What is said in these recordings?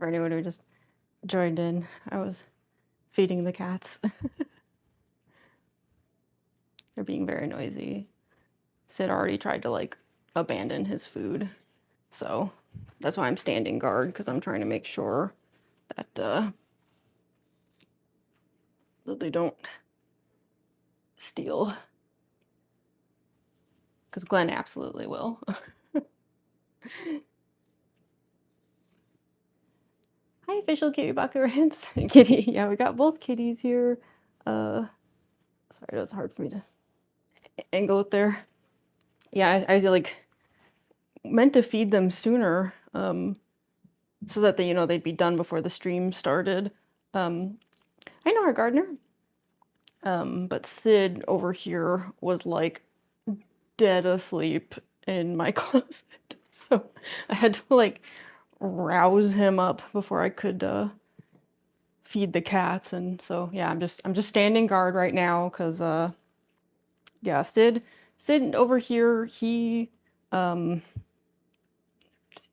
For anyone who just joined in, I was feeding the cats. They're being very noisy. Sid already tried to like abandon his food, so that's why I'm standing guard, because I'm trying to make sure that that they don't steal, because Glenn absolutely will. Hi, official kitty buckarants. Kitty, yeah, we got both kitties here. Sorry, that's hard for me to angle it there. Yeah, I like meant to feed them sooner, so that they, they'd be done before the stream started. I know our gardener, but Sid over here was like dead asleep in my closet, so I had to like rouse him up before I could feed the cats. And so yeah, I'm just standing guard right now, because yeah, Sid over here, he see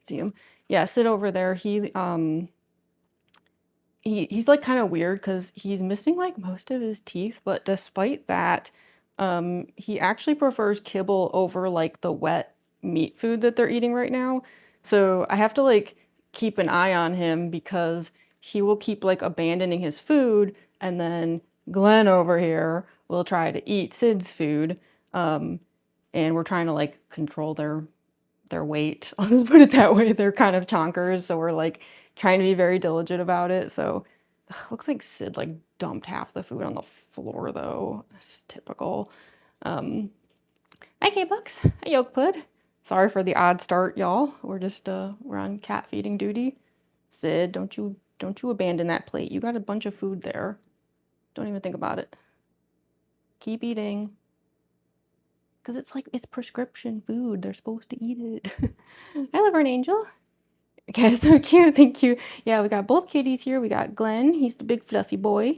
him, yeah, Sid over there, he's like kind of weird because he's missing like most of his teeth, but despite that, he actually prefers kibble over like the wet meat food that they're eating right now. So I have to like keep an eye on him, because he will keep like abandoning his food, and then Glenn over here will try to eat Sid's food. And we're trying to like control their weight. I'll just put it that way. They're kind of chonkers, so we're like trying to be very diligent about it. So looks like Sid like dumped half the food on the floor though. This is typical. Hi K-Bucks. Hi Yolk Pud. Sorry for the odd start, y'all. We're just we're on cat feeding duty. Sid, don't you abandon that plate. You got a bunch of food there. Don't even think about it. Keep eating. Because it's like, it's prescription food. They're supposed to eat it. I love our angel. Okay, so cute. Thank you. Yeah, we got both kitties here. We got Glenn. He's the big fluffy boy.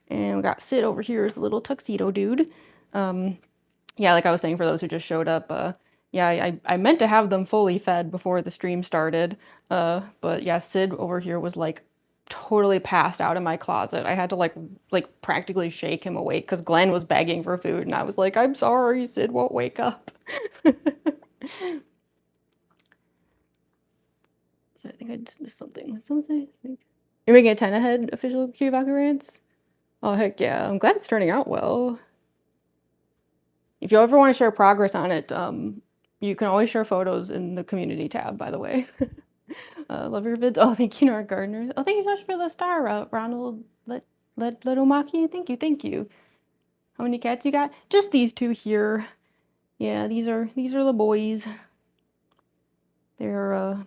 And we got Sid over here is the little tuxedo dude. Yeah, like I was saying, for those who just showed up, yeah, I meant to have them fully fed before the stream started. But yeah, Sid over here was like totally passed out in my closet. I had to like practically shake him awake, because Glenn was begging for food, and I was like, I'm sorry, Sid won't wake up. So I think I just missed something. What did someone say? You're making a 10 ahead official Kiribaka rants? Oh heck yeah, I'm glad it's turning out well. If you ever want to share progress on it, you can always share photos in the community tab, by the way. Love your vids. Oh, thank you, Nora Gardner. Oh, thank you so much for the star, Ronald Little Maki. Thank you. How many cats you got? Just these two here. Yeah, these are the boys. They're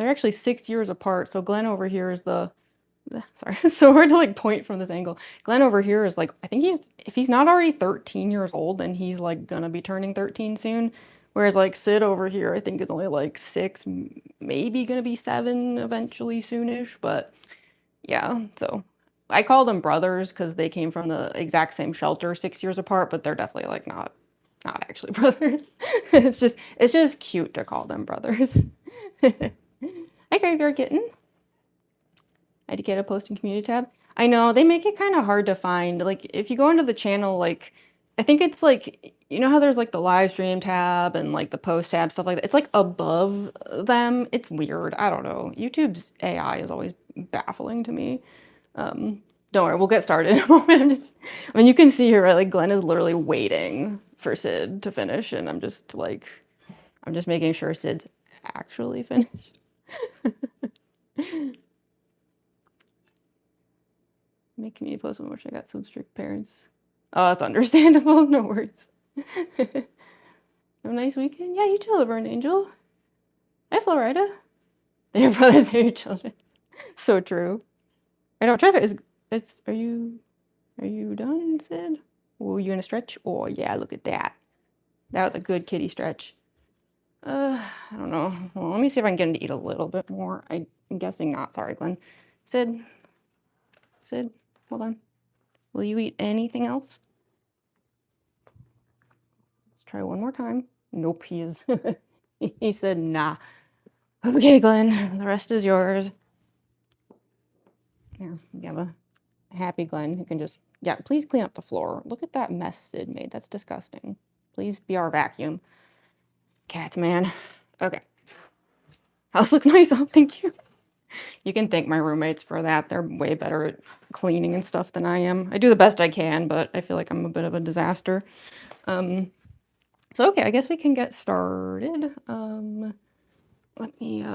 actually 6 years apart. So Glenn over here is sorry, it's so hard to like point from this angle. Glenn over here is like, I think if he's not already 13 years old, then he's like gonna be turning 13 soon. Whereas like Sid over here, I think is only like 6, maybe gonna be 7 eventually soonish. But yeah, so I call them brothers because they came from the exact same shelter 6 years apart, but they're definitely like not actually brothers. It's just cute to call them brothers. Hi Graveyard Kitten. I had to get a posting community tab. I know, they make it kind of hard to find. Like, if you go into the channel, like, I think it's like, you know how there's like the live stream tab and like the post tab, stuff like that? It's like above them. It's weird. I don't know. YouTube's AI is always baffling to me. Don't worry, we'll get started in a moment. I mean, you can see here, right? Like, Glenn is literally waiting for Sid to finish, and I'm just making sure Sid's actually finished. Make community post on which I got some strict parents. Oh, that's understandable. No worries. Have a nice weekend. Yeah, you too, Laverne Angel. Hi, Florida. They're your brothers, they're your children. So true. I know, Trevor, are you done, Sid? Oh, you gonna stretch? Oh, yeah, look at that. That was a good kitty stretch. I don't know. Well, let me see if I can get him to eat a little bit more. I'm guessing not. Sorry, Glenn. Sid, hold on. Will you eat anything else? Let's try one more time. Nope, he said nah. Okay, Glenn, the rest is yours. Here, we have a happy Glenn who can just, yeah, please clean up the floor. Look at that mess Sid made. That's disgusting. Please be our vacuum. Cats, man. Okay. House looks nice. Oh, thank you. You can thank my roommates for that. They're way better at cleaning and stuff than I am. I do the best I can, but I feel like I'm a bit of a disaster. So okay, I guess we can get started. Let me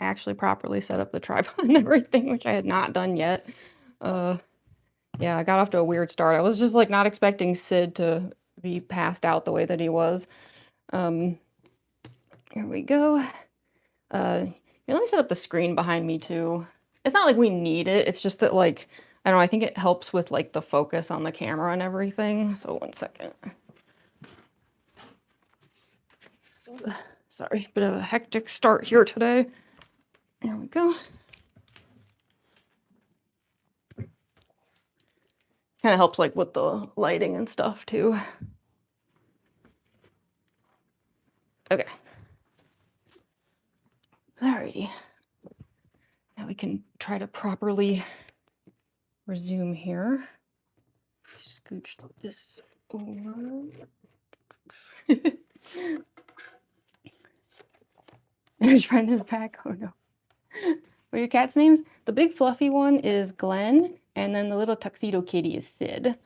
actually properly set up the tripod and everything, which I had not done yet. Yeah, I got off to a weird start. I was just like not expecting Sid to be passed out the way that he was. Here we go. Here, let me set up the screen behind me too. It's not like we need it. It's just that like, I don't know, I think it helps with like the focus on the camera and everything. So one second. Sorry, bit of a hectic start here today. There we go. Kind of helps like with the lighting and stuff too. Okay. Alrighty. Now we can try to properly resume here. Scooch this over. His friend is back. Oh no. What are your cat's names? The big fluffy one is Glenn, and then the little tuxedo kitty is Sid.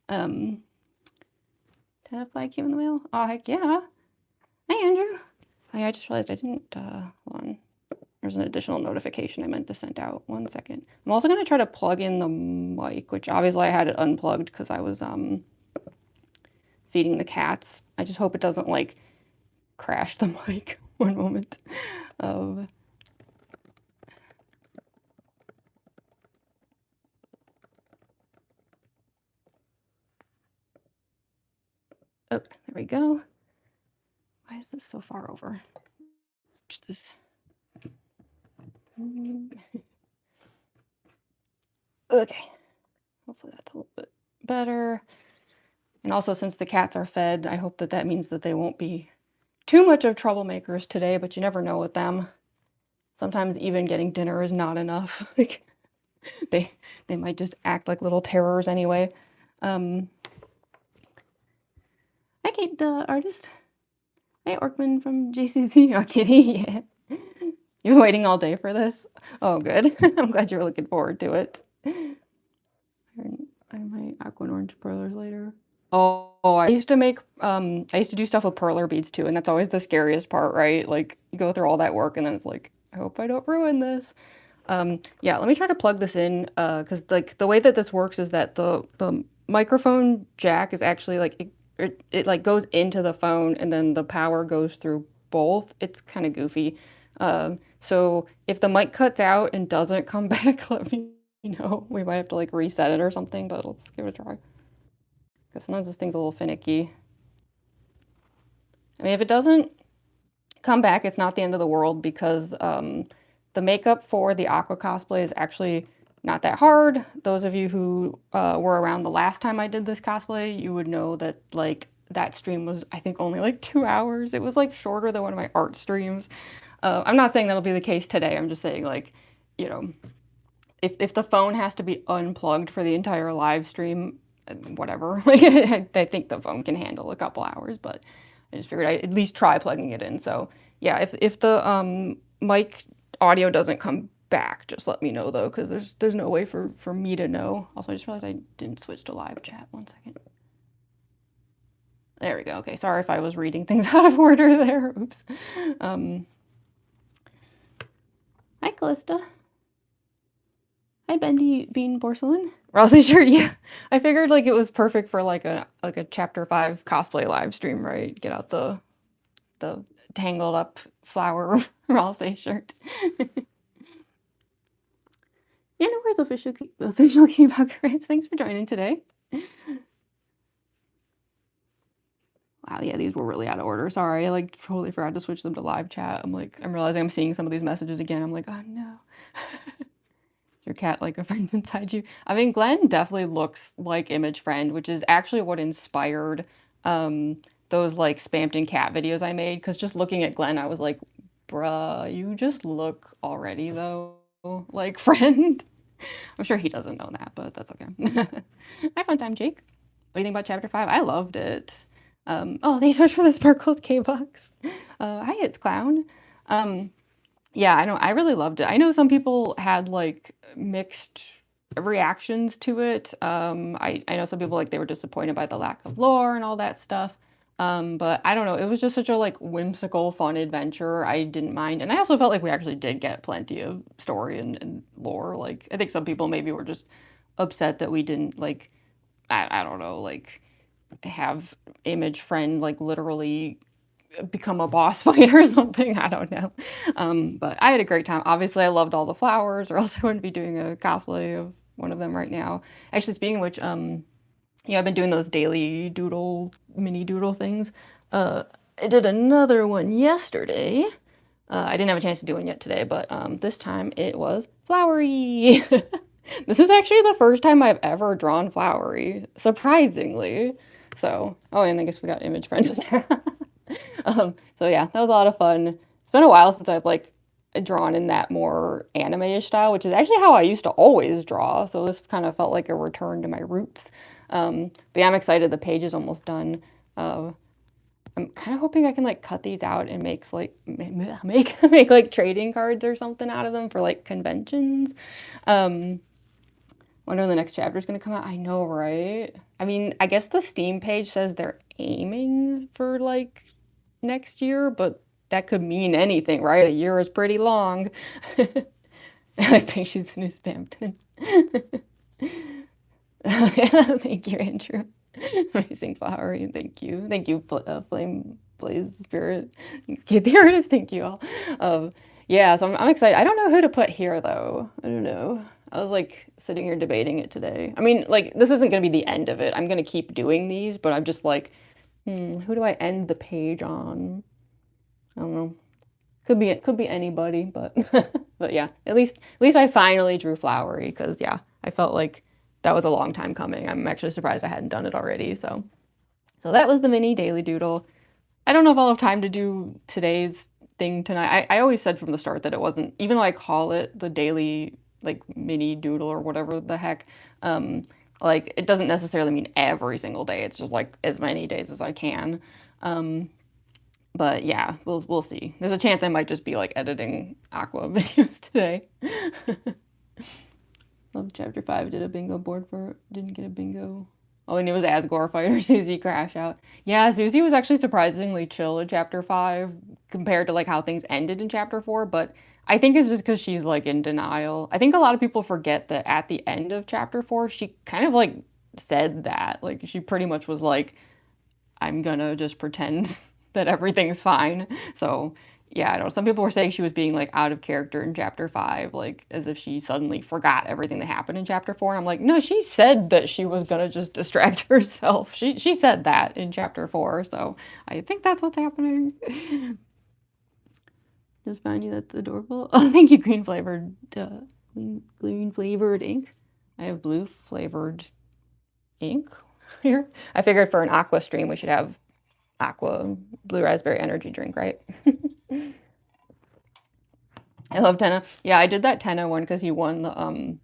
Did I flag you in the mail? Oh heck yeah. Hi Andrew. Oh, yeah, I just realized I didn't hold on. There's an additional notification I meant to send out. One second. I'm also gonna try to plug in the mic, which obviously I had it unplugged because I was feeding the cats. I just hope it doesn't like crash the mic. One moment. Okay, there we go. Why is this so far over? Switch this. Okay. Hopefully that's a little bit better. And also, since the cats are fed, I hope that that means that they won't be too much of troublemakers today, but you never know with them. Sometimes even getting dinner is not enough. Like they might just act like little terrors anyway. Hi Kate, the artist. Hi Orkman from JCZ. Oh, Kitty, yeah. You've been waiting all day for this? Oh, good. I'm glad you're looking forward to it. I might Aqua and Orange perlers later. Oh, I used to make, I used to do stuff with perler beads too, and that's always the scariest part, right? Like, you go through all that work, and then it's like, I hope I don't ruin this. Yeah, let me try to plug this in, because like the way that this works is that the microphone jack is actually like, it like goes into the phone, and then the power goes through both. It's kind of goofy. So if the mic cuts out and doesn't come back, let me know. We might have to like reset it or something, but let's give it a try. Because sometimes this thing's a little finicky. I mean, if it doesn't come back, it's not the end of the world because the makeup for the Aqua cosplay is actually not that hard. Those of you who were around the last time I did this cosplay, you would know that like that stream was, I think, only like 2 hours. It was like shorter than one of my art streams. I'm not saying that'll be the case today. I'm just saying like, you know, if the phone has to be unplugged for the entire live stream, whatever. Like, I think the phone can handle a couple hours, but I just figured I'd at least try plugging it in. So yeah, if the mic audio doesn't come back, just let me know though, because there's no way for me to know. Also, I just realized I didn't switch to live chat. One second. There we go. Okay, sorry if I was reading things out of order there. Oops. Hi, Callista. Hi, Bendy Bean Porcelain. Rosy shirt, yeah. I figured like it was perfect for like a chapter 5 cosplay live stream, right? Get out the tangled up flower Rosy shirt. Yeah, no worries, official Keybuckers. Thanks for joining today. Wow, yeah, these were really out of order. Sorry, I like totally forgot to switch them to live chat. I'm realizing I'm seeing some of these messages again. I'm like, oh no. Your cat like a friend inside you. I mean, Glenn definitely looks like Image Friend, which is actually what inspired those like Spampton cat videos I made. Because just looking at Glenn, I was like, bruh, you just look already though like Friend. I'm sure he doesn't know that, but that's okay. Hi, fun time, Jake. What do you think about chapter 5? I loved it. Oh, thanks so much for the sparkles K-Bucks. Hi, it's Clown. Yeah, I know, I really loved it. I know some people had like mixed reactions to it. I know some people like they were disappointed by the lack of lore and all that stuff. But I don't know, it was just such a like whimsical, fun adventure. I didn't mind. And I also felt like we actually did get plenty of story and lore. Like I think some people maybe were just upset that we didn't like I don't know, like have Image Friend like literally become a boss fight or something. I don't know. But I had a great time. Obviously, I loved all the flowers, or else I wouldn't be doing a cosplay of one of them right now. Actually, speaking of which, yeah, I've been doing those daily doodle, mini doodle things. I did another one yesterday. I didn't have a chance to do one yet today, but this time it was flowery. This is actually the first time I've ever drawn flowery, surprisingly. So, oh, and I guess we got Image Friend there. So yeah, that was a lot of fun. It's been a while since I've like drawn in that more anime-ish style, which is actually how I used to always draw. So this kind of felt like a return to my roots. But yeah, I'm excited. The page is almost done. I'm kind of hoping I can like cut these out and make like make like trading cards or something out of them for like conventions. Wonder when the next chapter is going to come out. I know, right? I mean, I guess the Steam page says they're aiming for like next year, but that could mean anything, right? A year is pretty long. I think she's the new Spampton. Thank you, Andrew. Amazing flowery. Thank you. Thank you, Flame Blaze Spirit. Kid the artist. Thank you all. Yeah, so I'm excited. I don't know who to put here though. I don't know. I was like sitting here debating it today. I mean, like this isn't gonna be the end of it. I'm gonna keep doing these, but I'm just like, who do I end the page on? I don't know. Could be anybody, but but yeah, at least I finally drew flowery because yeah, I felt like that was a long time coming. I'm actually surprised I hadn't done it already. So that was the mini daily doodle. I don't know if I'll have time to do today's thing tonight. I always said from the start that it wasn't, even though I call it the daily like mini doodle or whatever the heck, like it doesn't necessarily mean every single day. It's just like as many days as I can. But yeah, we'll see. There's a chance I might just be like editing Aqua videos today. Love chapter 5. Did a bingo board for didn't get a bingo. Oh, and it was Asgore Fighter Susie Crash Out. Yeah, Susie was actually surprisingly chill in chapter 5 compared to like how things ended in chapter 4, but I think it's just because she's like in denial. I think a lot of people forget that at the end of chapter 4, she kind of like said that. Like she pretty much was like, I'm gonna just pretend that everything's fine. So yeah, I don't know. Some people were saying she was being like out of character in chapter 5, like as if she suddenly forgot everything that happened in chapter 4. And I'm like, no, she said that she was gonna just distract herself. She said that in chapter 4, so I think that's what's happening. Just found you, that's adorable. Oh, thank you, green flavored ink. I have blue flavored ink here. I figured for an Aqua stream we should have Aqua blue raspberry energy drink, right? I love Tenna. Yeah, I did that Tenna one because he won the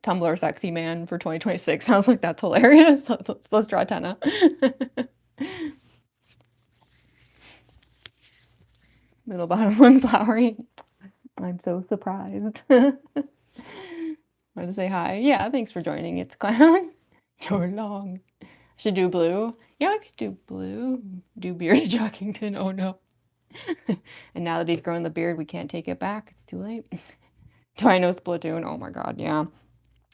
Tumblr Sexy Man for 2026. I was like, that's hilarious. Let's draw Tenna. Middle bottom one flowery. I'm so surprised. Want to say hi? Yeah, thanks for joining. It's Clown. You're long. Should do blue. Yeah, I could do blue. Do beard Jockington. Oh no. And now that he's grown the beard, we can't take it back. It's too late. Do I know Splatoon? Oh my god, yeah.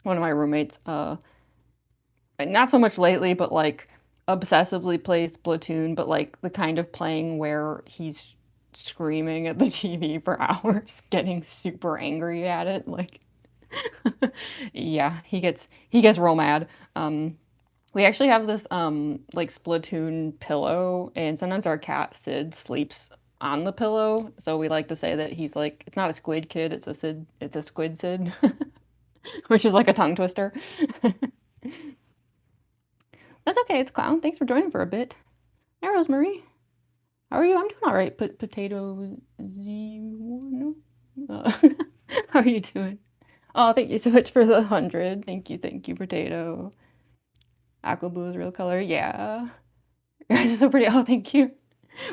One of my roommates, not so much lately, but like obsessively plays Splatoon, but like the kind of playing where he's screaming at the TV for hours, getting super angry at it. Like, yeah, he gets real mad. We actually have this like Splatoon pillow, and sometimes our cat Sid sleeps on the pillow, so we like to say that he's like, it's not a squid kid, it's a Sid, it's a squid Sid, which is like a tongue twister. That's okay, it's Clown. Thanks for joining for a bit. Hi, Rosemary. How are you? I'm doing all right. Potato Z1. How are you doing? Oh, thank you so much for the 100. Thank you, Potato. Aqua blue is real color. Yeah. Your eyes are so pretty. Oh, thank you.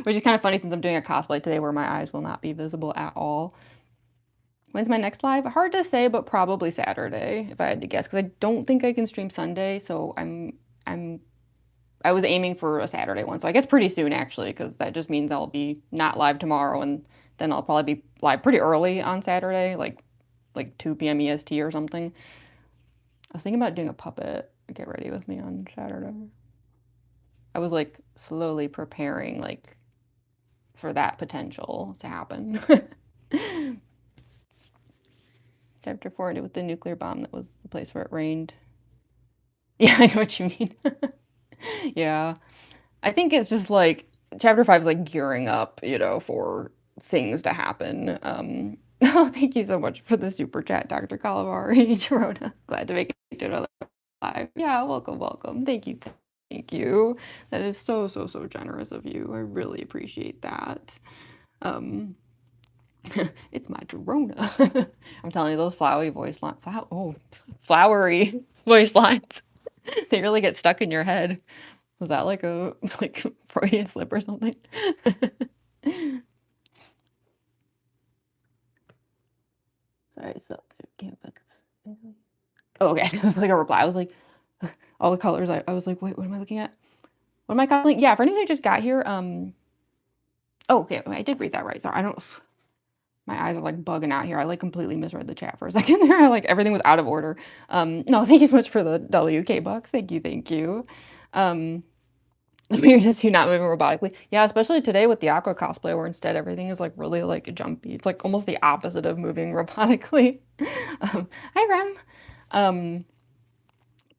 Which is kind of funny since I'm doing a cosplay today where my eyes will not be visible at all. When's my next live? Hard to say, but probably Saturday, if I had to guess, because I don't think I can stream Sunday, so I was aiming for a Saturday one, so I guess pretty soon actually, because that just means I'll be not live tomorrow, and then I'll probably be live pretty early on Saturday, like 2 p.m. EST or something. I was thinking about doing a puppet. Get ready with me on Saturday. I was like slowly preparing like for that potential to happen. Chapter 4 with the nuclear bomb, that was the place where it rained. Yeah, I know what you mean. Yeah. I think it's just like chapter 5 is like gearing up, for things to happen. Oh, thank you so much for the super chat, Dr. Calamari. Jerona. Glad to make it to another live. Yeah, welcome, welcome. Thank you. Thank you. That is so, so, so generous of you. I really appreciate that. It's my Jerona. I'm telling you, those flowery voice lines, flowery voice lines, they really get stuck in your head. Was that like a Freudian slip or something? Sorry, so oh, okay. It was like a reply. I was like, all the colors. I was like, wait, what am I looking at? What am I calling? Yeah, for anyone who just got here, oh, okay, I did read that right. Sorry, my eyes are like bugging out here. I like completely misread the chat for a second there. Like everything was out of order. No, thank you so much for the WK bucks. Thank you, thank you. The weirdness you not moving robotically. Yeah, especially today with the Aqua cosplay where instead everything is like really like jumpy. It's like almost the opposite of moving robotically. Hi, Rem.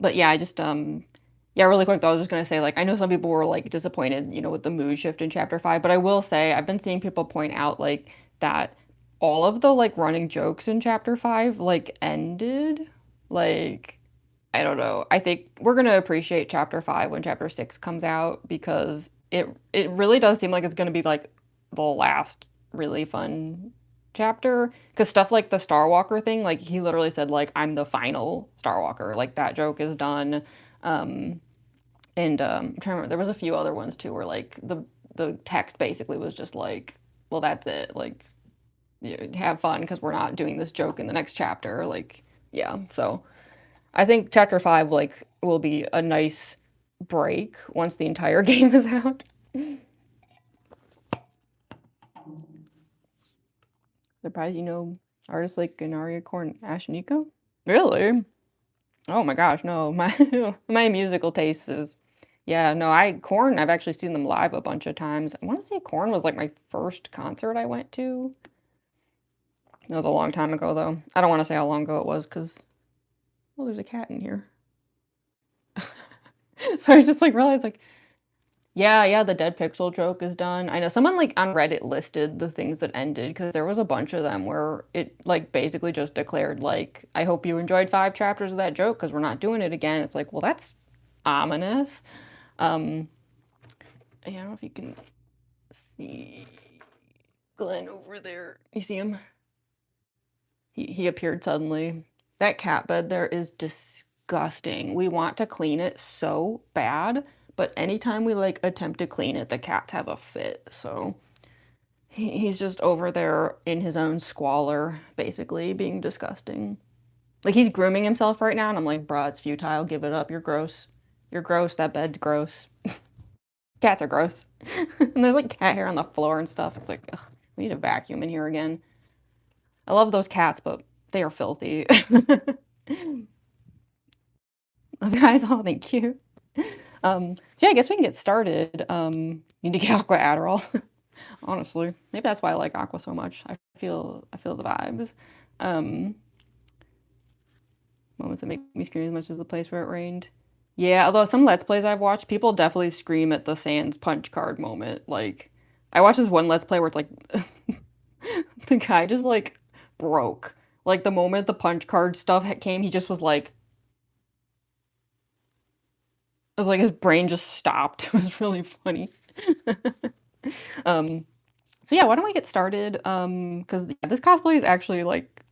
But yeah, I just yeah, really quick though, I was just gonna say, like, I know some people were like disappointed, with the mood shift in chapter 5, but I will say I've been seeing people point out like that all of the like running jokes in chapter 5 like ended. Like, I don't know. I think we're gonna appreciate chapter 5 when chapter 6 comes out because it really does seem like it's gonna be like the last really fun chapter. Because stuff like the Star Walker thing, like he literally said, like, I'm the final Star Walker. Like that joke is done. And I'm trying to remember, there was a few other ones too where like the text basically was just like, well, that's it. Like, have fun because we're not doing this joke in the next chapter. Like, yeah. So I think chapter 5 like will be a nice break once the entire game is out. Surprised artists like Ganaria, Korn, Ash, Nico? Really? Oh my gosh, no. My musical taste is, yeah, no, Korn, I've actually seen them live a bunch of times. I want to say Korn was like my first concert I went to. It was a long time ago though. I don't want to say how long ago it was because, well, there's a cat in here. So I just like realized like, yeah, the dead pixel joke is done. I know someone like on Reddit listed the things that ended because there was a bunch of them where it like basically just declared like, I hope you enjoyed 5 chapters of that joke because we're not doing it again. It's like, well, that's ominous. I don't know if you can see Glenn over there. You see him? He appeared suddenly. That cat bed there is disgusting. We want to clean it so bad, but anytime we like attempt to clean it, the cats have a fit. So he's just over there in his own squalor, basically being disgusting. Like he's grooming himself right now, and I'm like, bruh, it's futile. Give it up. You're gross. You're gross. That bed's gross. Cats are gross. And there's like cat hair on the floor and stuff. It's like, ugh, we need a vacuum in here again. I love those cats, but they are filthy. Love your eyes. Oh, thank you. So yeah, I guess we can get started. Need to get Aqua Adderall. Honestly, maybe that's why I like Aqua so much. I feel the vibes. Moments that make me scream as much as the place where it rained. Yeah, although some Let's Plays I've watched, people definitely scream at the Sans punch card moment. Like, I watched this one Let's Play where it's like, the guy just like broke. Like the moment the punch card stuff came, he just was like, it was like his brain just stopped. It was really funny. So yeah, why don't we get started? Because this cosplay is actually like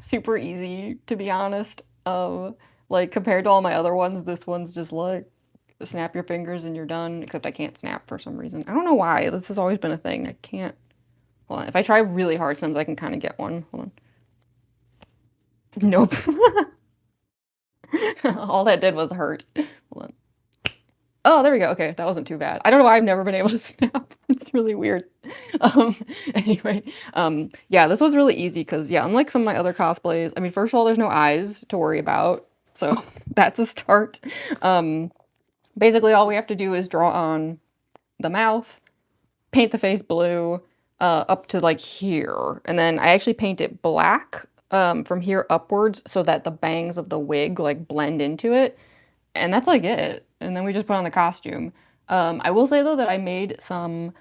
super easy, to be honest. Like compared to all my other ones, this one's just like snap your fingers and you're done, except I can't snap for some reason. I don't know why. This has always been a thing. I can't. Hold on. If I try really hard, sometimes I can kind of get one. Hold on. Nope. All that did was hurt. Hold on. Oh, there we go. Okay, that wasn't too bad. I don't know why I've never been able to snap. It's really weird. Um, anyway, yeah, this was really easy because, yeah, unlike some of my other cosplays, I mean, first of all, there's no eyes to worry about, so that's a start. Basically, all we have to do is draw on the mouth, paint the face blue, up to like here, and then I actually paint it black, from here upwards so that the bangs of the wig like blend into it. And that's like it. And then we just put on the costume. I will say though that I made some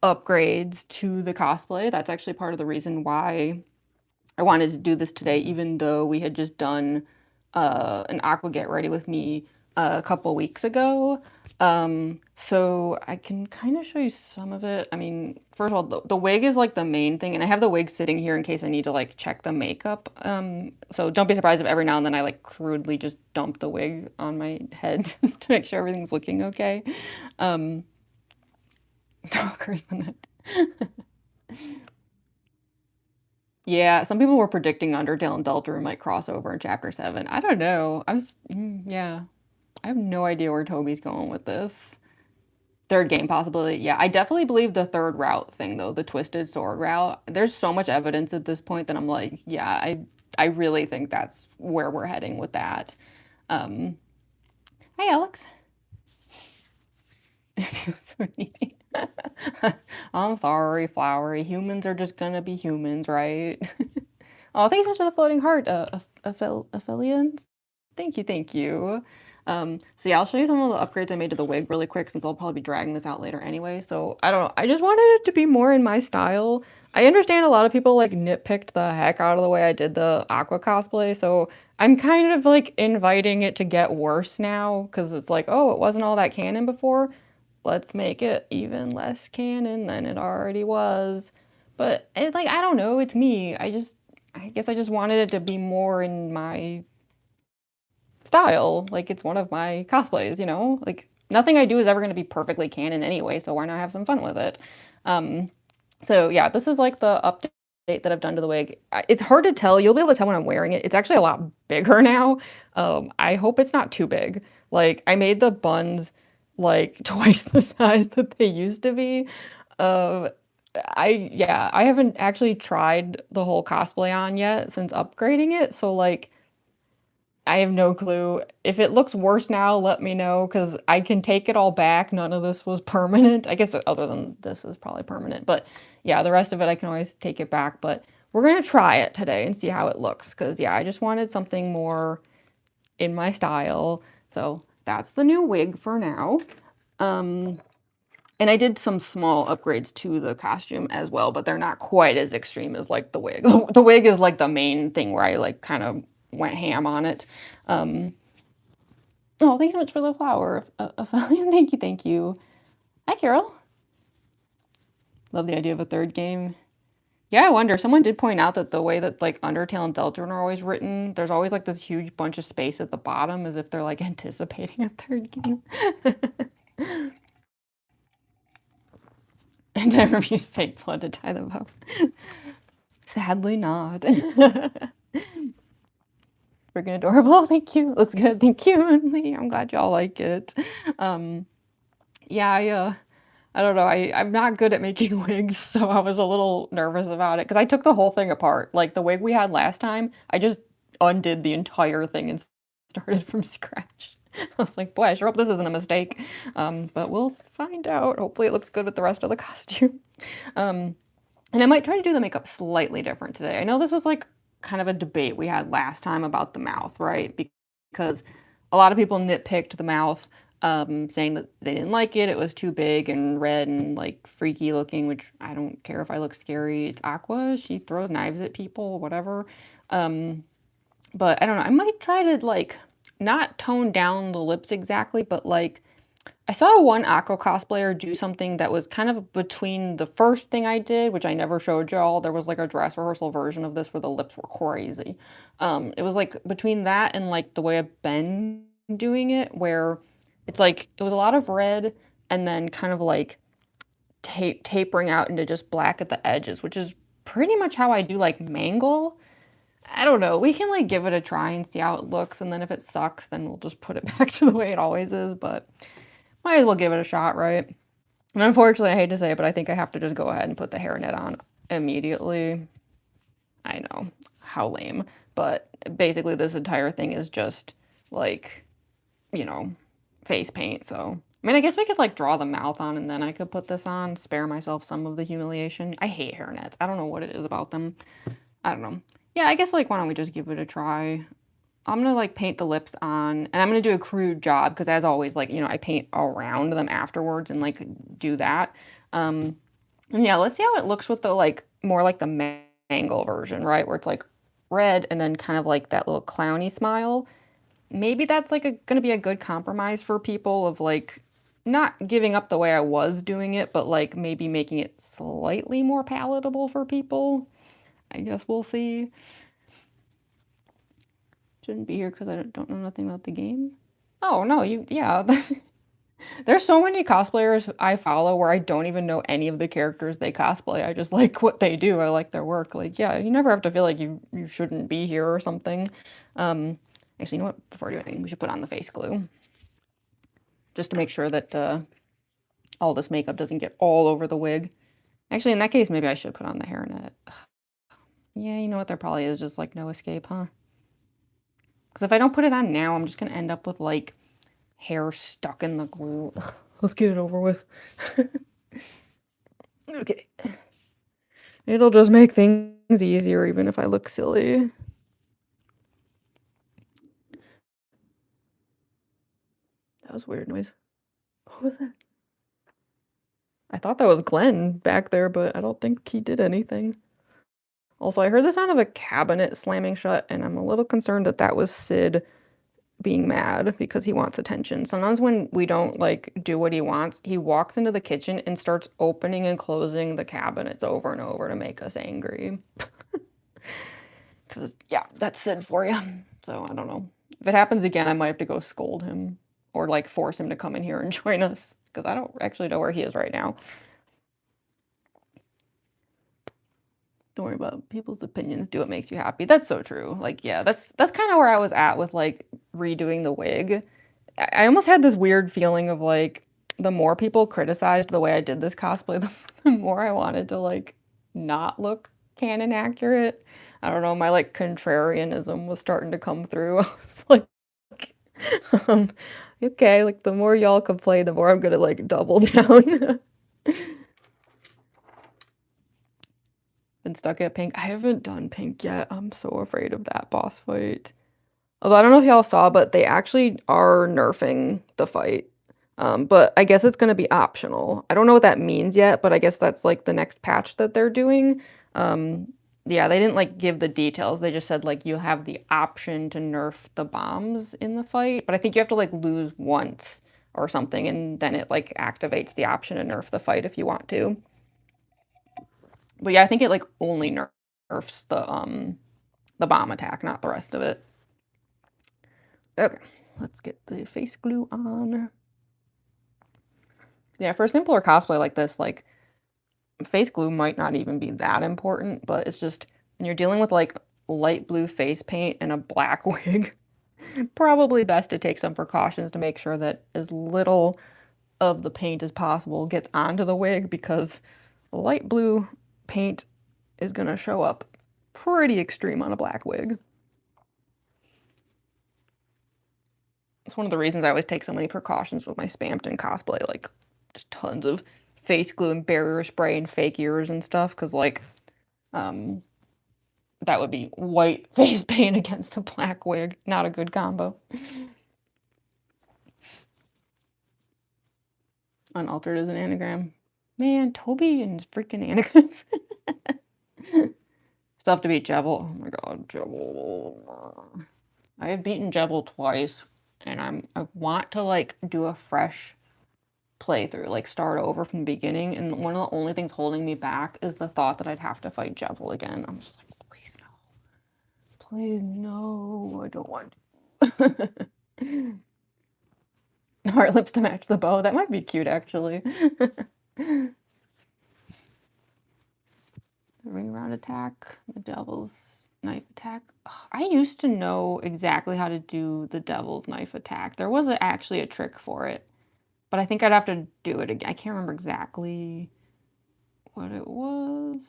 upgrades to the cosplay. That's actually part of the reason why I wanted to do this today, even though we had just done an Aqua Get Ready with me a couple weeks ago. So I can kind of show you some of it. I mean, first of all, the wig is like the main thing, and I have the wig sitting here in case I need to like check the makeup. So don't be surprised if every now and then I like crudely just dump the wig on my head just to make sure everything's looking okay. Stalkers the net. Yeah, some people were predicting Undertale and Deltarune might cross over in Chapter 7. I don't know. Yeah. I have no idea where Toby's going with this. Third game possibility. Yeah, I definitely believe the third route thing though, the twisted sword route. There's so much evidence at this point that I'm like, yeah, I really think that's where we're heading with that. Hi Alex. So needy. I'm sorry, Flowery. Humans are just gonna be humans, right? Oh, thanks so much for the floating heart, affiliates. Thank you, thank you. So yeah, I'll show you some of the upgrades I made to the wig really quick since I'll probably be dragging this out later anyway. So I don't know, I just wanted it to be more in my style. I understand a lot of people like nitpicked the heck out of the way I did the Aqua cosplay, so I'm kind of like inviting it to get worse now because it's like, oh, it wasn't all that canon before. Let's make it even less canon than it already was. But it's like, I don't know, it's me. I guess I just wanted it to be more in my style. Like it's one of my cosplays, you know? Like nothing I do is ever going to be perfectly canon anyway, so why not have some fun with it? So yeah, this is like the update that I've done to the wig. It's hard to tell. You'll be able to tell when I'm wearing it. It's actually a lot bigger now. I hope it's not too big. Like I made the buns like twice the size that they used to be. Uh, yeah, I haven't actually tried the whole cosplay on yet since upgrading it, so like I have no clue. If it looks worse now, let me know because I can take it all back. None of this was permanent. I guess other than this is probably permanent, but yeah, the rest of it I can always take it back. But we're gonna try it today and see how it looks because yeah, I just wanted something more in my style. So that's the new wig for now. And I did some small upgrades to the costume as well, but they're not quite as extreme as like the wig. The wig is like the main thing where I like kind of went ham on it. Oh, thanks so much for the flower, Ophelia. Thank you, thank you. Hi, Carol. Love the idea of a third game. Yeah, I wonder. Someone did point out that the way that like Undertale and Deltarune are always written, there's always like this huge bunch of space at the bottom as if they're like anticipating a third game. And never use fake blood to tie the bow. Sadly not. Freaking adorable. Thank you. Looks good. Thank you, Emily. I'm glad y'all like it. Yeah, I don't know. I'm not good at making wigs, so I was a little nervous about it because I took the whole thing apart. Like the wig we had last time, I just undid the entire thing and started from scratch. I was like, boy, I sure hope this isn't a mistake. But we'll find out. Hopefully it looks good with the rest of the costume. And I might try to do the makeup slightly different today. I know this was like kind of a debate we had last time about the mouth, right? Because a lot of people nitpicked the mouth, saying that they didn't like it. It was too big and red and like freaky looking, which I don't care if I look scary. It's Aqua. She throws knives at people, whatever. But I don't know. I might try to like not tone down the lips exactly, but like I saw one Aqua cosplayer do something that was kind of between the first thing I did, which I never showed y'all. There was like a dress rehearsal version of this where the lips were crazy. It was like between that and like the way I've been doing it, where it's like it was a lot of red and then kind of like tapering out into just black at the edges, which is pretty much how I do like Mangle. I don't know. We can like give it a try and see how it looks, and then if it sucks, then we'll just put it back to the way it always is. But might as well give it a shot, right? And unfortunately, I hate to say it, but I think I have to just go ahead and put the hairnet on immediately. I know, how lame. But basically, this entire thing is just like, you know, face paint. So, I mean, I guess we could like draw the mouth on and then I could put this on, spare myself some of the humiliation. I hate hairnets. I don't know what it is about them. I don't know. Yeah, I guess like, why don't we just give it a try? I'm gonna like paint the lips on, and I'm gonna do a crude job because as always, like, you know, I paint around them afterwards and like do that. And yeah, let's see how it looks with the like more like the mango version, right? Where it's like red and then kind of like that little clowny smile. Maybe that's like gonna be a good compromise for people of like not giving up the way I was doing it, but like maybe making it slightly more palatable for people. I guess we'll see. Shouldn't be here because I don't know nothing about the game. Oh, no, yeah. There's so many cosplayers I follow where I don't even know any of the characters they cosplay. I just like what they do. I like their work. Like, yeah, you never have to feel like you shouldn't be here or something. Actually, you know what? Before I do anything, we should put on the face glue. Just to make sure that all this makeup doesn't get all over the wig. Actually, in that case, maybe I should put on the hairnet. Yeah, you know what? There probably is just like no escape, huh? Because if I don't put it on now, I'm just going to end up with like hair stuck in the glue. Ugh, let's get it over with. Okay. It'll just make things easier even if I look silly. That was a weird noise. What was that? I thought that was Glenn back there, but I don't think he did anything. Also, I heard the sound of a cabinet slamming shut, and I'm a little concerned that that was Sid being mad because he wants attention. Sometimes when we don't like do what he wants, he walks into the kitchen and starts opening and closing the cabinets over and over to make us angry. Because, yeah, that's Sid for you. So, I don't know. If it happens again, I might have to go scold him or like force him to come in here and join us because I don't actually know where he is right now. Don't worry about people's opinions. Do what makes you happy. That's so true. Like, yeah, that's kind of where I was at with like redoing the wig. I almost had this weird feeling of like the more people criticized the way I did this cosplay, the more I wanted to like not look canon accurate. I don't know, my like contrarianism was starting to come through. I was like, um, okay, like the more y'all complain, the more I'm gonna like double down. Been stuck at pink. I haven't done pink yet. I'm so afraid of that boss fight. Although I don't know if y'all saw, but they actually are nerfing the fight. But I guess it's going to be optional. I don't know what that means yet, but I guess that's like the next patch that they're doing. Yeah, they didn't like give the details. They just said like you have the option to nerf the bombs in the fight, but I think you have to like lose once or something, and then it like activates the option to nerf the fight if you want to. But yeah, I think it like only nerfs the bomb attack, not the rest of it. Okay, let's get the face glue on. Yeah, for a simpler cosplay like this, like face glue might not even be that important, but it's just when you're dealing with like light blue face paint and a black wig, probably best to take some precautions to make sure that as little of the paint as possible gets onto the wig because light blue paint is going to show up pretty extreme on a black wig. It's one of the reasons I always take so many precautions with my Spamton cosplay, like just tons of face glue and barrier spray and fake ears and stuff, because like that would be white face paint against a black wig. Not a good combo. Unaltered is an anagram. Man, Toby and his freaking anagrams. Stuff to beat Jebel. Oh my god, Jebel. I have beaten Jebel twice, and I want to like do a fresh playthrough, like start over from the beginning. And one of the only things holding me back is the thought that I'd have to fight Jevil again. I'm just like, please no. Please no, I don't want to. Heart lips to match the bow. That might be cute, actually. The ring around attack, the devil's knife attack. Ugh, I used to know exactly how to do the devil's knife attack. There was actually a trick for it, but I think I'd have to do it again. I can't remember exactly what it was.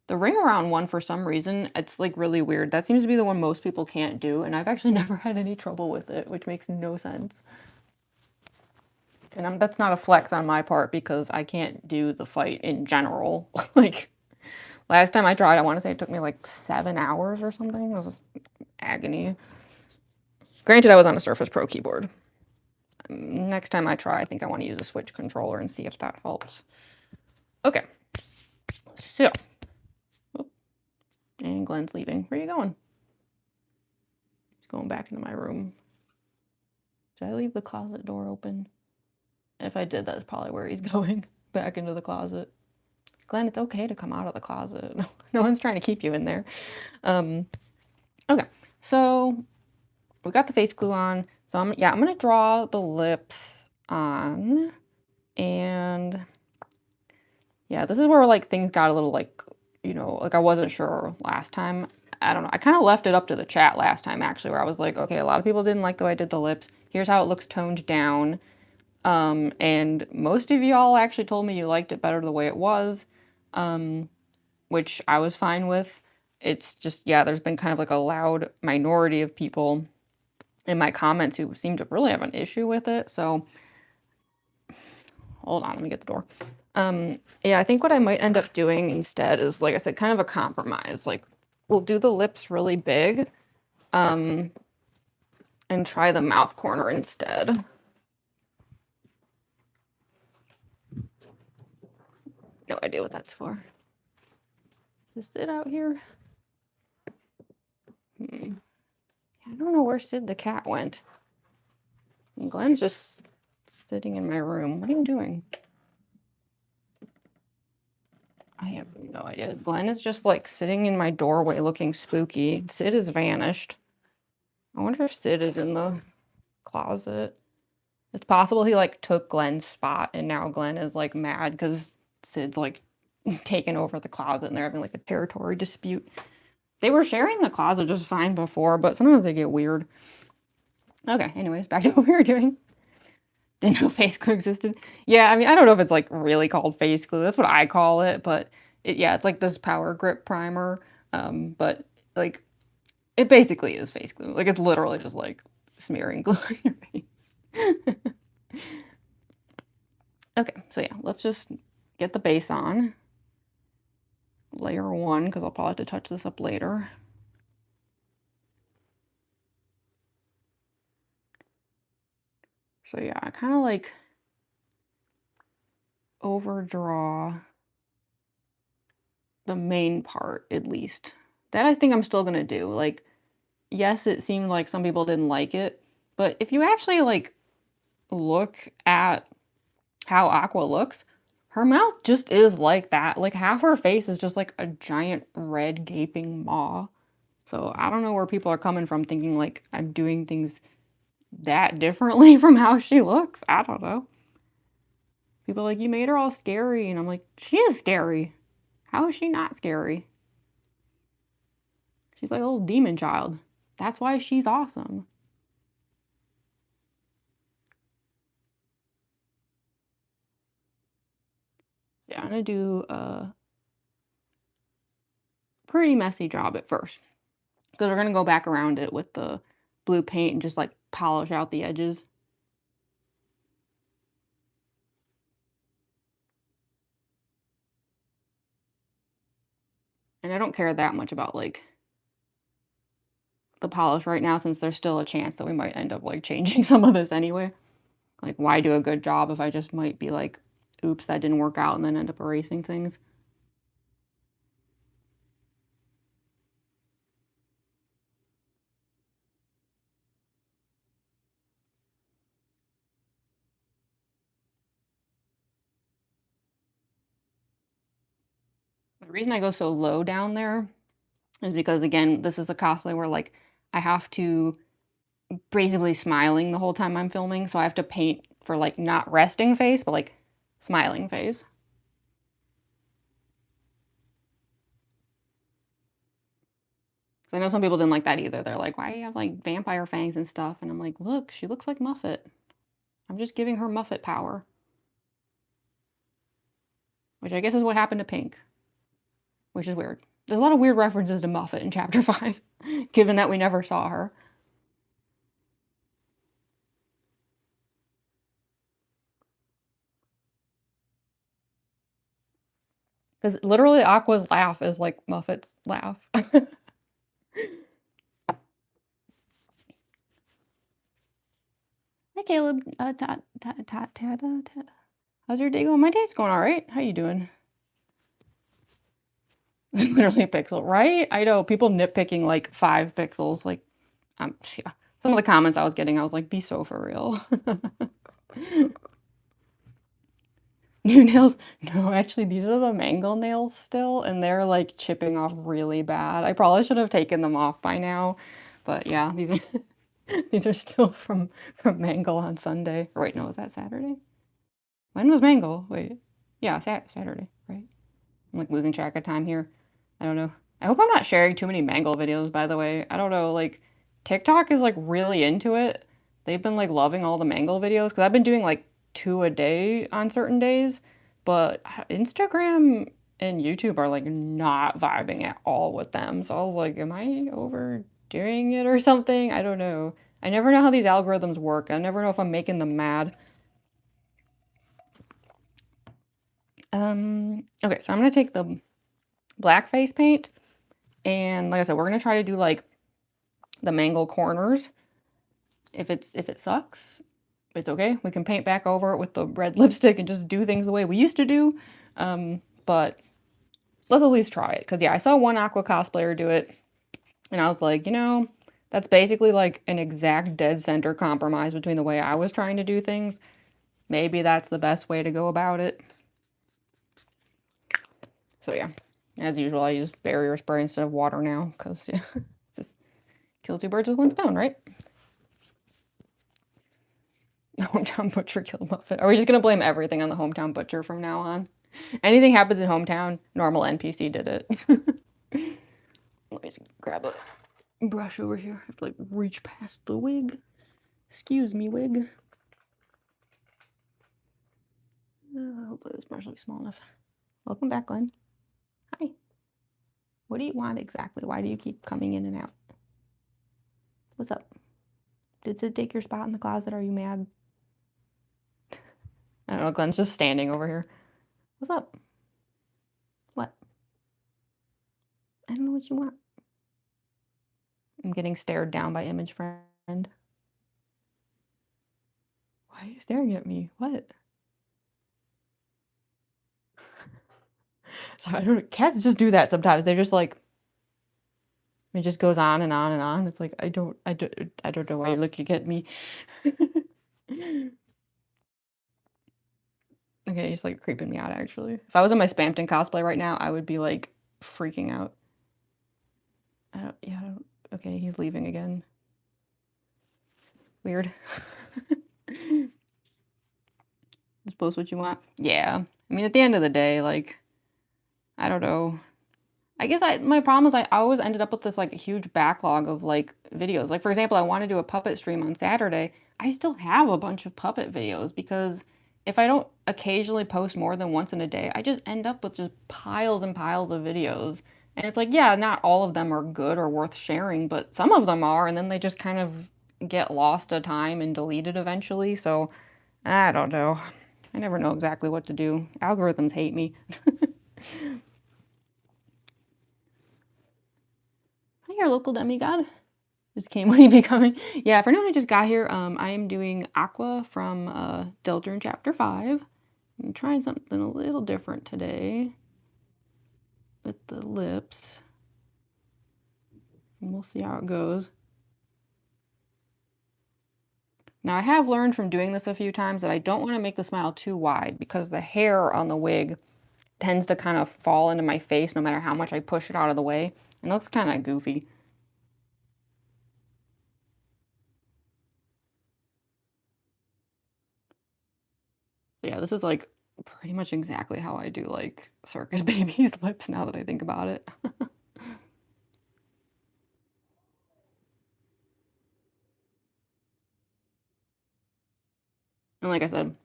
The ring around one, for some reason, it's like really weird. That seems to be the one most people can't do, and I've actually never had any trouble with it, which makes no sense. And that's not a flex on my part because I can't do the fight in general. Like, last time I tried, I want to say it took me like 7 hours or something. It was agony. Granted, I was on a Surface Pro keyboard. Next time I try, I think I want to use a Switch controller and see if that helps. Okay. So. And Glenn's leaving. Where are you going? He's going back into my room. Did I leave the closet door open? If I did, that's probably where he's going. Back into the closet. Glenn, it's okay to come out of the closet. No one's trying to keep you in there. Okay, so we got the face glue on. So I'm gonna draw the lips on. And yeah, this is where like things got a little like, you know, like I wasn't sure last time. I don't know. I kind of left it up to the chat last time actually, where I was like, okay, a lot of people didn't like the way I did the lips. Here's how it looks toned down. And most of y'all actually told me you liked it better the way it was, which I was fine with. It's just, yeah, there's been kind of like a loud minority of people in my comments who seem to really have an issue with it. So hold on, let me get the door. Yeah, I think what I might end up doing instead is, like I said, kind of a compromise. Like, we'll do the lips really big, and try the mouth corner instead. No idea what that's for. Just sit out here. I don't know where Sid the cat went. And Glenn's just sitting in my room. What are you doing? I have no idea. Glenn is just like sitting in my doorway looking spooky. Sid has vanished. I wonder if Sid is in the closet. It's possible he like took Glenn's spot and now Glenn is like mad because Sid's like taken over the closet and they're having like a territory dispute. They were sharing the closet just fine before, but sometimes they get weird. Okay, anyways, back to what we were doing. Didn't know face glue existed. Yeah, I mean, I don't know if it's like really called face glue. That's what I call it, but yeah, it's like this power grip primer. But like, it basically is face glue. Like, it's literally just like smearing glue on your face. Okay, so yeah, let's just get the base on. Layer 1, because I'll probably have to touch this up later. So yeah, I kind of like overdraw the main part, at least. That I think I'm still gonna do. Like, yes, it seemed like some people didn't like it, but if you actually like look at how Aqua looks, her mouth just is like that. Like, half her face is just like a giant red gaping maw. So I don't know where people are coming from thinking like I'm doing things that differently from how she looks. I don't know. People are like, you made her all scary. And I'm like, she is scary. How is she not scary? She's like a little demon child. That's why she's awesome. Yeah, I'm gonna do a pretty messy job at first. Because we're gonna go back around it with the blue paint and just like polish out the edges. And I don't care that much about like the polish right now since there's still a chance that we might end up like changing some of this anyway. Like, why do a good job if I just might be like, oops, that didn't work out and then end up erasing things. The reason I go so low down there is because, again, this is a cosplay where, like, I have to basically smiling the whole time I'm filming, so I have to paint for, like, not resting face, but, like, smiling face. So I know some people didn't like that either. They're like, "Why do you have, like, vampire fangs and stuff?" And I'm like, "Look, she looks like Muffet. I'm just giving her Muffet power." Which I guess is what happened to Pink, which is weird. There's a lot of weird references to Muffet in Chapter 5, given that we never saw her. Because literally Aqua's laugh is like Muffet's laugh. Hi, Caleb. How's your day going? My day's going all right. How you doing? Literally a pixel, right? I know people nitpicking like 5 pixels. Like, yeah. Some of the comments I was getting, I was like, be so for real. New nails? No, actually, these are the mango nails still, and they're like chipping off really bad. I probably should have taken them off by now, but yeah, these are these are still from Mangle on Sunday. Or wait, no, was that Saturday? When was Mangle? Wait, yeah, Saturday, right? I'm like losing track of time here. I don't know. I hope I'm not sharing too many Mangle videos, by the way. I don't know, like TikTok is like really into it. They've been like loving all the Mangle videos because I've been doing like 2 a day on certain days, but Instagram and YouTube are like not vibing at all with them. So I was like, am I overdoing it or something? I don't know. I never know how these algorithms work. I never know if I'm making them mad. Okay, so I'm gonna take the black face paint, and like I said, we're gonna try to do like the mangle corners. If it sucks, it's okay. We can paint back over it with the red lipstick and just do things the way we used to do. But let's at least try it. Because yeah, I saw one Aqua cosplayer do it, and I was like, you know, that's basically like an exact dead center compromise between the way I was trying to do things. Maybe that's the best way to go about it. So yeah, as usual, I use barrier spray instead of water now, because yeah, it's just kill 2 birds with 1 stone, right? Hometown butcher killed Muffet. Are we just gonna blame everything on the hometown butcher from now on? Anything happens in hometown, normal NPC did it. Let me just grab a brush over here. I have to like reach past the wig. Excuse me, wig. Hopefully this brush will be small enough. Welcome back, Glenn. Hi. What do you want exactly? Why do you keep coming in and out? What's up? Did Sid take your spot in the closet? Are you mad? I don't know, Glenn's just standing over here. What's up? What? I don't know what you want. I'm getting stared down by image friend. Why are you staring at me? What? So I don't know. Cats just do that sometimes. They're just like, it just goes on and on and on. It's like, I don't know why you're looking at me. Okay, he's like creeping me out actually. If I was in my Spampton cosplay right now, I would be like freaking out. Okay, he's leaving again. Weird. Just post what you want. Yeah. I mean, at the end of the day, like, I don't know. I guess my problem is I always ended up with this like huge backlog of like videos. Like for example, I want to do a puppet stream on Saturday. I still have a bunch of puppet videos because if I don't occasionally post more than once in a day, I just end up with just piles and piles of videos. And it's like, yeah, not all of them are good or worth sharing, but some of them are, and then they just kind of get lost to time and deleted eventually. So I don't know. I never know exactly what to do. Algorithms hate me. Hi, your local demigod. Just came when he becoming. Yeah, for anyone who just got here, I am doing Aqua from Deltarune Chapter 5. I'm trying something a little different today with the lips. And we'll see how it goes. Now, I have learned from doing this a few times that I don't want to make the smile too wide because the hair on the wig tends to kind of fall into my face no matter how much I push it out of the way. And it looks kind of goofy. Yeah, this is like pretty much exactly how I do like Circus Baby's lips now that I think about it. And like I said,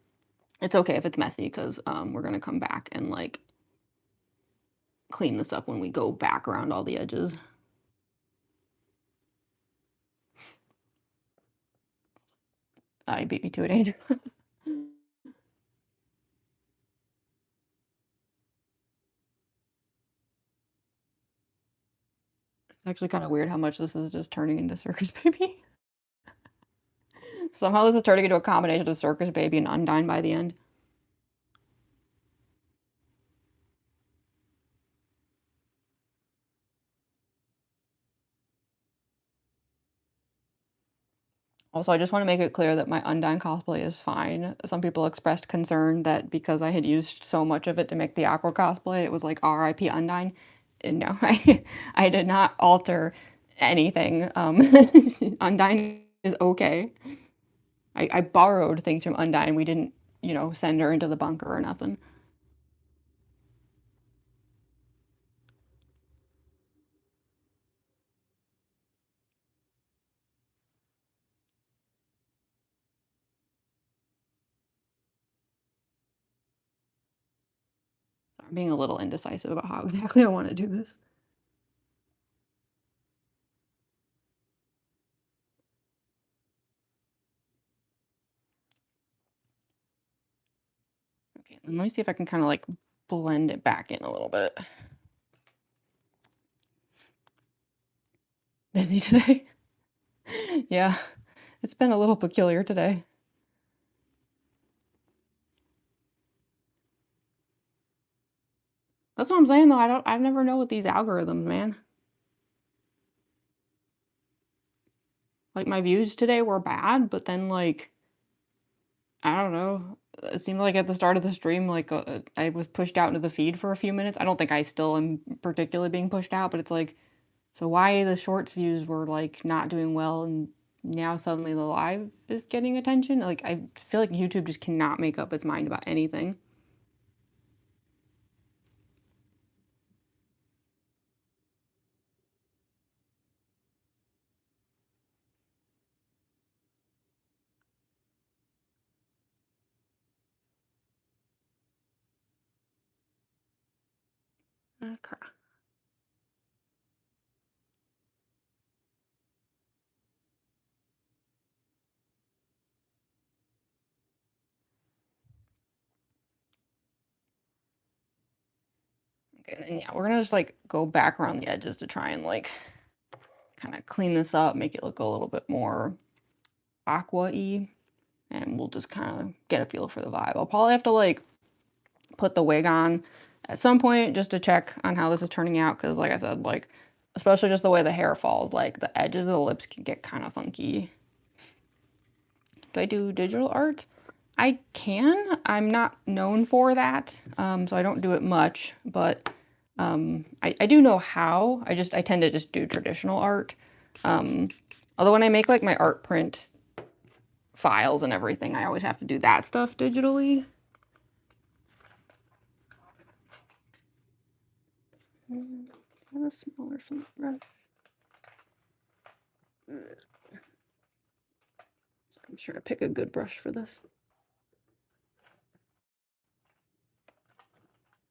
it's okay if it's messy because we're gonna come back and like clean this up when we go back around all the edges. You beat me to it, Andrew. It's actually kind of weird how much this is just turning into Circus Baby. Somehow this is turning into a combination of Circus Baby and Undyne by the end. Also, I just want to make it clear that my Undyne cosplay is fine. Some people expressed concern that because I had used so much of it to make the Aqua cosplay, it was like RIP Undyne. And no, I did not alter anything. Undyne is okay. I borrowed things from Undyne. We didn't, you know, send her into the bunker or nothing. So I'm being a little indecisive about how exactly I want to do this. Okay, and let me see if I can kind of like blend it back in a little bit. Busy today? Yeah, it's been a little peculiar today. That's what I'm saying though. I never know with these algorithms, man. Like my views today were bad, but then like I don't know. It seemed like at the start of the stream, like I was pushed out into the feed for a few minutes. I don't think I still am particularly being pushed out, but it's like, so why the shorts views were like not doing well and now suddenly the live is getting attention? Like I feel like YouTube just cannot make up its mind about anything. Okay. Okay, and yeah, we're gonna just like go back around the edges to try and like kind of clean this up, make it look a little bit more aqua-y, and we'll just kind of get a feel for the vibe. I'll probably have to like put the wig on at some point just to check on how this is turning out because like I said, like especially just the way the hair falls, like the edges of the lips can get kind of funky. Do I do digital art? I can. I'm not known for that, so I don't do it much, but I do know how. I tend to just do traditional art. Although when I make like my art print files and everything, I always have to do that stuff digitally. Have a smaller flat brush. So I'm sure to pick a good brush for this.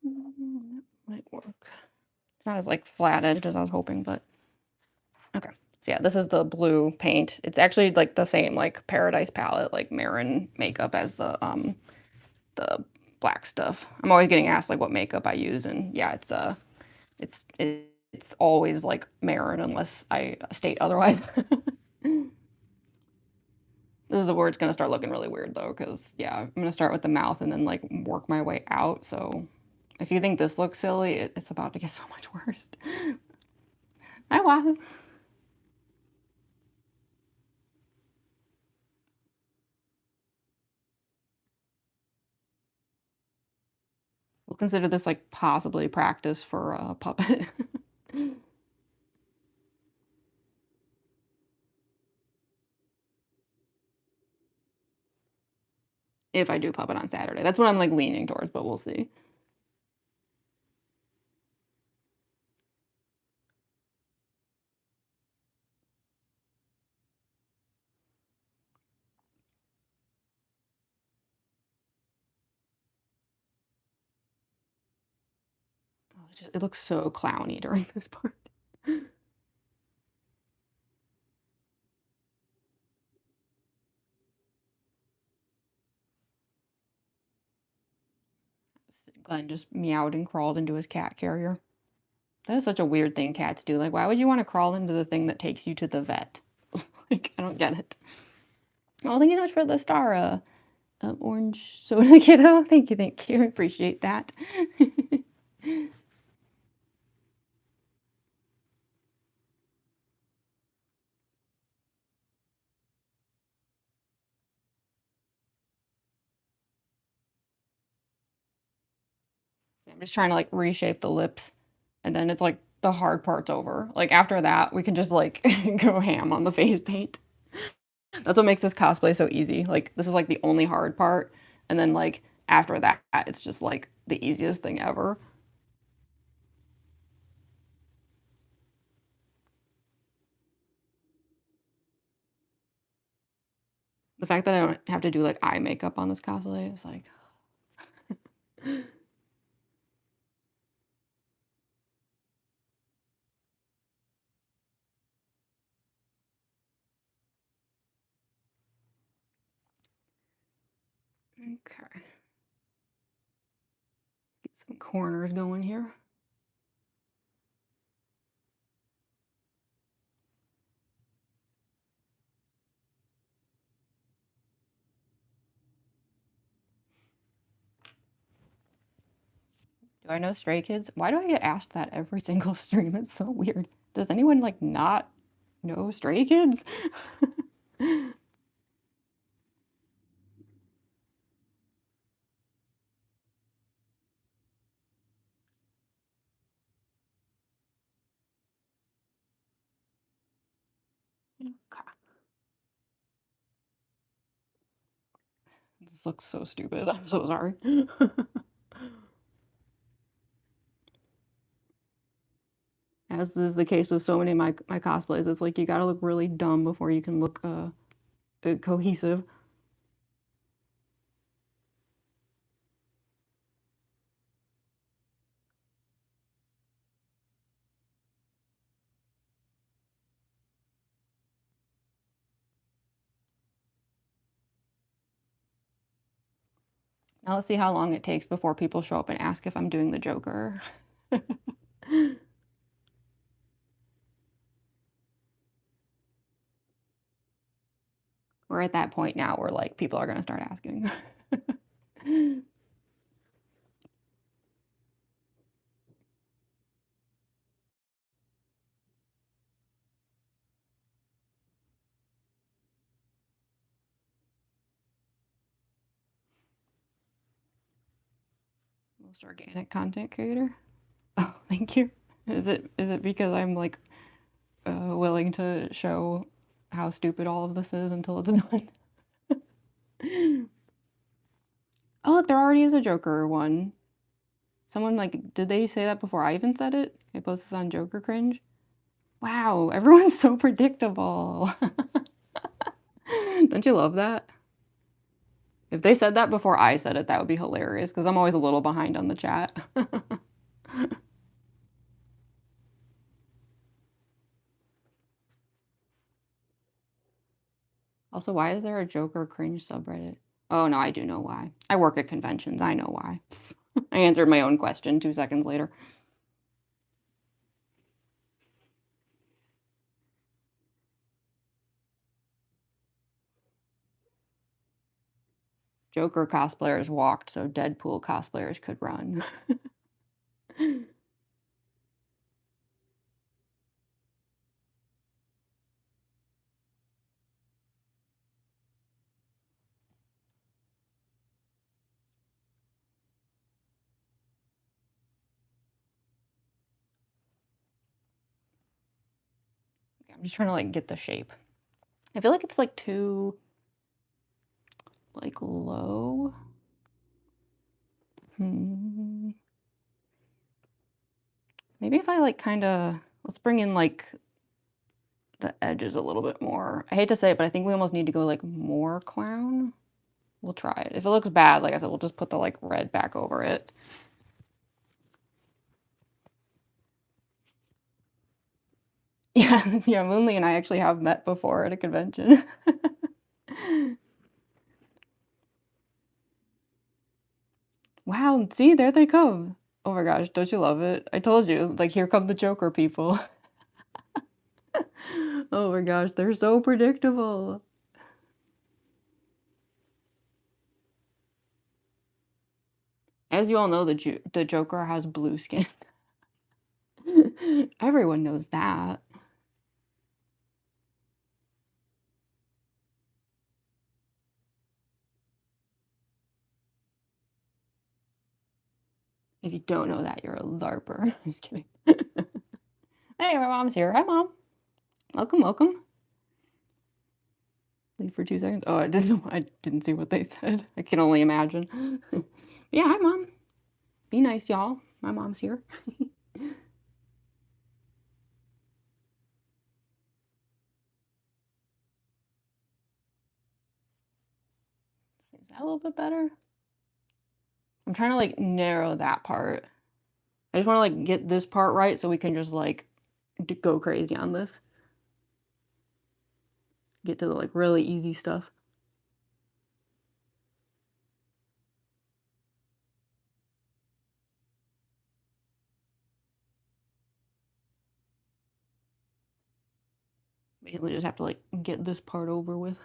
That might work. It's not as like flat edged as I was hoping, but okay. So yeah, this is the blue paint. It's actually like the same like Paradise palette, like Marin makeup as the black stuff. I'm always getting asked like what makeup I use, and yeah, it's always like Marin unless I state otherwise. This is where it's gonna start looking really weird though, because yeah, I'm gonna start with the mouth and then like work my way out. So if you think this looks silly, it's about to get so much worse. I laugh. We'll consider this like possibly practice for a puppet. If I do puppet on Saturday. That's what I'm like leaning towards, but we'll see. Oh, it looks so clowny during this part. Glenn just meowed and crawled into his cat carrier. That is such a weird thing cats do. Like, why would you want to crawl into the thing that takes you to the vet? Like, I don't get it. Oh, thank you so much for the star, orange soda kiddo. Thank you, thank you. I appreciate that. I'm just trying to like reshape the lips, and then it's like the hard part's over. Like after that, we can just like go ham on the face paint. That's what makes this cosplay so easy. Like this is like the only hard part, and then like after that, it's just like the easiest thing ever. The fact that I don't have to do like eye makeup on this cosplay is like okay. Get some corners going here. Do I know Stray Kids? Why do I get asked that every single stream? It's so weird. Does anyone like not know Stray Kids? Okay. This looks so stupid. I'm so sorry. As is the case with so many of my cosplays, it's like you gotta look really dumb before you can look cohesive. Now let's see how long it takes before people show up and ask if I'm doing the Joker. We're at that point now where like people are gonna start asking. Most organic content creator. Oh, thank you. Is it because I'm like willing to show how stupid all of this is until it's done? Oh, look, there already is a Joker one. Someone like, did they say that before I even said it? I post this on Joker Cringe. Wow, everyone's so predictable. Don't you love that? If they said that before I said it, that would be hilarious because I'm always a little behind on the chat. Also, why is there a Joker Cringe subreddit? Oh, no, I do know why. I work at conventions. I know why. I answered my own question 2 seconds later. Joker cosplayers walked so Deadpool cosplayers could run. just trying to like get the shape. I feel like it's like too like low. Maybe if I like kind of, let's bring in like the edges a little bit more. I hate to say it, but I think we almost need to go like more clown. We'll try it. If it looks bad, like I said, we'll just put the like red back over it. Yeah, yeah, Moonly and I actually have met before at a convention. Wow, see, there they come. Oh my gosh, don't you love it? I told you, like, here come the Joker people. Oh my gosh, they're so predictable. As you all know, the Joker has blue skin. Everyone knows that. If you don't know that, you're a LARPer. Just kidding. Hey, my mom's here. Hi, Mom. Welcome, welcome. Leave for 2 seconds. Oh, I didn't see what they said. I can only imagine. Yeah, hi, Mom. Be nice, y'all. My mom's here. Is that a little bit better? I'm trying to like narrow that part. I just want to like get this part right so we can just like go crazy on this. Get to the like really easy stuff. Basically just have to like get this part over with.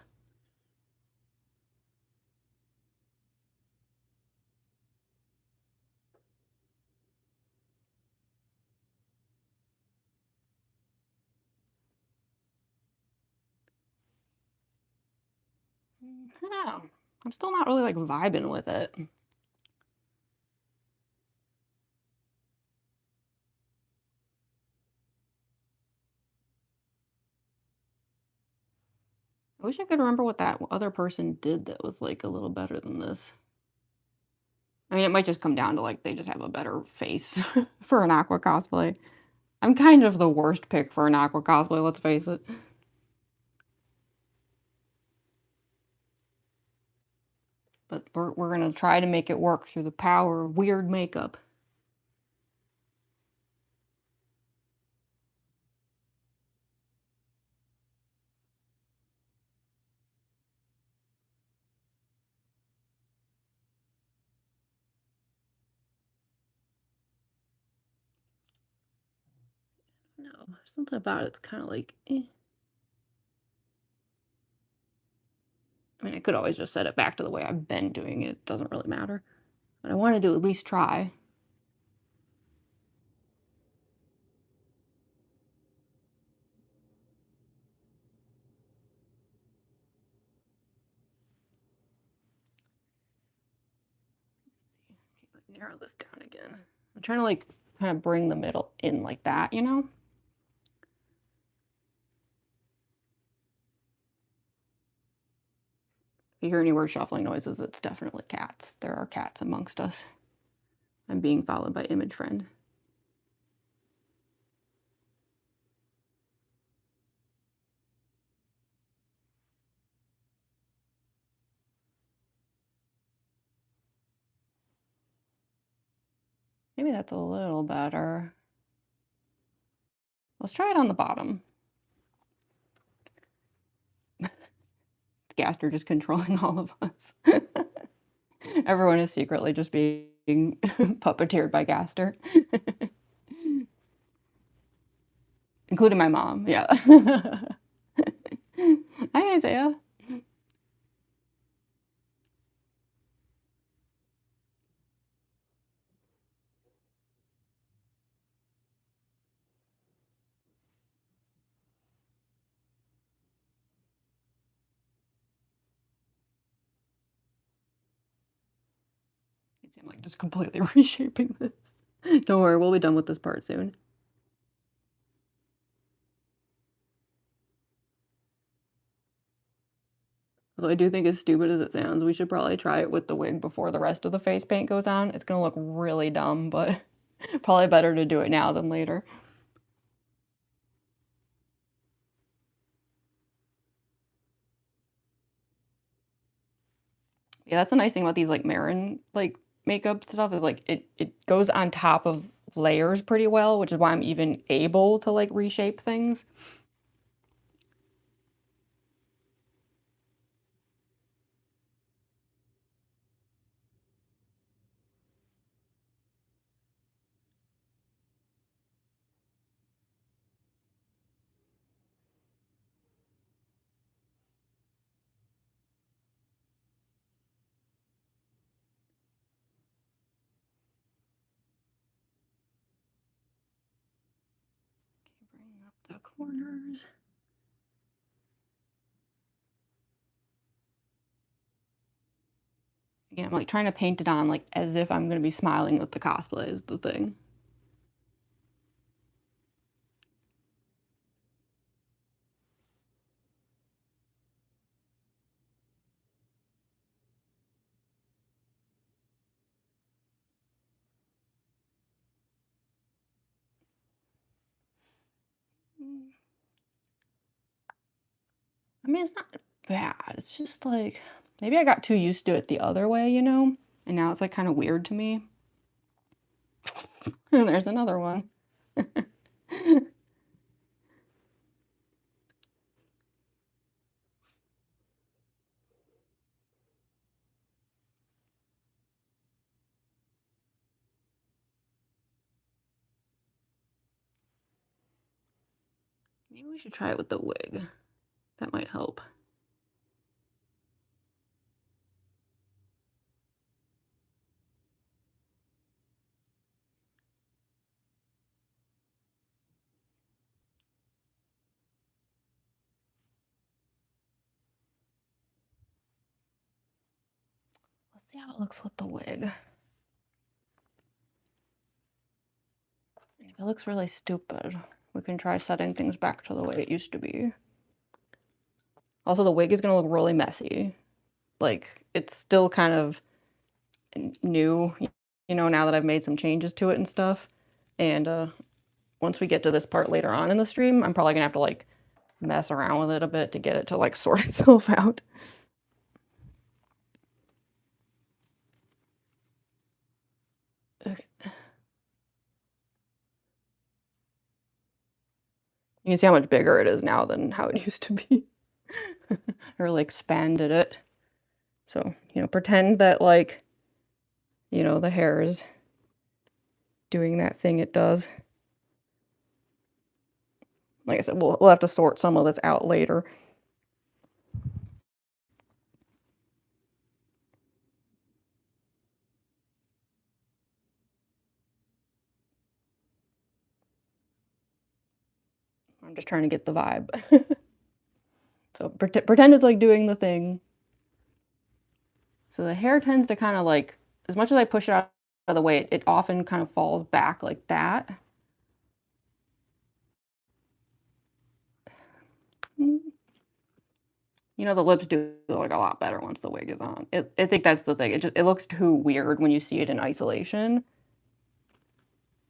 I don't know. I'm still not really like vibing with it. I wish I could remember what that other person did that was like a little better than this. I mean, it might just come down to like they just have a better face for an Aqua cosplay. I'm kind of the worst pick for an Aqua cosplay, let's face it. But we're gonna try to make it work through the power of weird makeup. No, there's something about it's kind of like, eh. I mean, I could always just set it back to the way I've been doing it. It doesn't really matter. But I wanted to at least try. Let's see. Okay, like narrow this down again. I'm trying to like kind of bring the middle in like that, you know? If you hear any weird shuffling noises, it's definitely cats. There are cats amongst us. I'm being followed by Image Friend. Maybe that's a little better. Let's try it on the bottom. Gaster just controlling all of us. Everyone is secretly just being puppeteered by Gaster. Including my mom, yeah. Hi, Isaiah. It seemed like just completely reshaping this. Don't worry, we'll be done with this part soon. Although I do think as stupid as it sounds, we should probably try it with the wig before the rest of the face paint goes on. It's gonna look really dumb, but probably better to do it now than later. Yeah, that's the nice thing about these like Marin like makeup stuff is like it goes on top of layers pretty well, which is why I'm even able to like reshape things. Bring up the corners. Again, I'm like trying to paint it on like as if I'm gonna be smiling with the cosplay is the thing. I mean, it's not bad. It's just like maybe I got too used to it the other way, you know? And now it's like kind of weird to me. And there's another one. Maybe we should try it with the wig. That might help. Let's see how it looks with the wig. If it looks really stupid, we can try setting things back to the way it used to be. Also, the wig is gonna look really messy. Like, it's still kind of new, you know, now that I've made some changes to it and stuff. And once we get to this part later on in the stream, I'm probably gonna have to like mess around with it a bit to get it to like sort itself out. Okay. You can see how much bigger it is now than how it used to be. I really expanded it. So, you know, pretend that like, you know, the hair is doing that thing it does. Like I said, we'll have to sort some of this out later. I'm just trying to get the vibe. So pretend it's like doing the thing. So the hair tends to kind of like, as much as I push it out of the way, it often kind of falls back like that. You know, the lips do look a lot better once the wig is on. I think that's the thing. It looks too weird when you see it in isolation.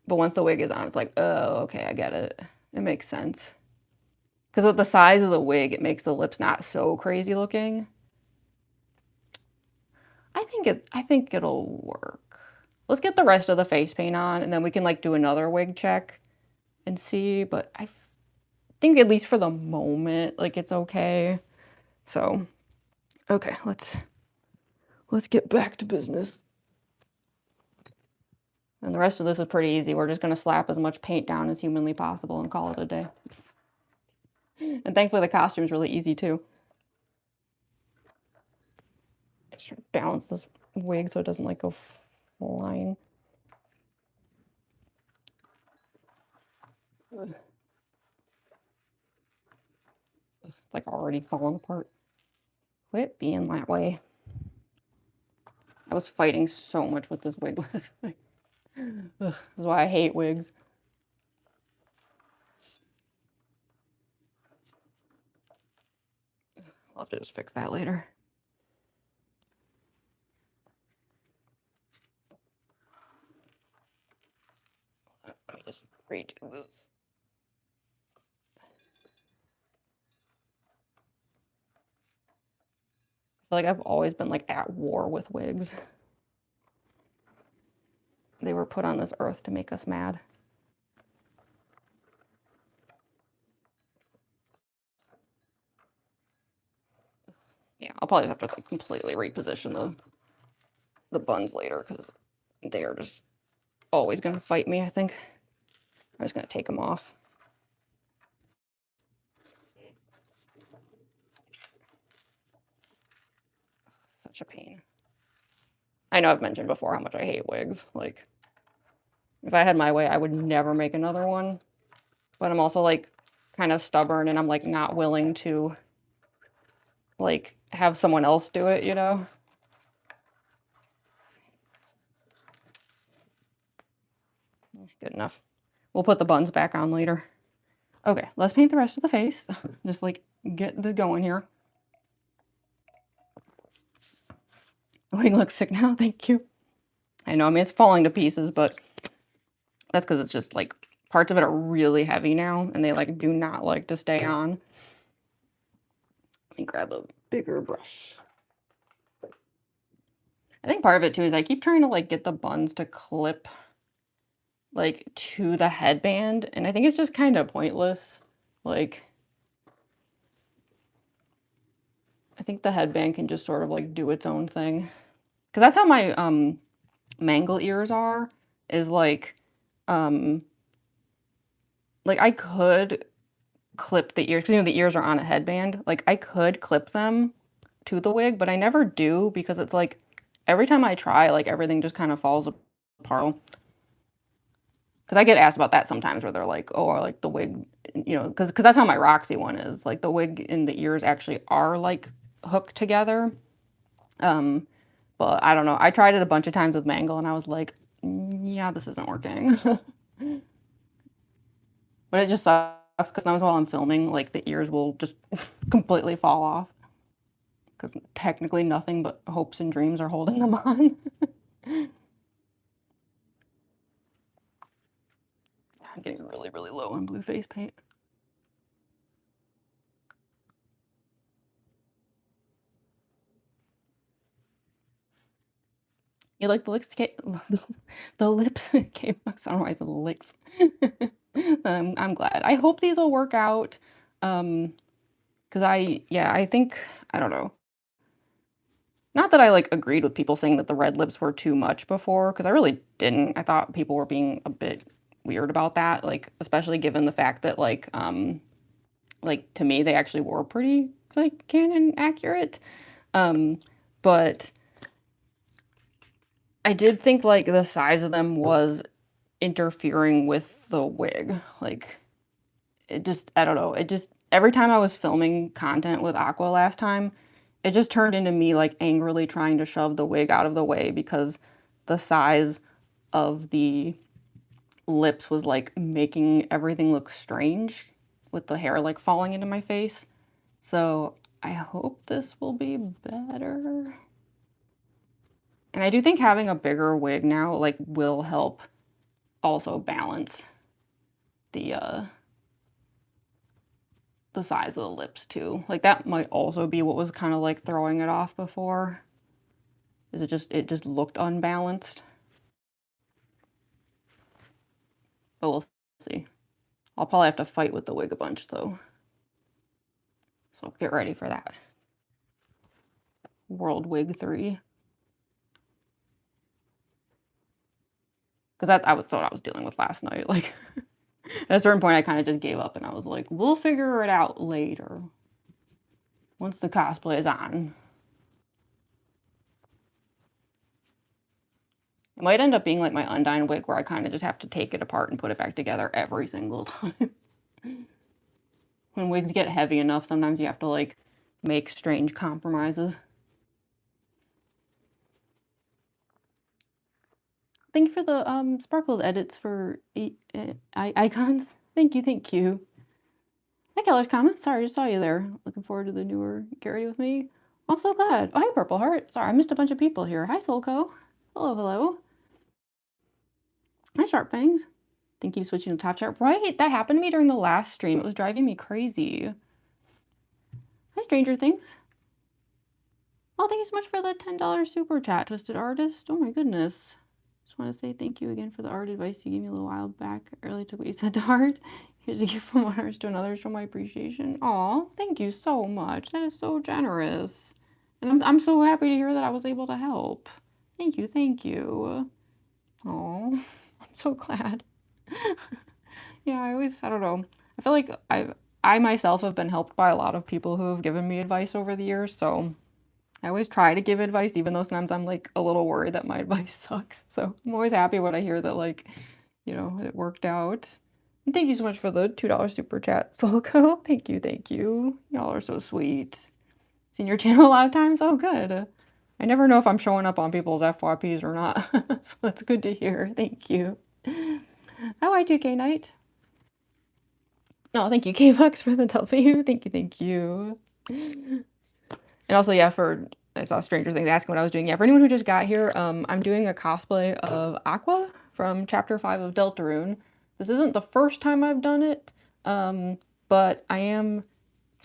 But once the wig is on, it's like, oh, okay, I get it. It makes sense. Because with the size of the wig, it makes the lips not so crazy looking. I think it'll work. Let's get the rest of the face paint on, and then we can like do another wig check and see. But I think at least for the moment, like it's okay. So, okay, let's get back to business. And the rest of this is pretty easy. We're just gonna slap as much paint down as humanly possible and call it a day. And thankfully the costume's really easy too. Just try to balance this wig so it doesn't like go flying. It's like already falling apart. Quit being that way. I was fighting so much with this wig last night. This is why I hate wigs. I'll have to just fix that later. redo this. I feel like I've always been like at war with wigs. They were put on this earth to make us mad. Yeah, I'll probably just have to like completely reposition the buns later because they are just always gonna fight me, I think. I'm just gonna take them off. Such a pain. I know I've mentioned before how much I hate wigs. Like, if I had my way, I would never make another one. But I'm also like kind of stubborn and I'm like not willing to like have someone else do it, you know? Good enough. We'll put the buns back on later. Okay, let's paint the rest of the face. Just like get this going here. The wig looks sick now, thank you. I know, I mean, it's falling to pieces, but that's because it's just like parts of it are really heavy now and they like do not like to stay on. Let me grab a bigger brush. I think part of it too is I keep trying to like get the buns to clip like to the headband and I think it's just kind of pointless. Like, I think the headband can just sort of like do its own thing. Cause that's how my mangle ears are, is like I could clip the ears, because you know the ears are on a headband. Like I could clip them to the wig, but I never do because it's like every time I try, like everything just kind of falls apart. Because I get asked about that sometimes where they're like, oh, or like the wig, you know, because that's how my Roxy one is. Like the wig and the ears actually are like hooked together. But I don't know. I tried it a bunch of times with Mangle and I was like, yeah, this isn't working. But it just sucks because sometimes while I'm filming, like the ears will just completely fall off. Because technically nothing but hopes and dreams are holding them on. I'm getting really, really low on blue face paint. You like the lips? The lips came. I don't know why I said licks. I'm glad. I hope these will work out. Because I think, I don't know. Not that I like agreed with people saying that the red lips were too much before, because I really didn't. I thought people were being a bit weird about that, like especially given the fact that like to me they actually were pretty like canon accurate. But I did think like the size of them was interfering with the wig. Like it just, I don't know, it just, every time I was filming content with Aqua last time, it just turned into me like angrily trying to shove the wig out of the way because the size of the lips was like making everything look strange with the hair like falling into my face. So I hope this will be better. And I do think having a bigger wig now like will help also balance the size of the lips too. Like that might also be what was kind of like throwing it off before. Is it just looked unbalanced. But we'll see. I'll probably have to fight with the wig a bunch though. So get ready for that. World Wig 3. Because that's what I was dealing with last night. Like at a certain point I kind of just gave up and I was like, we'll figure it out later. Once the cosplay is on. It might end up being like my Undyne wig where I kind of just have to take it apart and put it back together every single time. When wigs get heavy enough, sometimes you have to like make strange compromises. Thank you for the sparkles edits for icons. Thank you, thank you. Hi, Keller's comment. Sorry, I just saw you there. Looking forward to the newer Get Ready With Me. I'm so glad. Oh, hi, Purple Heart. Sorry, I missed a bunch of people here. Hi, Soulco. Hello, hello. Hi, Sharp Fangs. Thank you switching to top chat. Right, that happened to me during the last stream. It was driving me crazy. Hi, Stranger Things. Oh, thank you so much for the $10 super chat, Twisted Artist. Oh my goodness. Just want to say thank you again for the art advice you gave me a little while back. I really took what you said to heart. Here's a gift from one artist to another. Show my appreciation. Aw, thank you so much. That is so generous. And I'm so happy to hear that I was able to help. Thank you, thank you. Aw, I'm so glad. Yeah, I don't know. I feel like I myself have been helped by a lot of people who have given me advice over the years, so I always try to give advice, even though sometimes I'm like a little worried that my advice sucks. So I'm always happy when I hear that, like, you know, it worked out. And thank you so much for the $2 super chat, Solco. Thank you, thank you. Y'all are so sweet. Seen your channel a lot of times? Oh, good. I never know if I'm showing up on people's FYPs or not, so that's good to hear. Thank you. Hi, Y2K Knight. Oh, thank you, K-Bucks, for the W. Thank you, thank you. And also, yeah, I saw Stranger Things asking what I was doing. Yeah, for anyone who just got here, I'm doing a cosplay of Aqua from Chapter 5 of Deltarune. This isn't the first time I've done it, but I am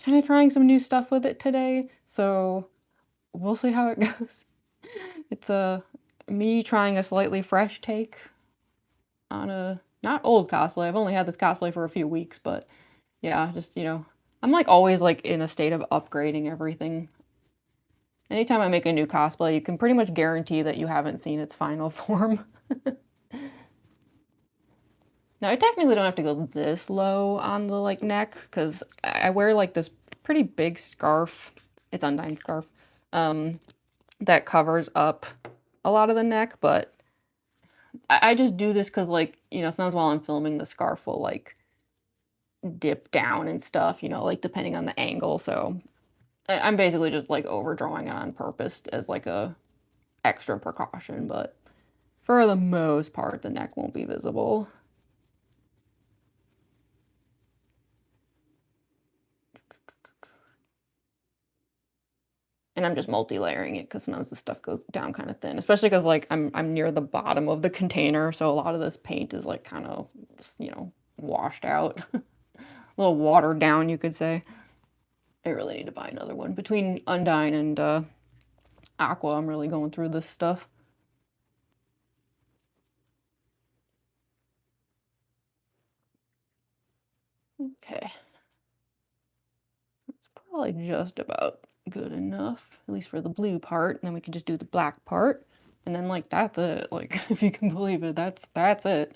kind of trying some new stuff with it today, so we'll see how it goes. It's me trying a slightly fresh take on a not old cosplay. I've only had this cosplay for a few weeks, but yeah, just, you know, I'm like always like in a state of upgrading everything. Anytime I make a new cosplay, you can pretty much guarantee that you haven't seen its final form. Now, I technically don't have to go this low on the like neck because I wear like this pretty big scarf. It's undyed scarf that covers up a lot of the neck, but I just do this because, like, you know, sometimes while I'm filming, the scarf will like dip down and stuff, you know, like depending on the angle. So I'm basically just like overdrawing it on purpose as like a extra precaution, but for the most part, the neck won't be visible. And I'm just multi-layering it because sometimes the stuff goes down kind of thin, especially because like I'm near the bottom of the container, so a lot of this paint is like kind of, you know, washed out, a little watered down, you could say. I really need to buy another one. Between Undyne and Aqua, I'm really going through this stuff. Okay. That's probably just about good enough, at least for the blue part. And then we can just do the black part. And then like that's it. Like if you can believe it, that's it.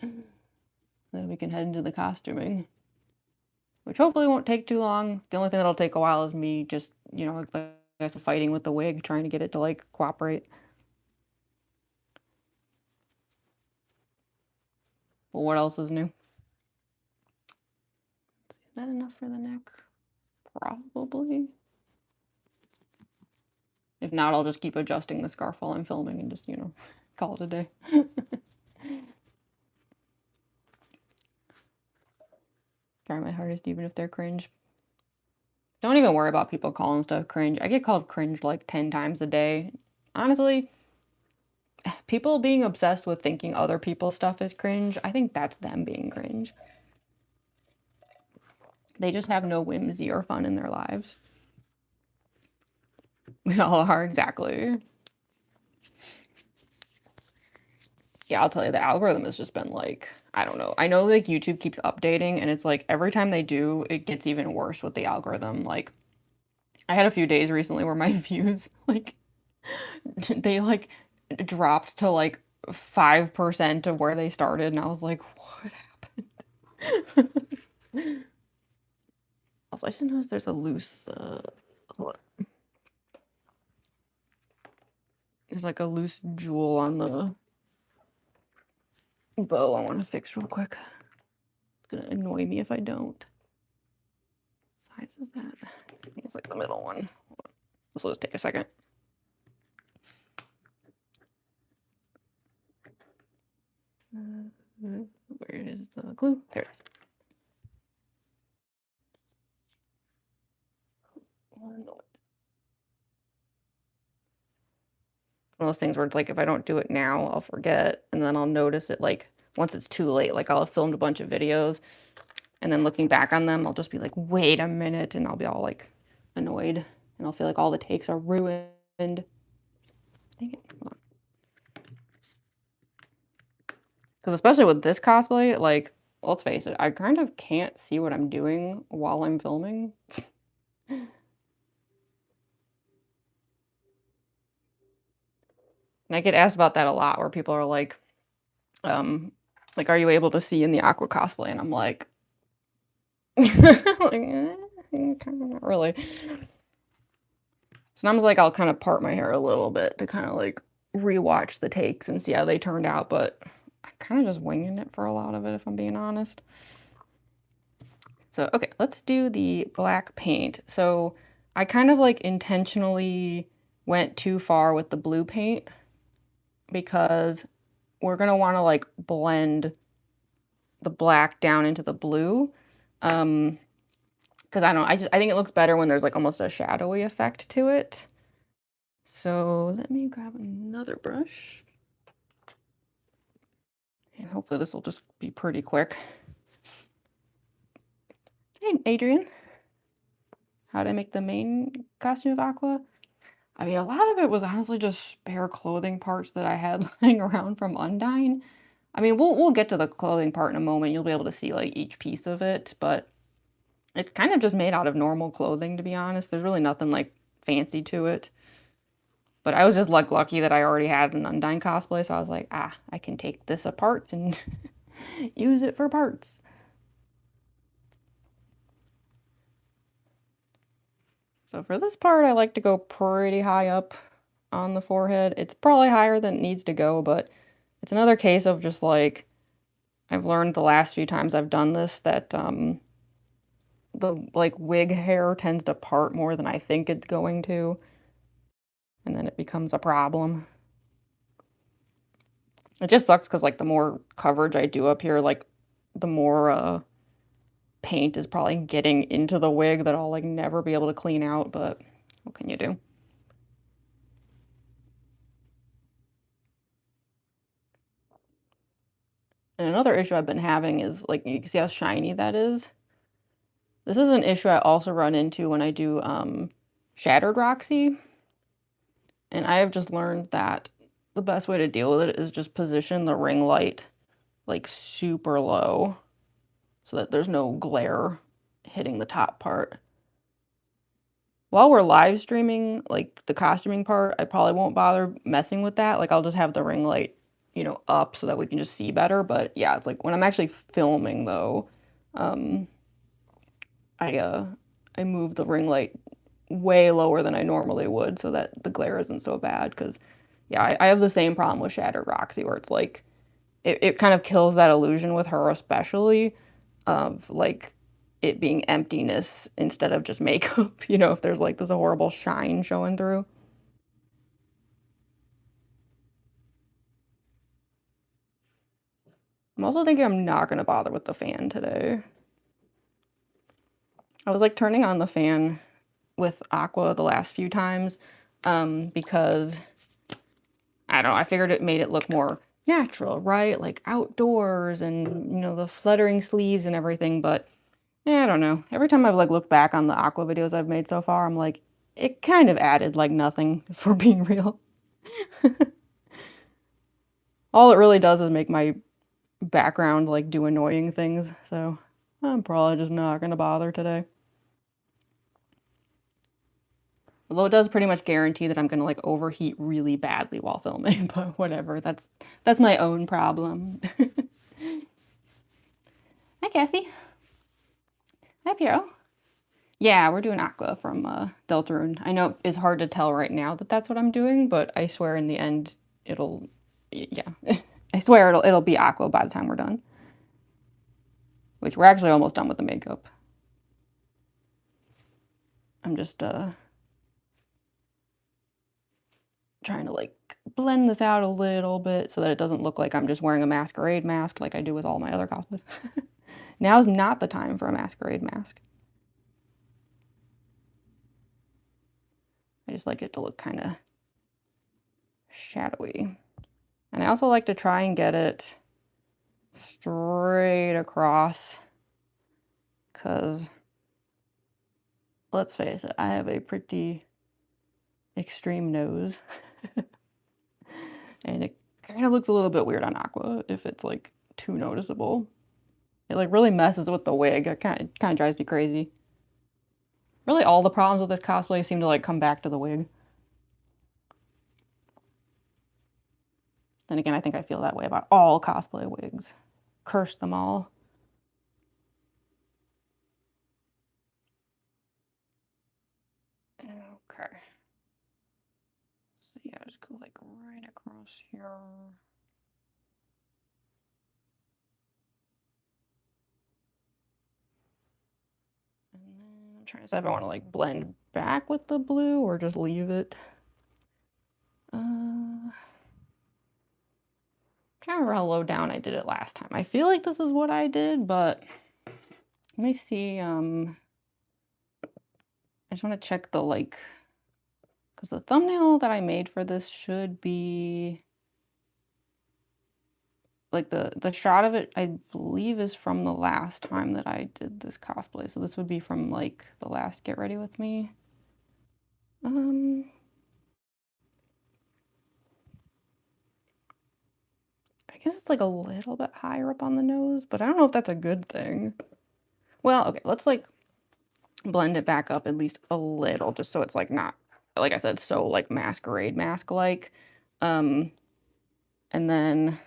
Then we can head into the costuming, which hopefully won't take too long. The only thing that'll take a while is me just, you know, like I said, fighting with the wig, trying to get it to like cooperate. Well, what else is new? Is that enough for the neck? Probably. If not, I'll just keep adjusting the scarf while I'm filming and just, you know, call it a day. Try my hardest even if they're cringe. Don't even worry about people calling stuff cringe. I get called cringe like 10 times a day. Honestly, people being obsessed with thinking other people's stuff is cringe, I think that's them being cringe. They just have no whimsy or fun in their lives. We all are, exactly. Yeah, I'll tell you, the algorithm has just been like, I don't know. I know like YouTube keeps updating and it's like every time they do, it gets even worse with the algorithm. Like I had a few days recently where my views like they like dropped to like 5% of where they started and I was like, what happened? Also, I just noticed there's a loose there's like a loose jewel on the bow I want to fix real quick. It's gonna annoy me if I don't. What size is that? I think it's like the middle one. This will just take a second. Where is the glue? There it is. One of those things where it's like if I don't do it now, I'll forget, and then I'll notice it like once it's too late. Like I'll have filmed a bunch of videos and then looking back on them, I'll just be like, wait a minute, and I'll be all like annoyed and I'll feel like all the takes are ruined. Dang it. Hold on. Because especially with this cosplay, like, let's face it, I kind of can't see what I'm doing while I'm filming. And I get asked about that a lot, where people are like, are you able to see in the Aqua cosplay? And I'm like, kind of not really. Sometimes like I'll kind of part my hair a little bit to kind of like rewatch the takes and see how they turned out, but I'm kind of just winging it for a lot of it, if I'm being honest. So, okay, let's do the black paint. So I kind of like intentionally went too far with the blue paint because we're gonna want to like blend the black down into the blue. Because I think it looks better when there's like almost a shadowy effect to it. So let me grab another brush. And hopefully this will just be pretty quick. Hey, Adrian. How did I make the main costume of Aqua? I mean, a lot of it was honestly just spare clothing parts that I had lying around from Undyne. I mean, we'll get to the clothing part in a moment. You'll be able to see like each piece of it, but it's kind of just made out of normal clothing, to be honest. There's really nothing like fancy to it. But I was just like lucky that I already had an Undyne cosplay, so I was like, I can take this apart and use it for parts. So for this part, I like to go pretty high up on the forehead. It's probably higher than it needs to go, but it's another case of just like, I've learned the last few times I've done this that the like wig hair tends to part more than I think it's going to, and then it becomes a problem. It just sucks because like the more coverage I do up here, like the more paint is probably getting into the wig that I'll like never be able to clean out, but what can you do? And another issue I've been having is like, you can see how shiny that is. This is an issue I also run into when I do Shattered Roxy. And I have just learned that the best way to deal with it is just position the ring light like super low so that there's no glare hitting the top part. While we're live streaming, like the costuming part, I probably won't bother messing with that. Like I'll just have the ring light, you know, up so that we can just see better. But yeah, it's like when I'm actually filming though, I move the ring light way lower than I normally would so that the glare isn't so bad. Because yeah, I have the same problem with Shattered Roxy where it's like it kind of kills that illusion with her, especially of like it being emptiness instead of just makeup, you know, if there's like this horrible shine showing through. I'm also thinking I'm not gonna bother with the fan today. I was like turning on the fan with Aqua the last few times because I don't know, I figured it made it look more natural, right? Like outdoors and, you know, the fluttering sleeves and everything, but yeah, I don't know. Every time I've like looked back on the Aqua videos I've made so far, I'm like, it kind of added like nothing for being real. All it really does is make my background like do annoying things, so I'm probably just not gonna bother today. Although it does pretty much guarantee that I'm gonna like overheat really badly while filming, but whatever, that's my own problem. Hi, Cassie. Hi, Piero. Yeah, we're doing Aqua from Deltarune. I know it's hard to tell right now that that's what I'm doing, but I swear in the end it'll, yeah. I swear it'll be Aqua by the time we're done. Which we're actually almost done with the makeup. I'm just trying to like blend this out a little bit so that it doesn't look like I'm just wearing a masquerade mask like I do with all my other cosplays. Now's not the time for a masquerade mask. I just like it to look kind of shadowy. And I also like to try and get it straight across, because let's face it, I have a pretty extreme nose. And it kind of looks a little bit weird on Aqua if it's like too noticeable. It like really messes with the wig. It kind of drives me crazy. Really all the problems with this cosplay seem to like come back to the wig. Then again, I think I feel that way about all cosplay wigs. Curse them all. Okay. So yeah, just go like right across here. And then I'm trying to decide if I want to like blend back with the blue or just leave it. I'm trying to remember how low down I did it last time. I feel like this is what I did, but let me see. I just want to check the like, because the thumbnail that I made for this should be like the shot of it, I believe, is from the last time that I did this cosplay. So this would be from like the last Get Ready With Me. I guess it's like a little bit higher up on the nose, but I don't know if that's a good thing. Well, okay, let's like blend it back up at least a little, just so it's like not, like I said, so like masquerade mask-like. And then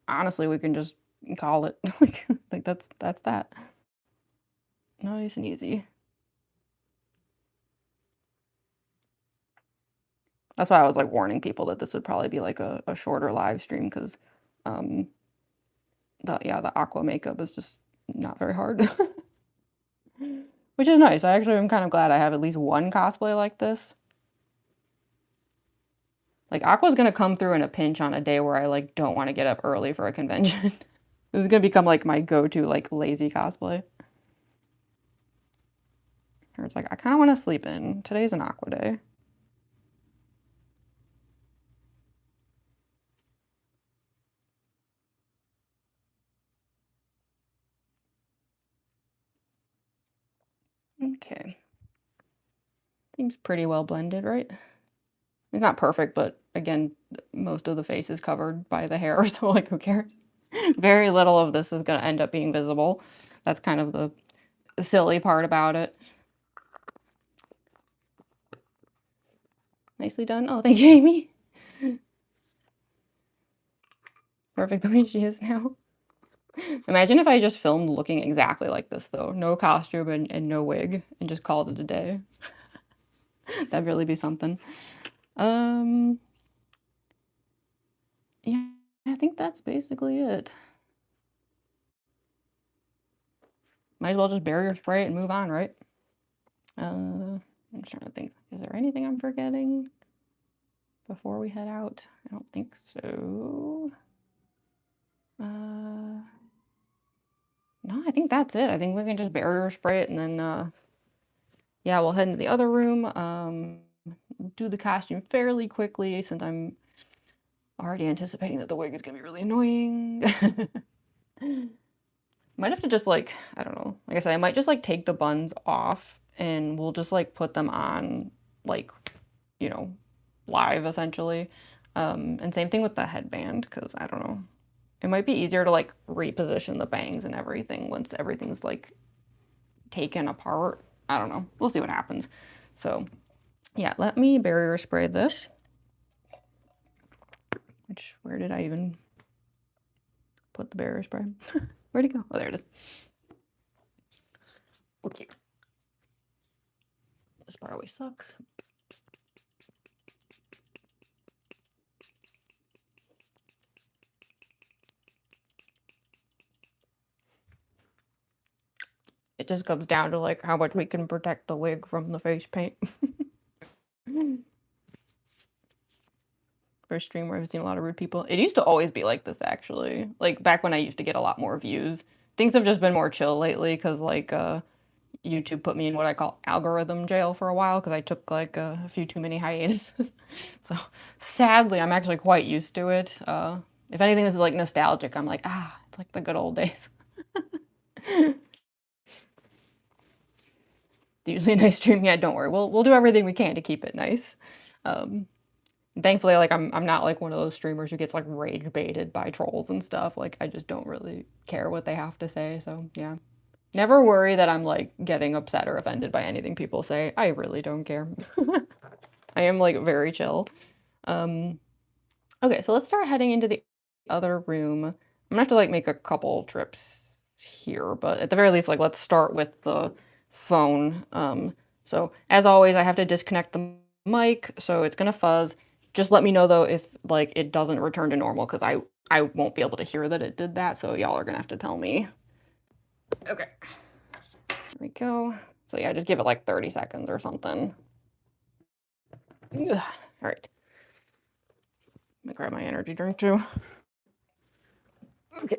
honestly, we can just call it like that's that. Nice and easy. That's why I was like warning people that this would probably be like a shorter live stream, because the Aqua makeup is just not very hard. Which is nice. I actually am kind of glad I have at least one cosplay like this. Like Aqua's gonna come through in a pinch on a day where I like don't want to get up early for a convention. This is gonna become like my go-to like lazy cosplay. Or it's like I kind of want to sleep in. Today's an Aqua day. Okay. Seems pretty well blended, right? It's not perfect, but again, most of the face is covered by the hair, so like who cares? Very little of this is gonna end up being visible. That's kind of the silly part about it. Nicely done. Oh, thank you, Amy. Perfect the way she is now. Imagine if I just filmed looking exactly like this, though. No costume and no wig, and just called it a day. That'd really be something. Yeah, I think that's basically it. Might as well just barrier spray it and move on, right? I'm trying to think. Is there anything I'm forgetting before we head out? I don't think so. No, I think that's it. I think we can just barrier spray it and then, yeah, we'll head into the other room. Do the costume fairly quickly since I'm already anticipating that the wig is gonna be really annoying. Might have to just like, I don't know. Like I said, I might just like take the buns off and we'll just like put them on like, you know, live essentially. And same thing with the headband, because I don't know. It might be easier to like reposition the bangs and everything once everything's like taken apart. I don't know. We'll see what happens. So yeah, let me barrier spray this. Where did I even put the barrier spray? Where'd it go? Oh, there it is. Okay. This part always sucks. It just comes down to like how much we can protect the wig from the face paint. First stream where I've seen a lot of rude people. It used to always be like this, actually. Like back when I used to get a lot more views. Things have just been more chill lately because like YouTube put me in what I call algorithm jail for a while because I took like a few too many hiatuses. So sadly, I'm actually quite used to it. If anything, this is like nostalgic. I'm like, ah, it's like the good old days. Usually a nice stream. Yeah, don't worry. We'll do everything we can to keep it nice. Thankfully, like I'm not like one of those streamers who gets like rage baited by trolls and stuff. Like I just don't really care what they have to say. So yeah. Never worry that I'm like getting upset or offended by anything people say. I really don't care. I am like very chill. Okay, so let's start heading into the other room. I'm gonna have to like make a couple trips here, but at the very least, like let's start with the phone. So as always, I have to disconnect the mic, so it's gonna fuzz. Just let me know though if like it doesn't return to normal, because I won't be able to hear that it did that, so y'all are gonna have to tell me. Okay. There we go. So yeah, just give it like 30 seconds or something. Ugh. All right. Let me grab my energy drink too. Okay.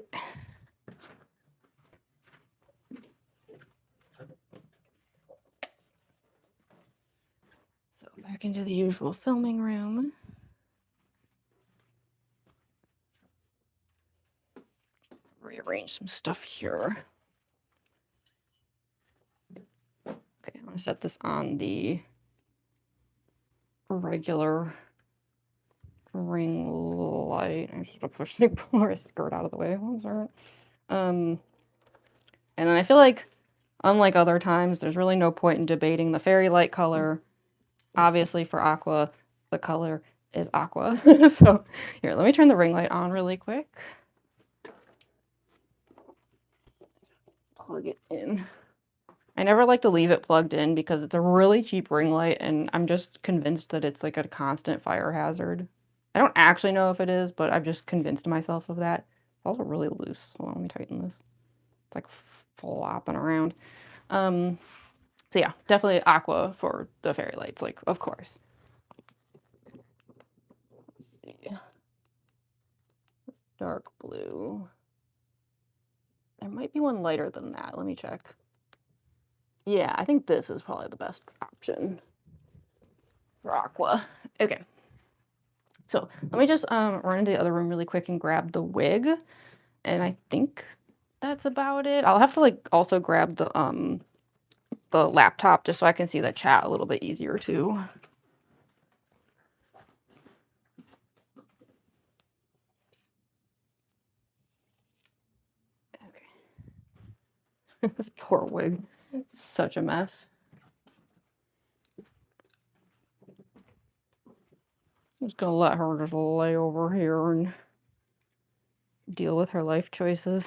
So back into the usual filming room. Rearrange some stuff here. Okay, I'm gonna set this on the regular ring light. I just push the pull her skirt out of the way. And then I feel like, unlike other times, there's really no point in debating the fairy light color. Obviously, for Aqua, the color is Aqua. So here, let me turn the ring light on really quick. Plug it in. I never like to leave it plugged in because it's a really cheap ring light, and I'm just convinced that it's like a constant fire hazard. I don't actually know if it is, but I've just convinced myself of that. It's also really loose. Hold on, let me tighten this. It's like flopping around. So yeah, definitely Aqua for the fairy lights, like, of course. Let's see. This dark blue. There might be one lighter than that. Let me check. Yeah, I think this is probably the best option for Aqua. Okay. So let me just run into the other room really quick and grab the wig. And I think that's about it. I'll have to like also grab the laptop just so I can see the chat a little bit easier too. Okay. This poor wig. It's such a mess. I'm just gonna let her just lay over here and deal with her life choices.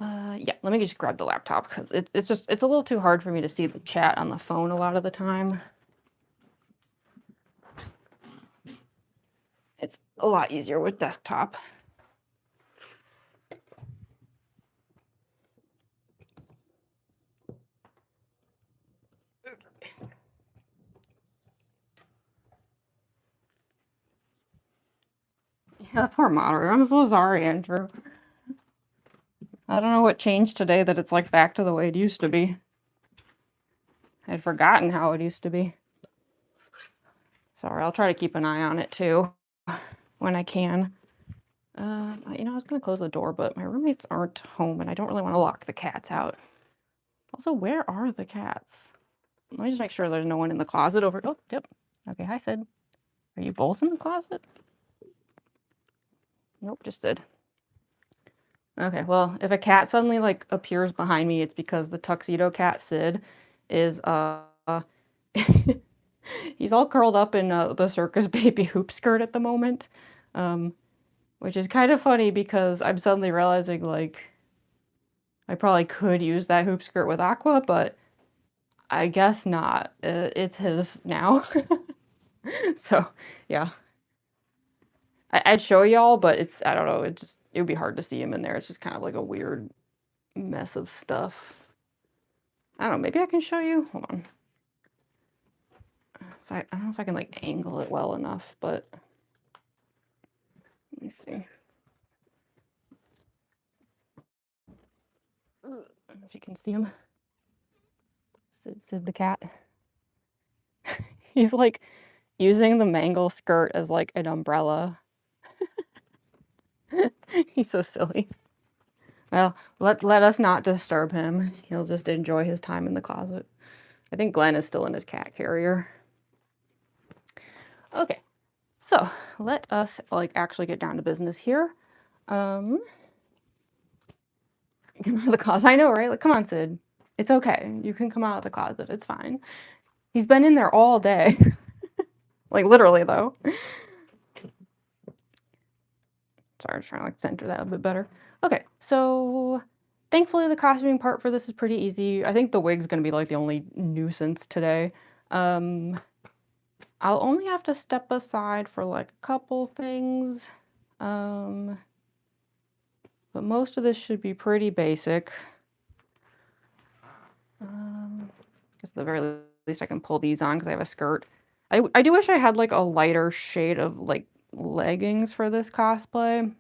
Yeah, let me just grab the laptop because it's a little too hard for me to see the chat on the phone a lot of the time. It's a lot easier with desktop. Yeah, poor moderator. I'm so sorry, Andrew. I don't know what changed today that it's like back to the way it used to be. I'd forgotten how it used to be. Sorry, I'll try to keep an eye on it too when I can. You know, I was gonna close the door, but my roommates aren't home and I don't really want to lock the cats out. Also, where are the cats? Let me just make sure there's no one in the closet over. Oh, yep. Okay, hi, Sid. Are you both in the closet? Nope, just Sid. Okay, well, if a cat suddenly like appears behind me, it's because the tuxedo cat Sid is he's all curled up in the circus baby hoop skirt at the moment, which is kind of funny because I'm suddenly realizing like I probably could use that hoop skirt with Aqua, but I guess not. It's his now. So yeah, I'd show y'all, but it's, I don't know, it would be hard to see him in there. It's just kind of like a weird mess of stuff. I don't know, maybe I can show you. Hold on. I don't know if I can like angle it well enough, but let me see. I don't know if you can see him. Sid the cat. He's like using the mangle skirt as like an umbrella. He's so silly. Well, let us not disturb him. He'll just enjoy his time in the closet. I think Glenn is still in his cat carrier. Okay, so let us like actually get down to business here. Come out of the closet. I know, right? Like, come on, Sid. It's okay. You can come out of the closet. It's fine. He's been in there all day. Like, literally, though. Sorry, I'm trying to like center that a bit better. Okay, so thankfully the costuming part for this is pretty easy. I think the wig's gonna be like the only nuisance today. I'll only have to step aside for like a couple things. But most of this should be pretty basic. Guess at the very least I can pull these on because I have a skirt. I do wish I had like a lighter shade of like leggings for this cosplay,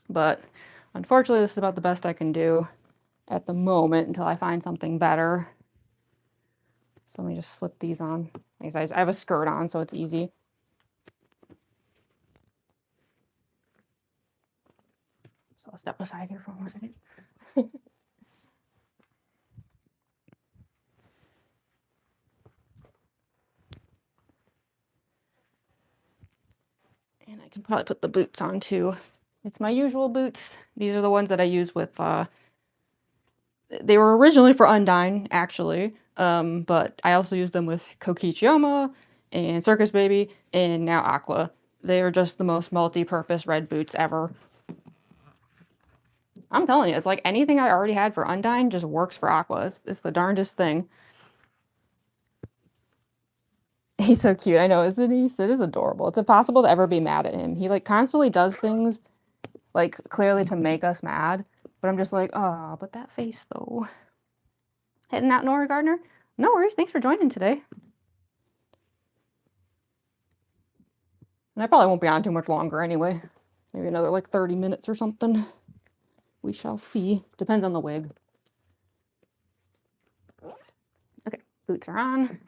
but unfortunately this is about the best I can do at the moment until I find something better. So let me just slip these on. Like I have a skirt on, so it's easy. So I'll step aside here for 1 second. And I can probably put the boots on too. It's my usual boots. These are the ones that I use with, they were originally for Undyne, actually. But I also use them with Kokichiyama and Circus Baby and now Aqua. They are just the most multi-purpose red boots ever. I'm telling you, it's like anything I already had for Undyne just works for Aqua. It's the darndest thing. He's so cute. I know, isn't he? Sid is adorable. It's impossible to ever be mad at him. He like constantly does things like clearly to make us mad, but I'm just like, oh, but that face though. Heading out, Nora Gardner? No worries. Thanks for joining today. And I probably won't be on too much longer anyway. Maybe another like 30 minutes or something. We shall see. Depends on the wig. Okay, boots are on.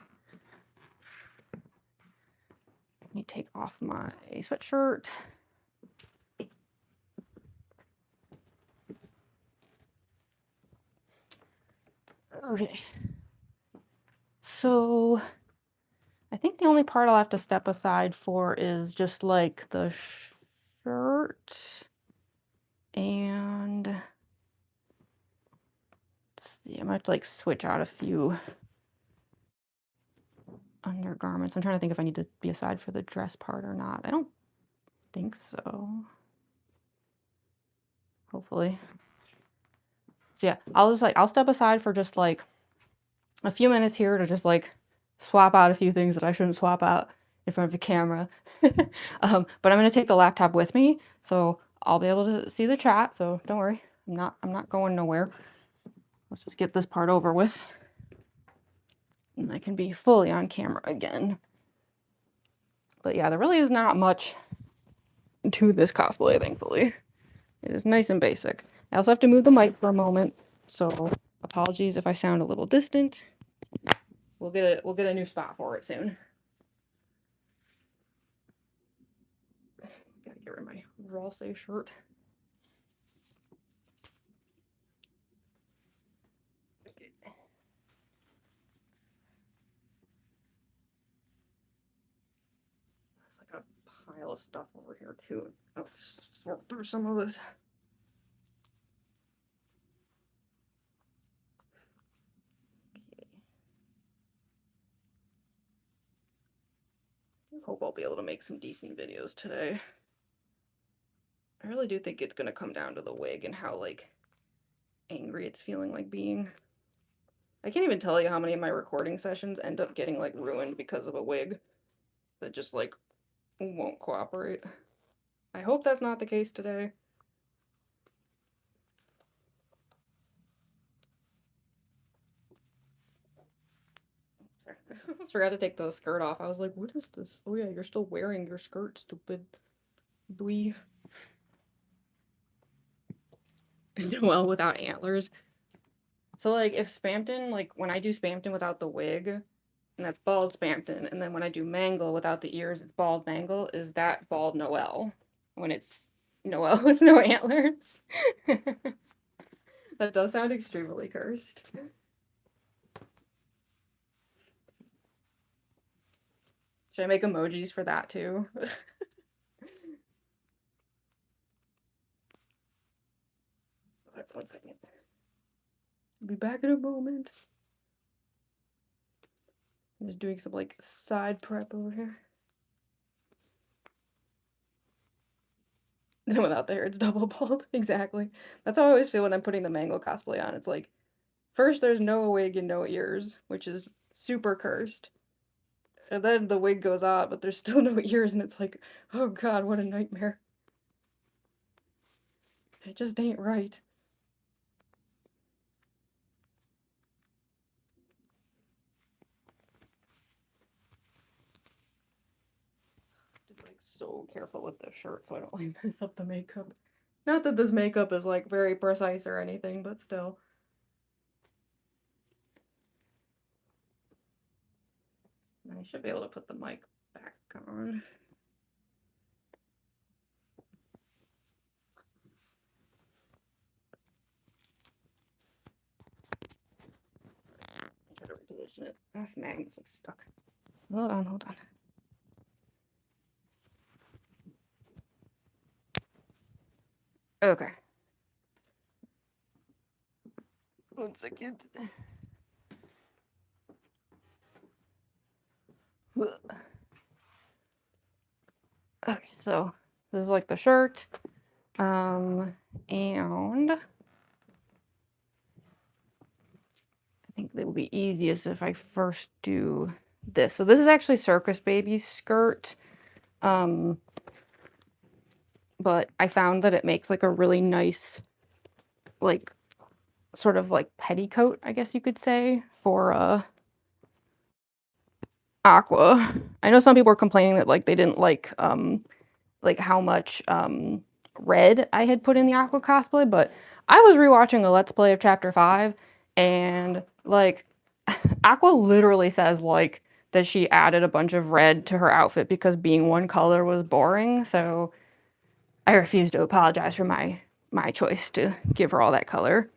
Let me take off my sweatshirt. Okay. So I think the only part I'll have to step aside for is just like the shirt and let's see, I might have to like switch out a few undergarments. I'm trying to think if I need to be aside for the dress part or not. I don't think so. Hopefully. So yeah, I'll step aside for just like a few minutes here to just like swap out a few things that I shouldn't swap out in front of the camera. But I'm gonna take the laptop with me, so I'll be able to see the chat. So don't worry, I'm not going nowhere. Let's just get this part over with, and I can be fully on camera again. But yeah, there really is not much to this cosplay, thankfully. It is nice and basic. I also have to move the mic for a moment, so apologies if I sound a little distant. We'll get a new spot for it soon. Gotta get rid of my Rosse shirt. Okay. There's like a pile of stuff over here too. I'll sort through some of this. I hope I'll be able to make some decent videos today. I really do think it's gonna come down to the wig and how like angry it's feeling like being. I can't even tell you how many of my recording sessions end up getting like ruined because of a wig that just like won't cooperate. I hope that's not the case today. Sorry, I almost forgot to take the skirt off. I was like, what is this? Oh yeah, you're still wearing your skirt, stupid dweeb. Well, without antlers. So like if Spampton, like when I do Spampton without the wig, and that's bald Spamton. And then when I do Mangle without the ears, it's bald Mangle. Is that bald Noel? When it's Noel with no antlers. That does sound extremely cursed. Should I make emojis for that too? One second. I'll be back in a moment. I'm just doing some like side prep over here. And without the hair, it's double bald. Exactly. That's how I always feel when I'm putting the Mango cosplay on. It's like, first there's no wig and no ears, which is super cursed. And then the wig goes on, but there's still no ears, and it's like, oh god, what a nightmare. It just ain't right. Just like so careful with the shirt so I don't like mess up the makeup. Not that this makeup is like very precise or anything, but still. I should be able to put the mic back on. Try to reposition it. This magnet's like stuck. Hold on, hold on. Okay. 1 second. Okay, so this is like the shirt. And I think it will be easiest if I first do this. So this is actually Circus Baby's skirt. But I found that it makes like a really nice, like, sort of like petticoat, I guess you could say, for Aqua. I know some people were complaining that like they didn't like how much red I had put in the Aqua cosplay, but I was rewatching a Let's Play of Chapter 5, and like Aqua literally says like that she added a bunch of red to her outfit because being one color was boring, so I refuse to apologize for my choice to give her all that color.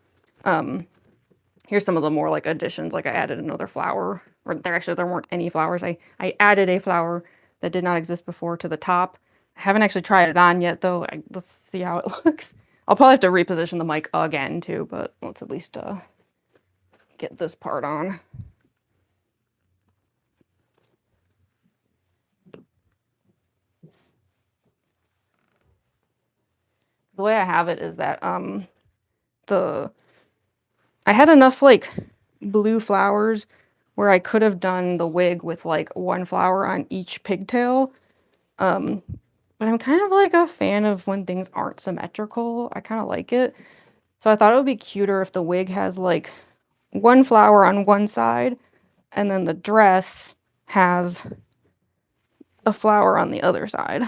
Here's some of the more like additions, like I added another flower, or there weren't any flowers. I added a flower that did not exist before to the top. I haven't actually tried it on yet though. Let's see how it looks. I'll probably have to reposition the mic again too, but let's at least get this part on. The way I have it is that I had enough like blue flowers where I could have done the wig with like one flower on each pigtail. But I'm kind of like a fan of when things aren't symmetrical. I kind of like it. So I thought it would be cuter if the wig has like one flower on one side and then the dress has a flower on the other side.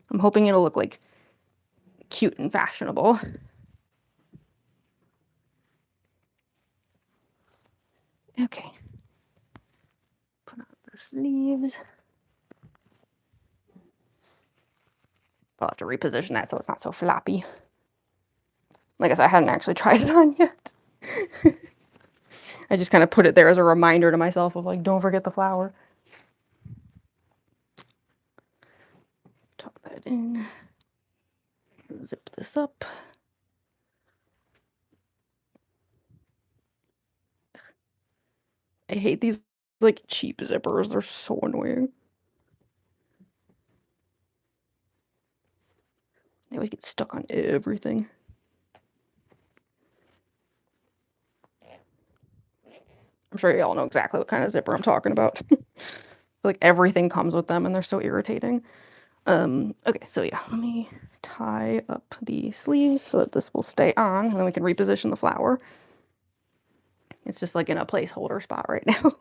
I'm hoping it'll look like cute and fashionable. Okay. Put on the sleeves. I'll have to reposition that so it's not so floppy. Like I said, I hadn't actually tried it on yet. I just kind of put it there as a reminder to myself of like, don't forget the flower. Tuck that in. Zip this up. I hate these like cheap zippers. They're so annoying. They always get stuck on everything. I'm sure y'all know exactly what kind of zipper I'm talking about. Like everything comes with them and they're so irritating. Okay, so yeah, let me tie up the sleeves so that this will stay on, and then we can reposition the flower. It's just like in a placeholder spot right now.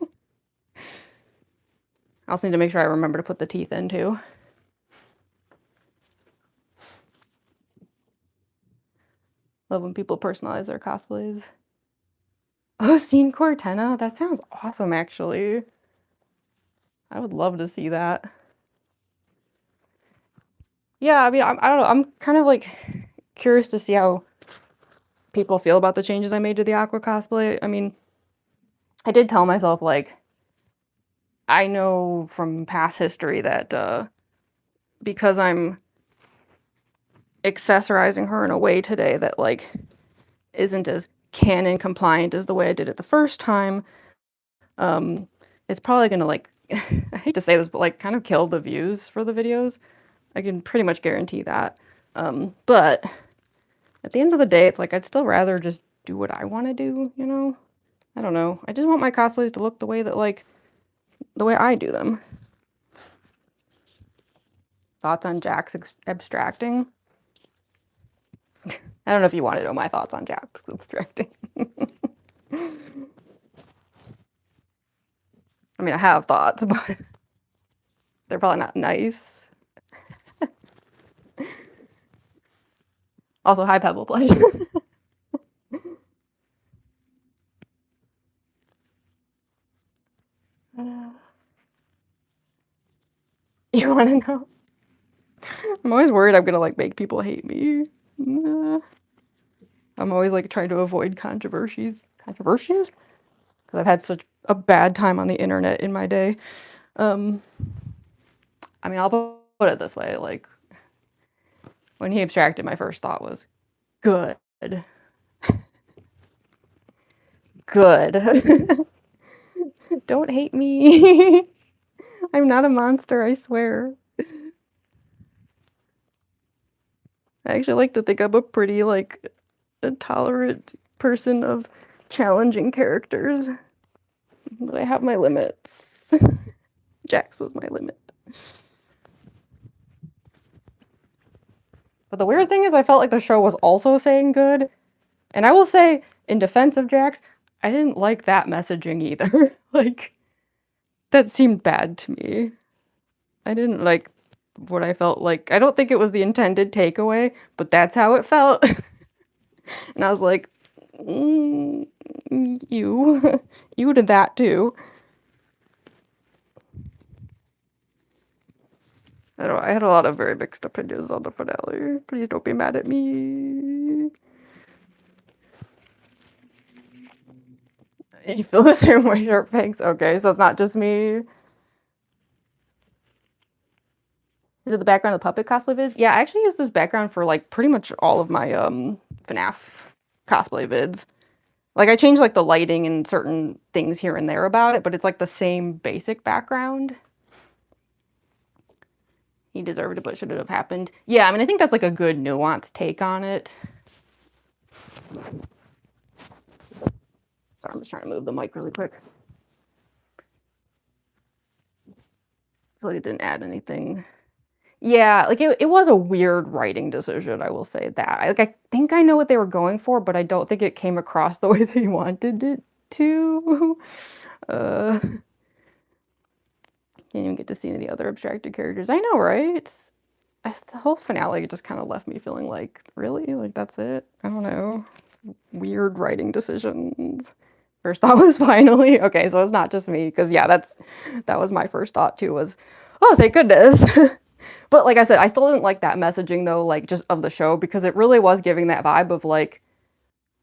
I also need to make sure I remember to put the teeth in too. Love when people personalize their cosplays. Oh, seen Cortana? That sounds awesome, actually. I would love to see that. Yeah, I mean, I don't know. I'm kind of like curious to see how people feel about the changes I made to the Aqua cosplay. I mean, I did tell myself, like, I know from past history that because I'm accessorizing her in a way today that, like, isn't as canon compliant as the way I did it the first time, um, it's probably gonna, like, I hate to say this, but, like, kind of kill the views for the videos. I can pretty much guarantee that. But at the end of the day, it's like, I'd still rather just do what I want to do, you know? I don't know. I just want my cosplays to look the way that, like, the way I do them. Thoughts on Jax abstracting? I don't know if you want to know my thoughts on Jax abstracting. I mean, I have thoughts, but they're probably not nice. Also, hi, Pebble Pleasure. You want to know? I'm always worried I'm gonna, like, make people hate me. I'm always, like, trying to avoid controversies. Controversies? Because I've had such a bad time on the internet in my day. I mean, I'll put it this way, like, when he abstracted, my first thought was, good. Good. Don't hate me. I'm not a monster, I swear. I actually like to think I'm a pretty, like, a tolerant person of challenging characters. But I have my limits. Jax was my limit. But the weird thing is I felt like the show was also saying good. And I will say, in defense of Jax, I didn't like that messaging either. Like, that seemed bad to me. I didn't like what I felt like. I don't think it was the intended takeaway, but that's how it felt. And I was like, you. You did that too. I don't know, I had a lot of very mixed opinions on the finale. Please don't be mad at me. You feel the same way, Sharp Fangs? Okay, so it's not just me. Is it the background of the puppet cosplay vids? Yeah, I actually use this background for, like, pretty much all of my FNAF cosplay vids. Like, I changed, like, the lighting and certain things here and there about it, but it's, like, the same basic background. He deserved it, but should it have happened? Yeah, I mean, I think that's, like, a good nuanced take on it. Sorry, I'm just trying to move the mic really quick. I feel like it didn't add anything. Yeah, like, it was a weird writing decision, I will say that. I think I know what they were going for, but I don't think it came across the way they wanted it to. Can't even get to see any of the other abstracted characters. I know, right? The whole finale just kind of left me feeling like, really? Like, that's it? I don't know. Weird writing decisions. First thought was finally. Okay, so it's not just me, because yeah, that was my first thought too, was, oh, thank goodness. But like I said, I still didn't like that messaging though, like, just of the show, because it really was giving that vibe of, like,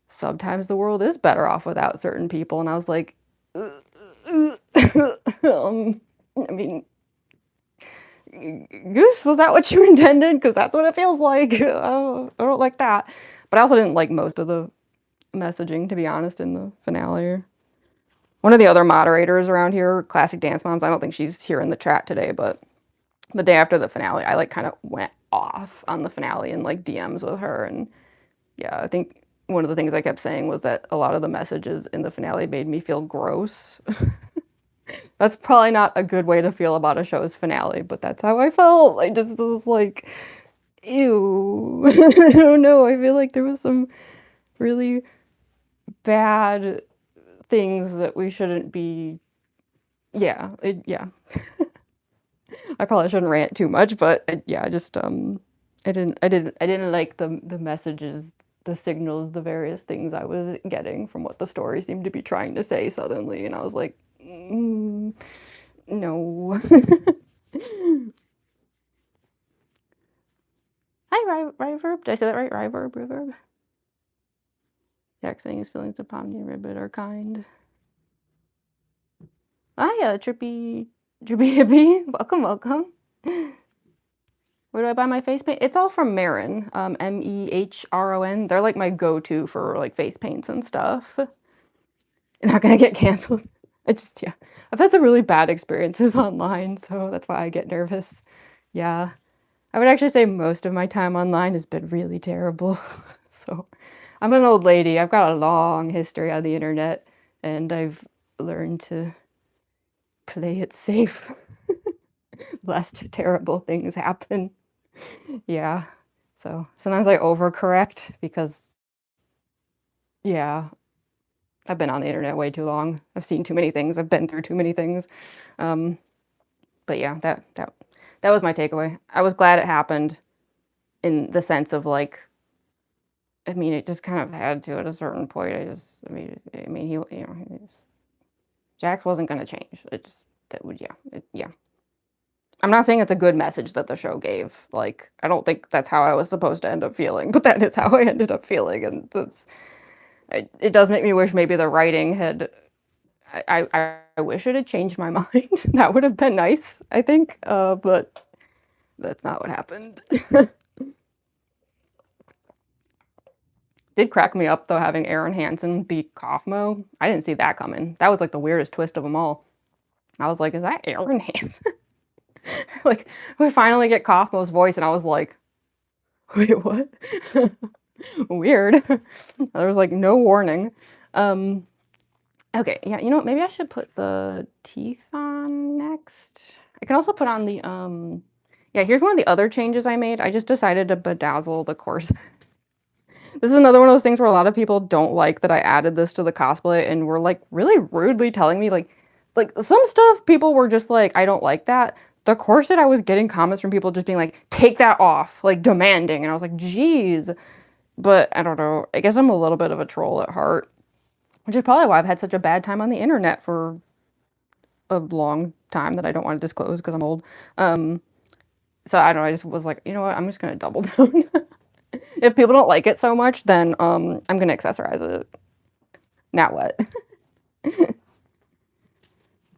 sometimes the world is better off without certain people, and I was like, I mean, Goose, was that what you intended? Because that's what it feels like. I don't like that. But I also didn't like most of the messaging, to be honest, in the finale. One of the other moderators around here, Classic Dance Moms, I don't think she's here in the chat today, but the day after the finale, I, like, kind of went off on the finale and, like, DMs with her. And yeah, I think one of the things I kept saying was that a lot of the messages in the finale made me feel gross. That's probably not a good way to feel about a show's finale, but that's how I felt. I just was like, ew. I don't know. I feel like there was some really bad things that we shouldn't be. Yeah, yeah. I probably shouldn't rant too much, but yeah, I just I didn't like the messages the signals, the various things I was getting from what the story seemed to be trying to say suddenly, and I was like, no. Hi, Reverb. Did I say that right? Reverb? Jack saying his feelings to Pomni and Ribbit are kind. Hi, Trippy Hippie. Welcome. Where do I buy my face paint? It's all from Mehron, Mehron. They're like my go-to for like face paints and stuff. You're not gonna get canceled. Yeah. I've had some really bad experiences online, so that's why I get nervous. Yeah. I would actually say most of my time online has been really terrible. So I'm an old lady. I've got a long history on the internet, and I've learned to play it safe lest terrible things happen. Yeah. So sometimes I overcorrect because, yeah, I've been on the internet way too long. I've seen too many things. I've been through too many things. But yeah, that was my takeaway. I was glad it happened in the sense of like, I mean, it just kind of had to at a certain point. I mean, Jax wasn't going to change. Yeah. I'm not saying it's a good message that the show gave. Like, I don't think that's how I was supposed to end up feeling, but that is how I ended up feeling, and it does make me wish maybe the writing had. I wish it had changed my mind. That would have been nice, I think, but that's not what happened. Did crack me up, though, having Aaron Hansen be Kaufmo. I didn't see that coming. That was, like, the weirdest twist of them all. I was like, is that Aaron Hansen? Like, we finally get Kaufmo's voice, and I was like, wait, what? Weird. There was, like, no warning. Okay, yeah, you know what? Maybe I should put the teeth on next. I can also put on the, yeah, here's one of the other changes I made. I just decided to bedazzle the corset. This is another one of those things where a lot of people don't like that I added this to the cosplay and were like really rudely telling me like some stuff people were just like, I don't like that. The corset, I was getting comments from people just being like, take that off, like demanding. And I was like, geez. But I don't know. I guess I'm a little bit of a troll at heart, which is probably why I've had such a bad time on the internet for a long time that I don't want to disclose because I'm old. So I don't know. I just was like, you know what? I'm just going to double down. If people don't like it so much, then I'm going to accessorize it. Now what?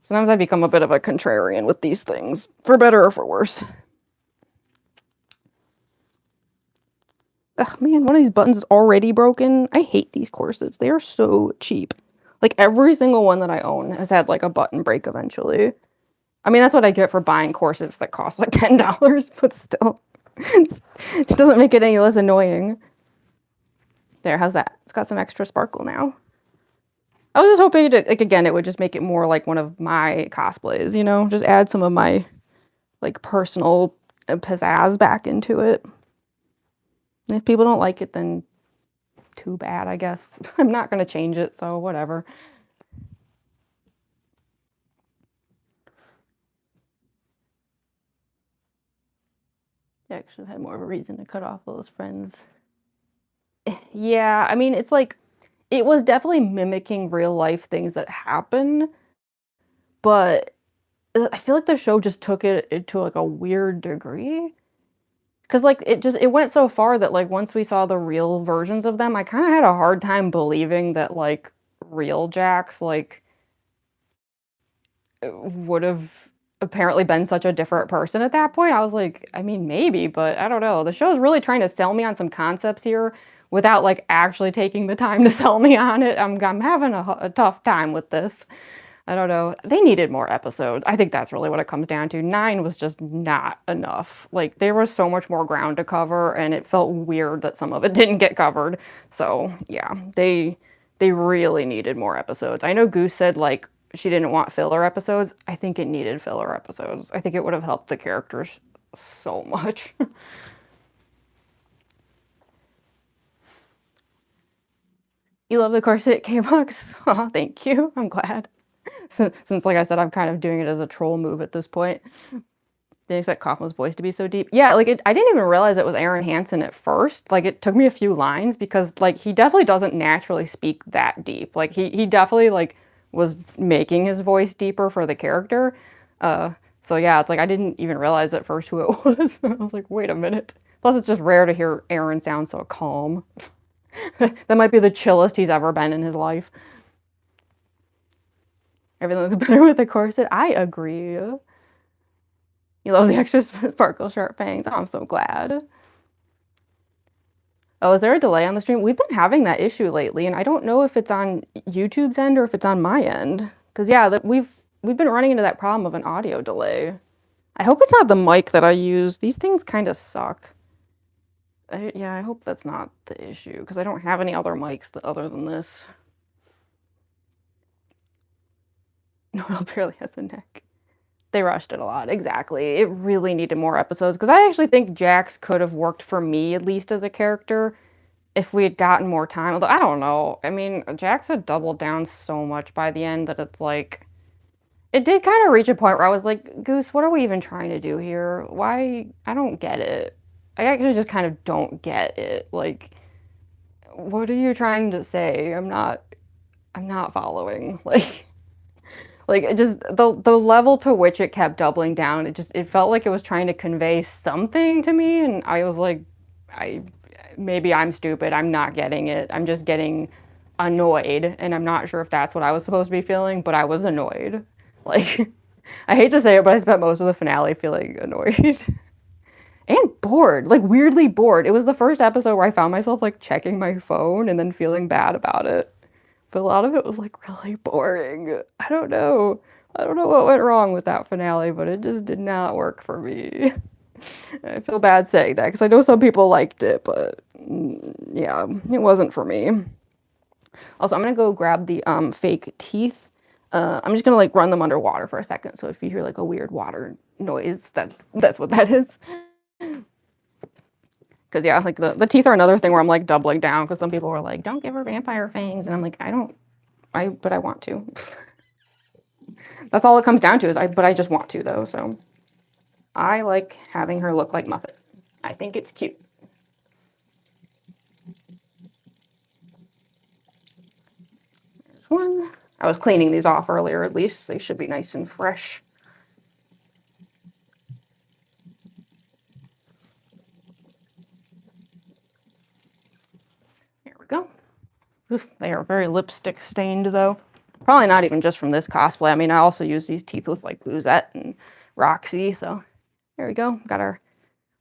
Sometimes I become a bit of a contrarian with these things, for better or for worse. Ugh, man, one of these buttons is already broken. I hate these corsets. They are so cheap. Like, every single one that I own has had, like, a button break eventually. I mean, that's what I get for buying corsets that cost, like, $10, but still. It doesn't make it any less annoying. There, how's that? It's got some extra sparkle now. I was just hoping to, like, again, it would just make it more like one of my cosplays, you know? Just add some of my, like, personal pizzazz back into it. And if people don't like it, then too bad, I guess. I'm not going to change it, so whatever. I actually had more of a reason to cut off those friends. Yeah, I mean, it's like, it was definitely mimicking real life things that happen, but I feel like the show just took it to like a weird degree. Cause like it went so far that like once we saw the real versions of them, I kind of had a hard time believing that like real Jax like would have apparently been such a different person at that point. I was like, I mean, maybe, but I don't know. The show's really trying to sell me on some concepts here without like actually taking the time to sell me on it. I'm having a tough time with this. I don't know. They needed more episodes. I think that's really what it comes down to. 9 was just not enough. Like, there was so much more ground to cover, and it felt weird that some of it didn't get covered. So, yeah, they really needed more episodes. I know Goose said, like, she didn't want filler episodes. I think it needed filler episodes. I think it would have helped the characters so much. You love the corset, K-Box? Oh, thank you. I'm glad. Since, like I said, I'm kind of doing it as a troll move at this point. Didn't expect Kaufman's voice to be so deep. Yeah, like I didn't even realize it was Aaron Hansen at first. Like it took me a few lines because like he definitely doesn't naturally speak that deep. Like he definitely like was making his voice deeper for the character. So yeah, it's like I didn't even realize at first who it was. I was like, wait a minute. Plus it's just rare to hear Aaron sound so calm. That might be the chillest he's ever been in his life. Everything looks better with the corset. I agree. You love the extra sparkle sharp fangs. Oh, I'm so glad. Oh, is there a delay on the stream? We've been having that issue lately, and I don't know if it's on YouTube's end or if it's on my end. Because yeah, we've been running into that problem of an audio delay. I hope it's not the mic that I use. These things kind of suck. Yeah, I hope that's not the issue, because I don't have any other mics other than this. Noel barely has a neck. They rushed it a lot. Exactly. It really needed more episodes because I actually think Jax could have worked for me, at least as a character, if we had gotten more time. Although, I don't know. I mean, Jax had doubled down so much by the end that it's like... It did kind of reach a point where I was like, Goose, what are we even trying to do here? Why? I don't get it. I actually just kind of don't get it. Like, what are you trying to say? I'm not following. Like it just the level to which it kept doubling down, it felt like it was trying to convey something to me, and I was like, maybe I'm stupid, I'm not getting it. I'm just getting annoyed, and I'm not sure if that's what I was supposed to be feeling, but I was annoyed. Like, I hate to say it, but I spent most of the finale feeling annoyed. And bored, like weirdly bored. It was the first episode where I found myself like checking my phone and then feeling bad about it. But a lot of it was like really boring. I don't know what went wrong with that finale, but it just did not work for me. I feel bad saying that because I know some people liked it, but yeah, it wasn't for me. Also, I'm gonna go grab the fake teeth. I'm just gonna like run them underwater for a second. So if you hear like a weird water noise, that's what that is. Because yeah, like the teeth are another thing where I'm like doubling down because some people were like, don't give her vampire fangs. And I'm like, but I want to. That's all it comes down to is but I just want to though. So I like having her look like Muffet. I think it's cute. There's one. I was cleaning these off earlier at least. They should be nice and fresh. Go. Oof, they are very lipstick stained though. Probably not even just from this cosplay. I mean, I also use these teeth with like Luzette and Roxy, so there we go. Got our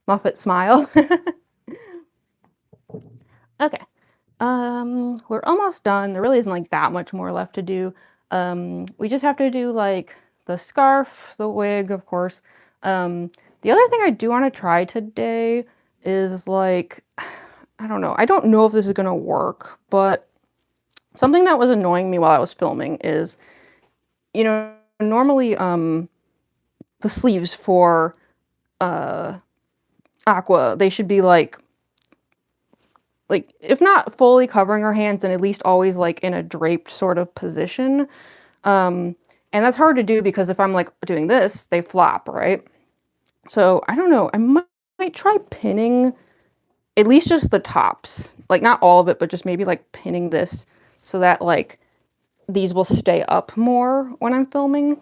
Muffet smile. Okay. We're almost done. There really isn't like that much more left to do. We just have to do like the scarf, the wig, of course. The other thing I do want to try today is like, I don't know. I don't know if this is going to work, but something that was annoying me while I was filming is, you know, normally the sleeves for Aqua, they should be like if not fully covering her hands, then at least always like in a draped sort of position. And that's hard to do because if I'm like doing this, they flop, right? So I don't know. I might try pinning at least just the tops, like not all of it, but just maybe like pinning this so that like these will stay up more when I'm filming.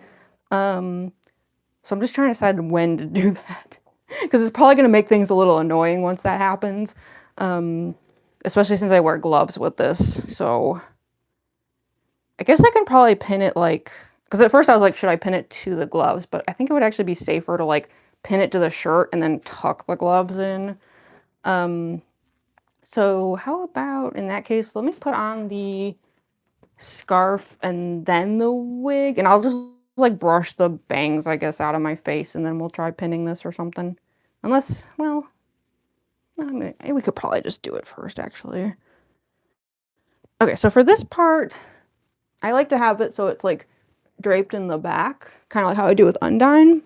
So I'm just trying to decide when to do that because it's probably going to make things a little annoying once that happens. Especially since I wear gloves with this. So I guess I can probably pin it like, because at first I was like, should I pin it to the gloves? But I think it would actually be safer to like pin it to the shirt and then tuck the gloves in. So how about in that case, let me put on the scarf and then the wig, and I'll just like brush the bangs, I guess, out of my face, and then we'll try pinning this or something. Unless, well, I mean, we could probably just do it first, actually. Okay, so for this part, I like to have it so it's like draped in the back, kind of like how I do with Undyne.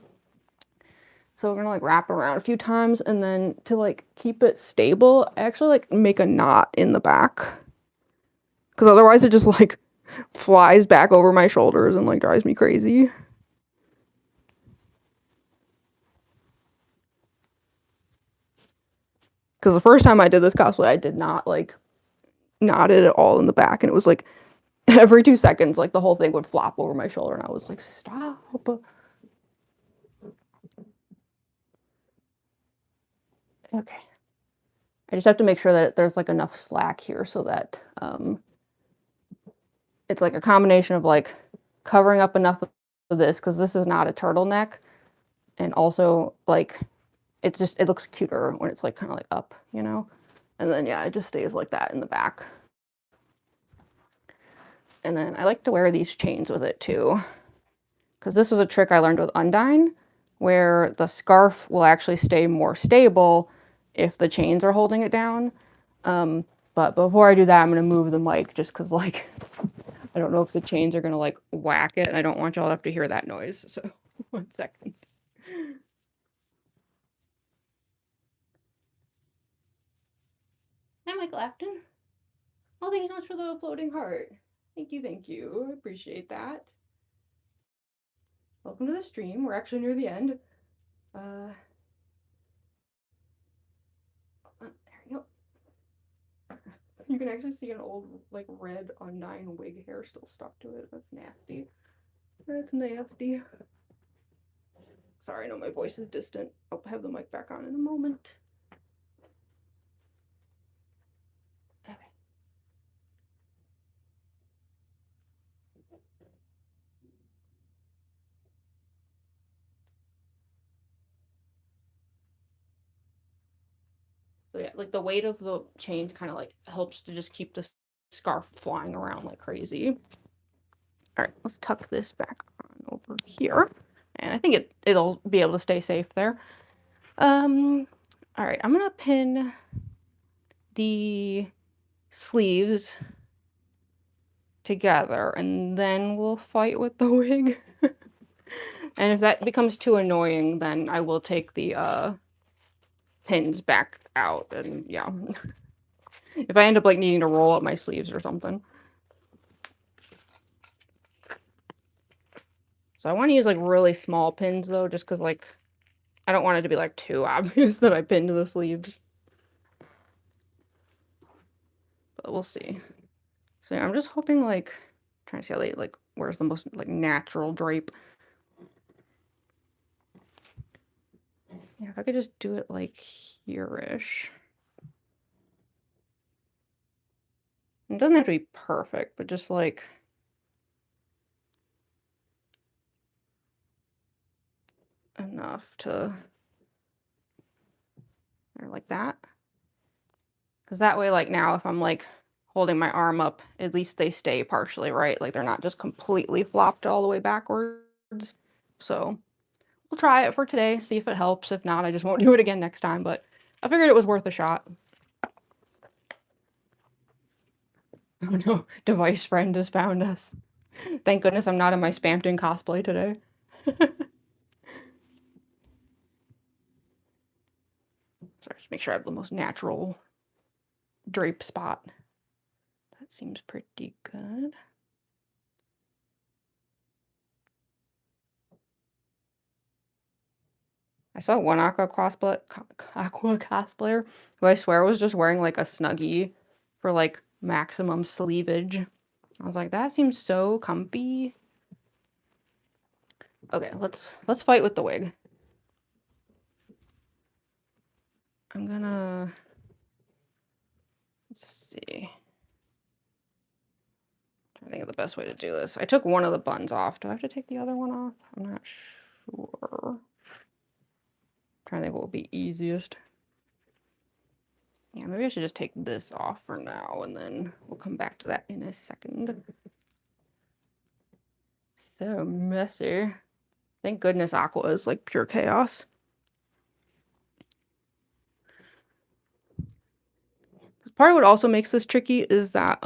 So we're gonna like wrap it around a few times, and then to like keep it stable, I actually like make a knot in the back. Because otherwise it just like flies back over my shoulders and like drives me crazy. Because the first time I did this cosplay, I did not like knot it at all in the back, and it was like every 2 seconds, like the whole thing would flop over my shoulder, and I was like, stop. Okay. I just have to make sure that there's like enough slack here so that it's like a combination of like covering up enough of this, because this is not a turtleneck, and also like it looks cuter when it's like kind of like up, you know? And then yeah, it just stays like that in the back. And then I like to wear these chains with it too, because this was a trick I learned with Undyne, where the scarf will actually stay more stable if the chains are holding it down. But before I do that, I'm going to move the mic just because like I don't know if the chains are going to like whack it, and I don't want y'all to have to hear that noise. So 1 second. Hi, Michael Afton. Oh, thank you so much for the floating heart. Thank you, thank you. I appreciate that. Welcome to the stream. We're actually near the end. There you go. You can actually see an old, like, red Undyne wig hair still stuck to it. That's nasty. That's nasty. Sorry, I know my voice is distant. I'll have the mic back on in a moment. Okay. So yeah, like the weight of the chains kind of like helps to just keep the scarf flying around like crazy. All right, let's tuck this back on over here. And I think it'll be able to stay safe there. All right, I'm gonna pin the sleeves together, and then we'll fight with the wig. And if that becomes too annoying, then I will take the pins back out, and yeah. If I end up like needing to roll up my sleeves or something. So I want to use like really small pins though, just because like I don't want it to be like too obvious that I pinned the sleeves. But we'll see. So yeah, I'm just hoping like trying to see how they like where's the most like natural drape. Yeah, if I could just do it like here-ish. It doesn't have to be perfect, but just like enough to or like that. Because that way, like now, if I'm like holding my arm up, at least they stay partially right. Like they're not just completely flopped all the way backwards. So we'll try it for today, see if it helps. If not, I just won't do it again next time. But I figured it was worth a shot. Oh no, device friend has found us. Thank goodness I'm not in my Spampton cosplay today. So just make sure I have the most natural drape spot. That seems pretty good. I saw one Aqua cosplayer who I swear was just wearing like a Snuggie for like maximum sleevage. I was like, that seems so comfy. Okay, let's fight with the wig. I'm gonna let's see. I think of the best way to do this. I took one of the buns off. Do I have to take the other one off? I'm not sure. I'm trying to think what would be easiest. Yeah, maybe I should just take this off for now, and then we'll come back to that in a second. So messy. Thank goodness Aqua is like pure chaos. Part of what also makes this tricky is that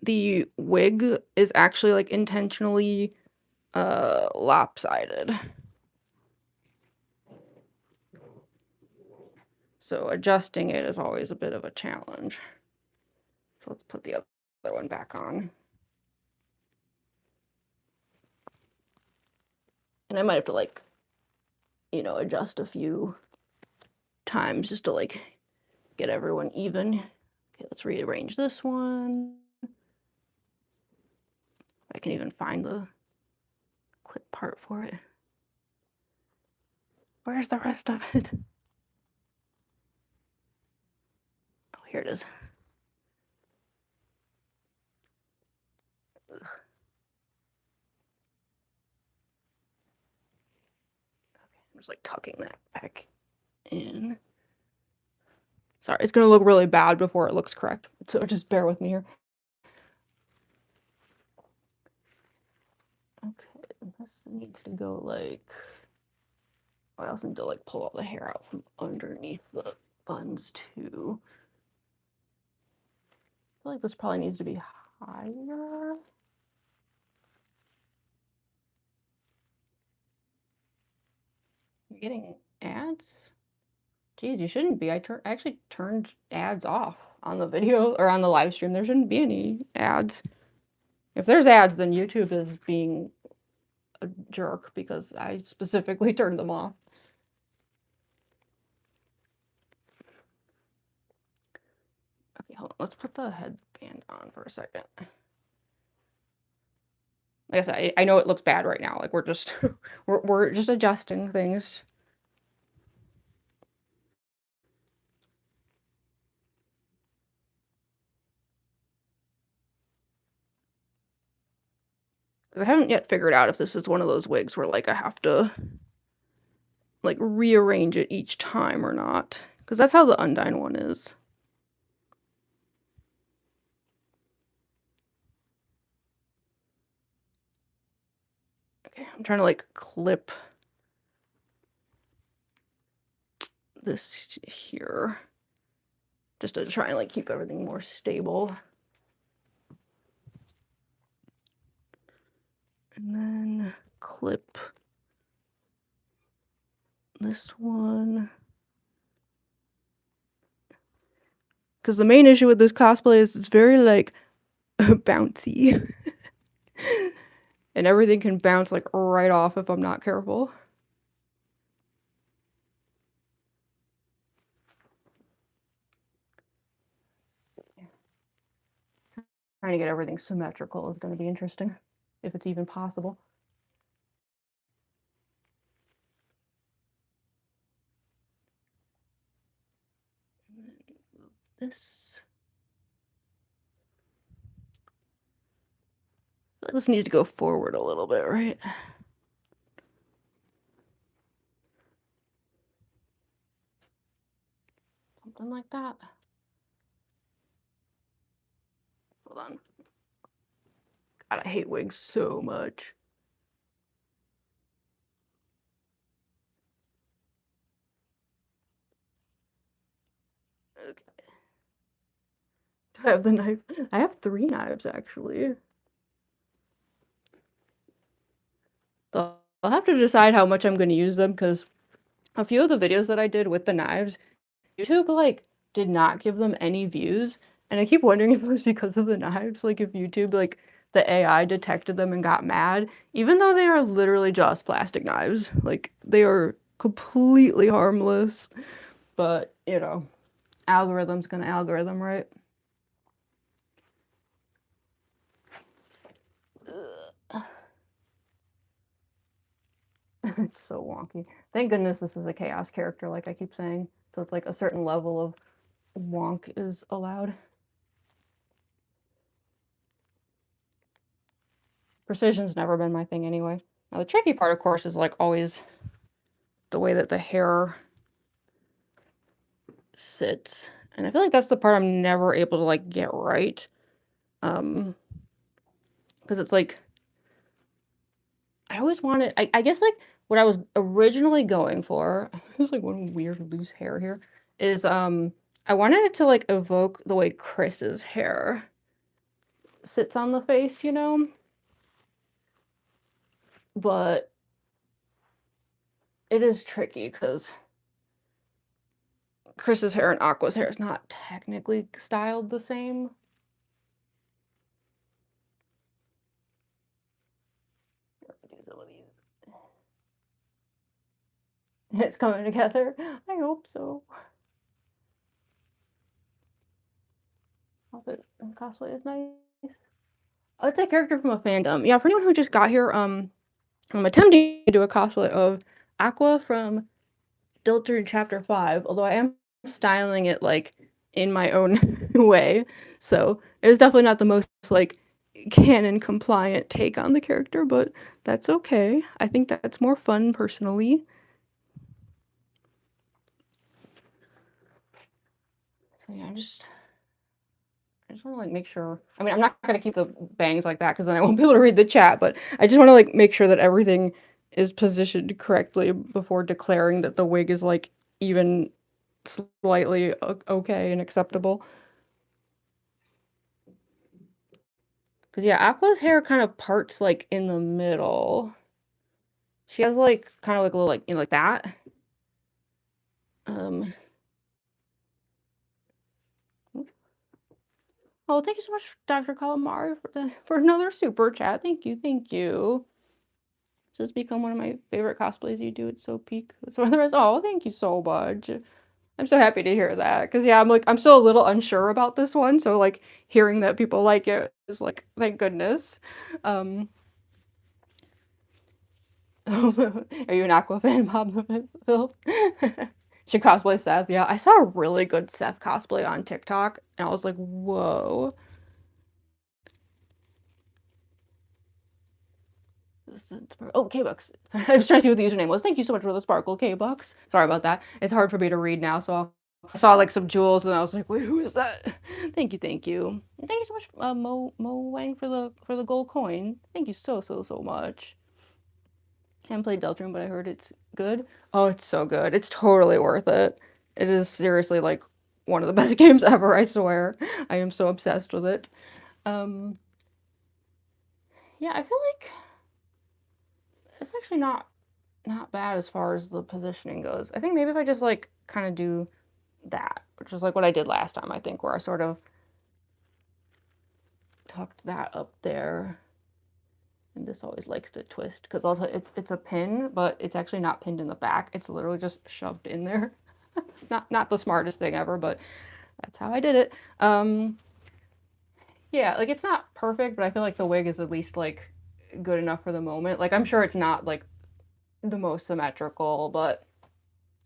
the wig is actually like intentionally lopsided. So adjusting it is always a bit of a challenge. So let's put the other one back on. And I might have to like, you know, adjust a few times just to like get everyone even. Okay, let's rearrange this one. I can even find the clip part for it. Where's the rest of it? Oh, here it is. Ugh. Okay, I'm just like tucking that back in. Sorry, it's gonna look really bad before it looks correct, so just bear with me here. Okay, this needs to go like... I also need to like pull all the hair out from underneath the buns too. I feel like this probably needs to be higher. You're getting ads? Geez, you shouldn't be. I actually turned ads off on the video or on the live stream. There shouldn't be any ads. If there's ads, then YouTube is being a jerk because I specifically turned them off. Okay, hold on. Let's put the headband on for a second. Like I said, I know it looks bad right now. Like we're just we're just adjusting things. I haven't yet figured out if this is one of those wigs where like I have to like rearrange it each time or not, because that's how the Undine one is. Okay, I'm trying to like clip this here just to try and like keep everything more stable. And then clip this one. Because the main issue with this cosplay is it's very like bouncy. And everything can bounce like right off if I'm not careful. Trying to get everything symmetrical is going to be interesting, if it's even possible. And then move this. This needs to go forward a little bit, right? Something like that. Hold on. God, I hate wigs so much. Okay. Do I have the knife? I have 3 knives, actually. So I'll have to decide how much I'm going to use them, because a few of the videos that I did with the knives, YouTube, like, did not give them any views. And I keep wondering if it was because of the knives, like, if YouTube, like, the AI detected them and got mad, even though they are literally just plastic knives. Like, they are completely harmless. But, you know, algorithm's gonna algorithm, right? It's so wonky. Thank goodness this is a chaos character, like I keep saying. So it's like a certain level of wonk is allowed. Precision's never been my thing anyway. Now the tricky part, of course, is like always the way that the hair sits. And I feel like that's the part I'm never able to like get right. Because it's like, I always wanted, I guess like what I was originally going for, there's like one weird loose hair here, is I wanted it to like evoke the way Chris's hair sits on the face, you know? But it is tricky because Chris's hair and Aqua's hair is not technically styled the same. Do some of these. It's coming together. I hope so. outfit and cosplay is nice. Oh, it's a character from a fandom. Yeah, for anyone who just got here, I'm attempting to do a cosplay of Aqua from Deltarune Chapter 5, although I am styling it, like, in my own way, so it's definitely not the most, like, canon compliant take on the character, but that's okay. I think that's more fun personally. So yeah, I just wanna, like, make sure I mean, I'm not gonna keep the bangs like that because then I won't be able to read the chat, but I just wanna, like, make sure that everything is positioned correctly before declaring that the wig is, like, even slightly okay and acceptable. Because yeah, Aqua's hair kind of parts, like, in the middle. She has, like, kinda, like, a little, like, you know, like that. Um Oh, thank you so much, Dr. Calamari, for another super chat. Thank you, thank you. This has become one of my favorite cosplays you do. It's so peak. So the rest, oh, thank you so much. I'm so happy to hear that. Because yeah, I'm still a little unsure about this one. So like hearing that people like it is like, thank goodness. Um, are you an Aqua fan, Bob Phil? Should cosplay Seth. Yeah, I saw a really good Seth cosplay on TikTok, and I was like, whoa. Oh, K-Bucks. I was trying to see what the username was. Thank you so much for the sparkle, K-Bucks. Sorry about that. It's hard for me to read now, so I saw like some jewels and I was like, wait, who is that? Thank you, thank you. And thank you so much, Mo Wang for the gold coin. Thank you so much. Haven't played Deltarune, but I heard it's good. Oh, it's so good. It's totally worth it. It is seriously like one of the best games ever, I swear. I am so obsessed with it. Yeah, I feel like it's actually not bad as far as the positioning goes. I think maybe if I just like kind of do that, which is like what I did last time, I think, where I sort of tucked that up there. And this always likes to twist because it's a pin, but it's actually not pinned in the back. It's literally just shoved in there. Not the smartest thing ever, but that's how I did it. Yeah, like it's not perfect, but I feel like the wig is at least like good enough for the moment. Like I'm sure it's not like the most symmetrical, but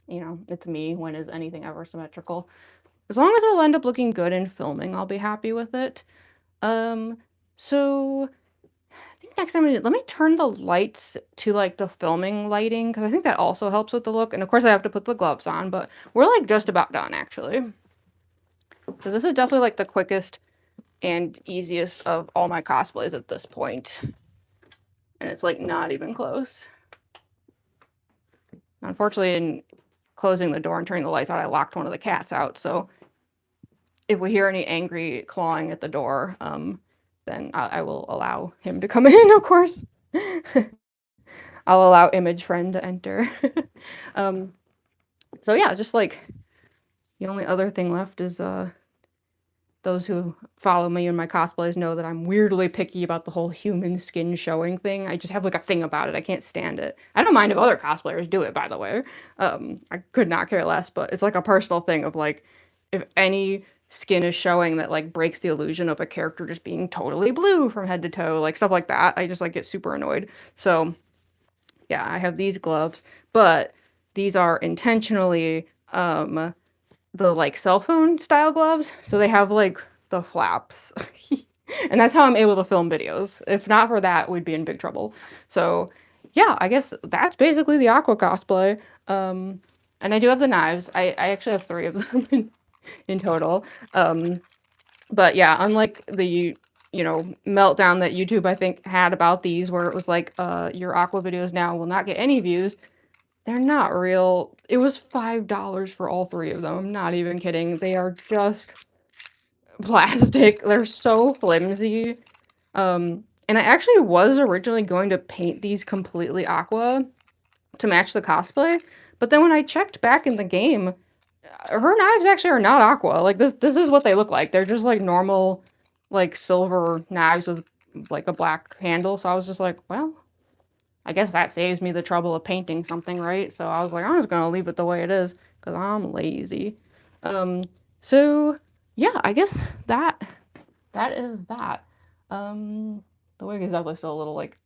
you know, it's me. When is anything ever symmetrical? As long as it'll end up looking good in filming, I'll be happy with it. So I think next time let me turn the lights to like the filming lighting because I think that also helps with the look. And of course I have to put the gloves on, but we're like just about done actually. So this is definitely like the quickest and easiest of all my cosplays at this point. And it's like not even close. Unfortunately, in closing the door and turning the lights out, I locked one of the cats out. So if we hear any angry clawing at the door, then I will allow him to come in, of course. I'll allow Image Friend to enter. So yeah, just like the only other thing left is those who follow me in my cosplays know that I'm weirdly picky about the whole human skin showing thing. I just have like a thing about it. I can't stand it. I don't mind if other cosplayers do it, by the way. I could not care less, but it's like a personal thing of like, if any skin is showing that like breaks the illusion of a character just being totally blue from head to toe, like stuff like that, I just like get super annoyed. So yeah, I have these gloves, but these are intentionally the like cell phone style gloves, so they have like the flaps. And that's how I'm able to film videos. If not for that, we'd be in big trouble. So yeah, I guess that's basically the Aqua cosplay. And I do have the knives. I actually have 3 of them in total. But yeah, unlike the meltdown that YouTube I think had about these, where it was like your Aqua videos now will not get any views. They're not real. It was $5 for all 3 of them. I'm not even kidding. They are just plastic. They're so flimsy. And I actually was originally going to paint these completely aqua to match the cosplay, but then when I checked back in the game, her knives actually are not aqua. Like this is what they look like. They're just like normal, like silver knives with like a black handle. So I was just like, well, I guess that saves me the trouble of painting something, right? So I was like, I'm just gonna leave it the way it is because I'm lazy. So yeah, I guess that that is that. The wig is definitely still a little like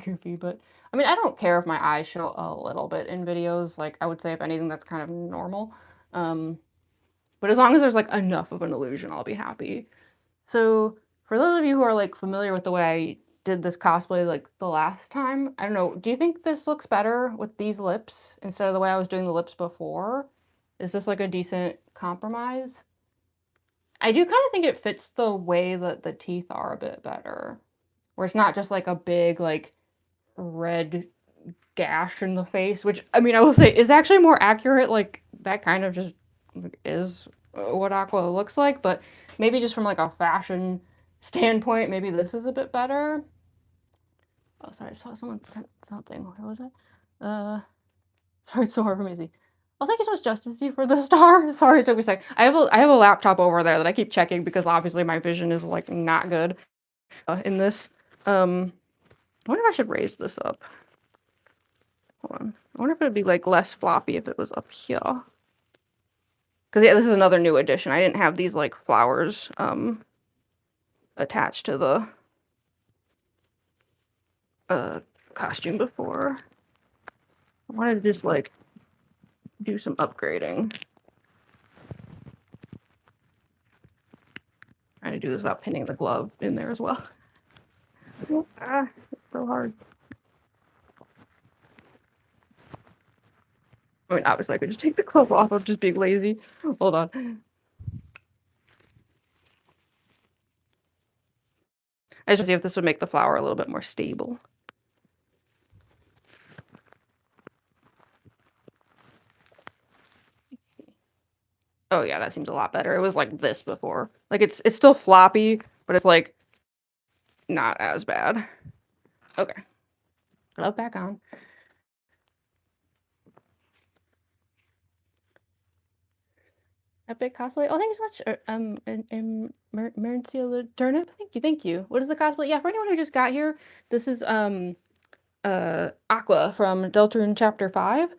goofy, but I mean, I don't care if my eyes show a little bit in videos. Like, I would say if anything, that's kind of normal. Um, but as long as there's like enough of an illusion, I'll be happy. So for those of you who are like familiar with the way I did this cosplay like the last time, I don't know, do you think this looks better with these lips instead of the way I was doing the lips before? Is this like a decent compromise? I do kind of think it fits the way that the teeth are a bit better. Where it's not just like a big like red gash in the face, which I mean I will say is actually more accurate. Like that kind of just is what Aqua looks like, but maybe just from like a fashion standpoint, maybe this is a bit better. Oh, sorry, I saw someone sent something. What was it? Sorry, it's so hard for me to see. Oh, thank you so much, Justice, for the star. Sorry, it took me a sec. I have a laptop over there that I keep checking because obviously my vision is like not good in this. I wonder if I should raise this up. Hold on. I wonder if it would be like less floppy if it was up here. Because yeah, this is another new addition. I didn't have these like flowers attached to the costume before. I wanted to just like do some upgrading. Trying to do this without pinning the glove in there as well. Ah, it's so hard. I mean, obviously I could just take the glove off. I'm just being lazy. Hold on. I just see if this would make the flower a little bit more stable. Let's see. Oh yeah, that seems a lot better. It was like this before. Like it's still floppy, but it's like not as bad. Okay. Glove back on. Epic cosplay. Oh, thank you so much. Merencia Turnip. Thank you. What is the cosplay? Yeah, for anyone who just got here, this is Aqua from Deltarune Chapter 5.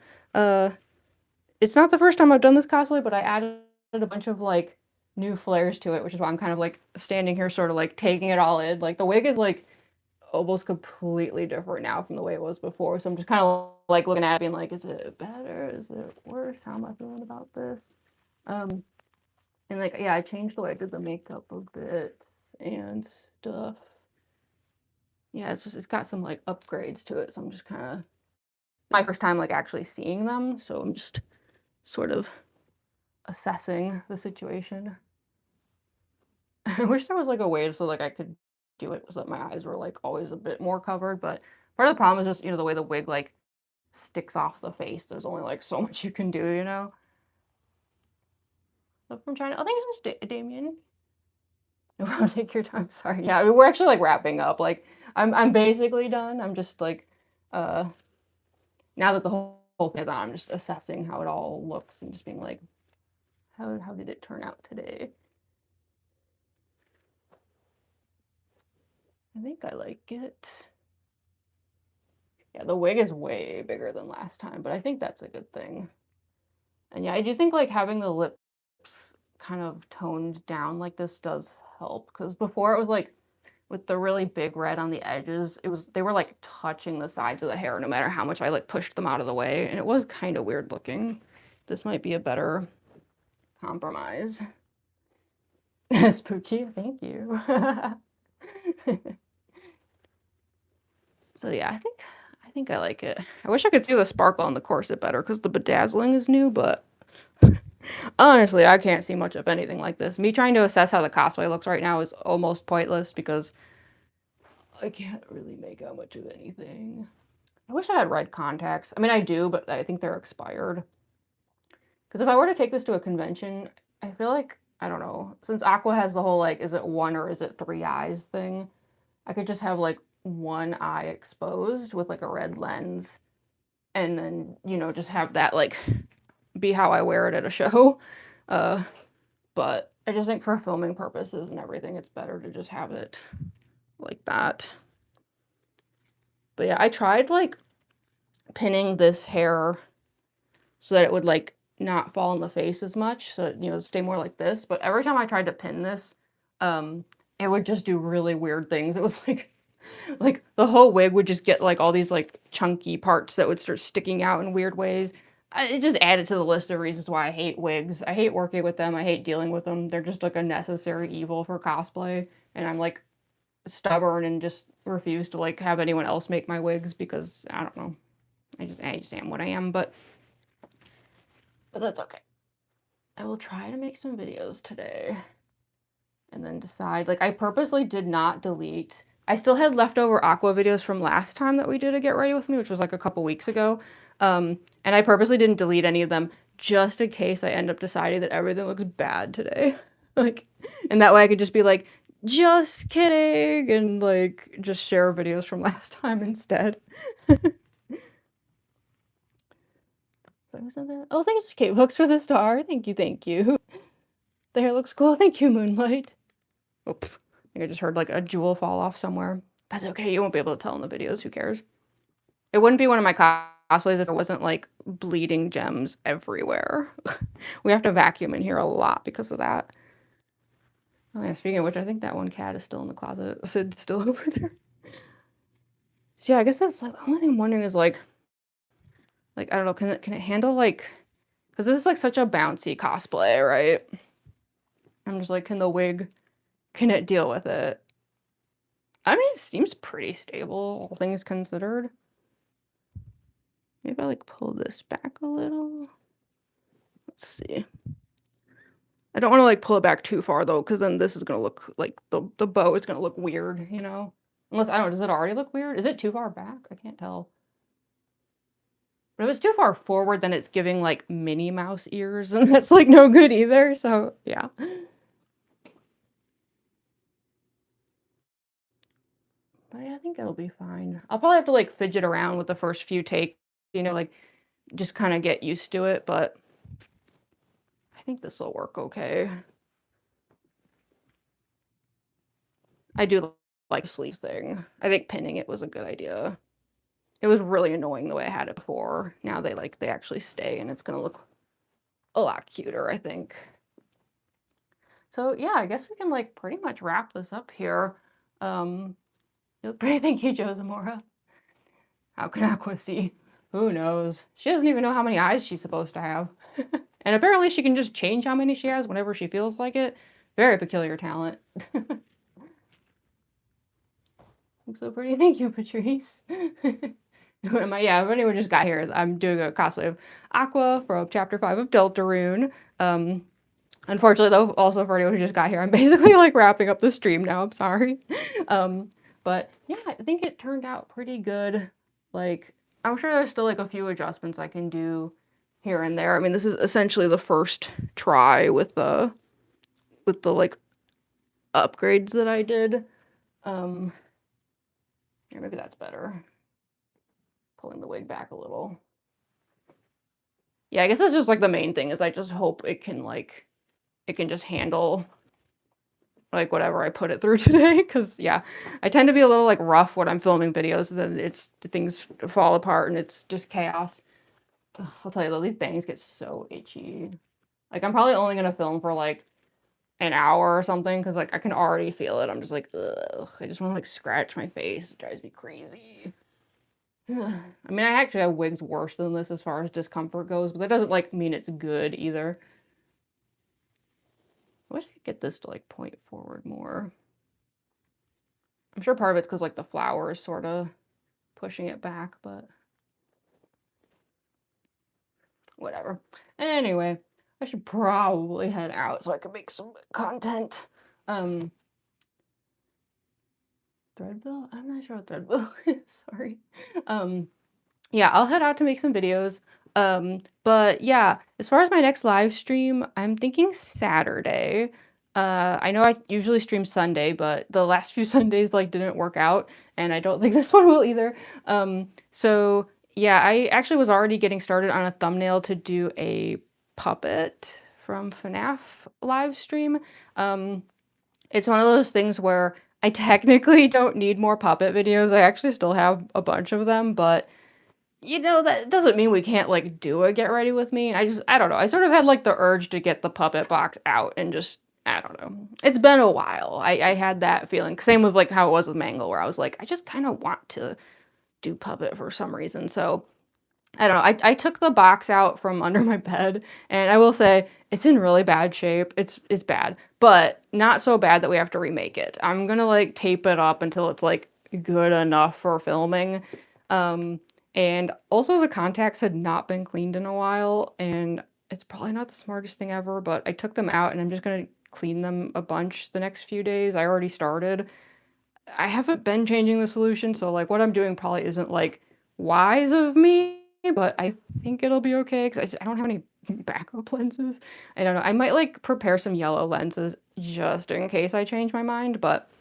It's not the first time I've done this cosplay, but I added a bunch of like new flares to it, which is why I'm kind of like standing here sort of like taking it all in. Like the wig is like almost completely different now from the way it was before. So I'm just kind of like looking at it being like, is it better? Is it worse? How am I feeling about this? And like, yeah, I changed the way I did the makeup a bit and stuff. Yeah, it's got some like upgrades to it. So I'm just kind of my first time like actually seeing them. So I'm just sort of assessing the situation. I wish there was like a way so like I could do it so that my eyes were like always a bit more covered, but part of the problem is just, the way the wig like sticks off the face. There's only like so much you can do, you know? So from China. Oh, thank you so much, Damien. No, take your time. Sorry. Yeah, I mean, we're actually like wrapping up. Like I'm basically done. I'm just like now that the whole thing is on, I'm just assessing how it all looks and just being like, how did it turn out today? I think I like it. Yeah, the wig is way bigger than last time, but I think that's a good thing. And yeah, I do think like having the lips kind of toned down like this does help because before it was like with the really big red on the edges, they were like touching the sides of the hair no matter how much I like pushed them out of the way, and it was kind of weird looking. This might be a better compromise. Spooky, thank you. So yeah, I think I like it. I wish I could see the sparkle on the corset better because the bedazzling is new, but honestly, I can't see much of anything like this. Me trying to assess how the cosplay looks right now is almost pointless because I can't really make out much of anything. I wish I had red contacts. I mean, I do, but I think they're expired. Because if I were to take this to a convention, I feel like, I don't know, since Aqua has the whole like, is it one or is it three eyes thing, I could just have like one eye exposed with like a red lens and then, just have that like be how I wear it at a show. But I just think for filming purposes and everything, it's better to just have it like that. But yeah, I tried like pinning this hair so that it would like not fall in the face as much, so stay more like this. But every time I tried to pin this, it would just do really weird things. It was like the whole wig would just get like all these like chunky parts that would start sticking out in weird ways. It just added to the list of reasons why I hate wigs. I hate working with them. I hate dealing with them. They're just like a necessary evil for cosplay. And I'm like stubborn and just refuse to like have anyone else make my wigs because I don't know. I just am what I am, but that's okay. I will try to make some videos today and then decide. Like I purposely did not delete. I still had leftover Aqua videos from last time that we did a Get Ready With Me, which was like a couple weeks ago. And I purposely didn't delete any of them just in case I end up deciding that everything looks bad today. Like, and that way I could just be like, just kidding, and like just share videos from last time instead. Oh, thanks, Kate Hooks, for the star. Thank you, thank you. The hair looks cool. Thank you, Moonlight. Oh, I think I just heard like a jewel fall off somewhere. That's okay. You won't be able to tell in the videos. Who cares? It wouldn't be one of my cosplays if it wasn't like bleeding gems everywhere. We have to vacuum in here a lot because of that. Oh yeah, speaking of which, I think that one cat is still in the closet. Sid's still over there. So yeah, I guess that's like the only thing I'm wondering is like I don't know, can it handle like, because this is like such a bouncy cosplay, right? I'm just like, can it deal with it? I mean, it seems pretty stable, all things considered. Maybe I like pull this back a little. Let's see. I don't want to like pull it back too far though, because then this is gonna look like the bow is gonna look weird, you know? Unless, I don't know, does it already look weird? Is it too far back? I can't tell. But if it's too far forward, then it's giving like Minnie Mouse ears, and that's like no good either, so yeah. But yeah, I think it'll be fine. I'll probably have to like fidget around with the first few takes, you know, like just kind of get used to it, but I think this will work okay. I do like the sleeve thing. I think pinning it was a good idea. It was really annoying the way I had it before. Now they actually stay and it's gonna look a lot cuter, I think. So yeah, I guess we can like pretty much wrap this up here. You look pretty. Thank you, Joe Zamora. How can Aqua see? Who knows? She doesn't even know how many eyes she's supposed to have. And apparently she can just change how many she has whenever she feels like it. Very peculiar talent. Looks so pretty. Thank you, Patrice. Who am I? Yeah, if anyone just got here, I'm doing a cosplay of Aqua from Chapter 5 of Deltarune. Unfortunately, though, also for anyone who just got here, I'm basically like wrapping up the stream now. I'm sorry. But yeah, I think it turned out pretty good. Like, I'm sure there's still like a few adjustments I can do here and there. I mean, this is essentially the first try with the like upgrades that I did. Yeah, maybe that's better. Pulling the wig back a little. Yeah, I guess that's just like the main thing is I just hope it can just handle like whatever I put it through today, because yeah, I tend to be a little like rough when I'm filming videos, and then things fall apart and it's just chaos. Ugh, I'll tell you though, these bangs get so itchy. Like I'm probably only gonna film for like an hour or something, because like I can already feel it. I'm just like, ugh, I just want to like scratch my face. It drives me crazy. I mean, I actually have wigs worse than this as far as discomfort goes, but that doesn't like mean it's good either. I wish I could get this to like point forward more. I'm sure part of it's because like the flower is sort of pushing it back, but whatever. Anyway, I should probably head out so I can make some content. Threadbill? I'm not sure what Threadbill is, sorry. Yeah, I'll head out to make some videos. But yeah, as far as my next live stream, I'm thinking Saturday. I know I usually stream Sunday, but the last few Sundays like didn't work out, and I don't think this one will either. So yeah, I actually was already getting started on a thumbnail to do a puppet from FNAF live stream. It's one of those things where I technically don't need more puppet videos. I actually still have a bunch of them, but you know, that doesn't mean we can't like do a Get Ready With Me. I don't know. I sort of had like the urge to get the puppet box out and just I don't know. It's been a while. I had that feeling. Same with like how it was with Mango, where I was like, I just kind of want to do puppet for some reason. So I don't know. I took the box out from under my bed, and I will say it's in really bad shape. It's bad, but not so bad that we have to remake it. I'm gonna like tape it up until it's like good enough for filming. Um, and also the contacts had not been cleaned in a while, and it's probably not the smartest thing ever, but I took them out and I'm just gonna clean them a bunch the next few days. I already started. I haven't been changing the solution, so like what I'm doing probably isn't like wise of me, but I think it'll be okay because I don't have any backup lenses. I don't know. I might like prepare some yellow lenses just in case I change my mind, but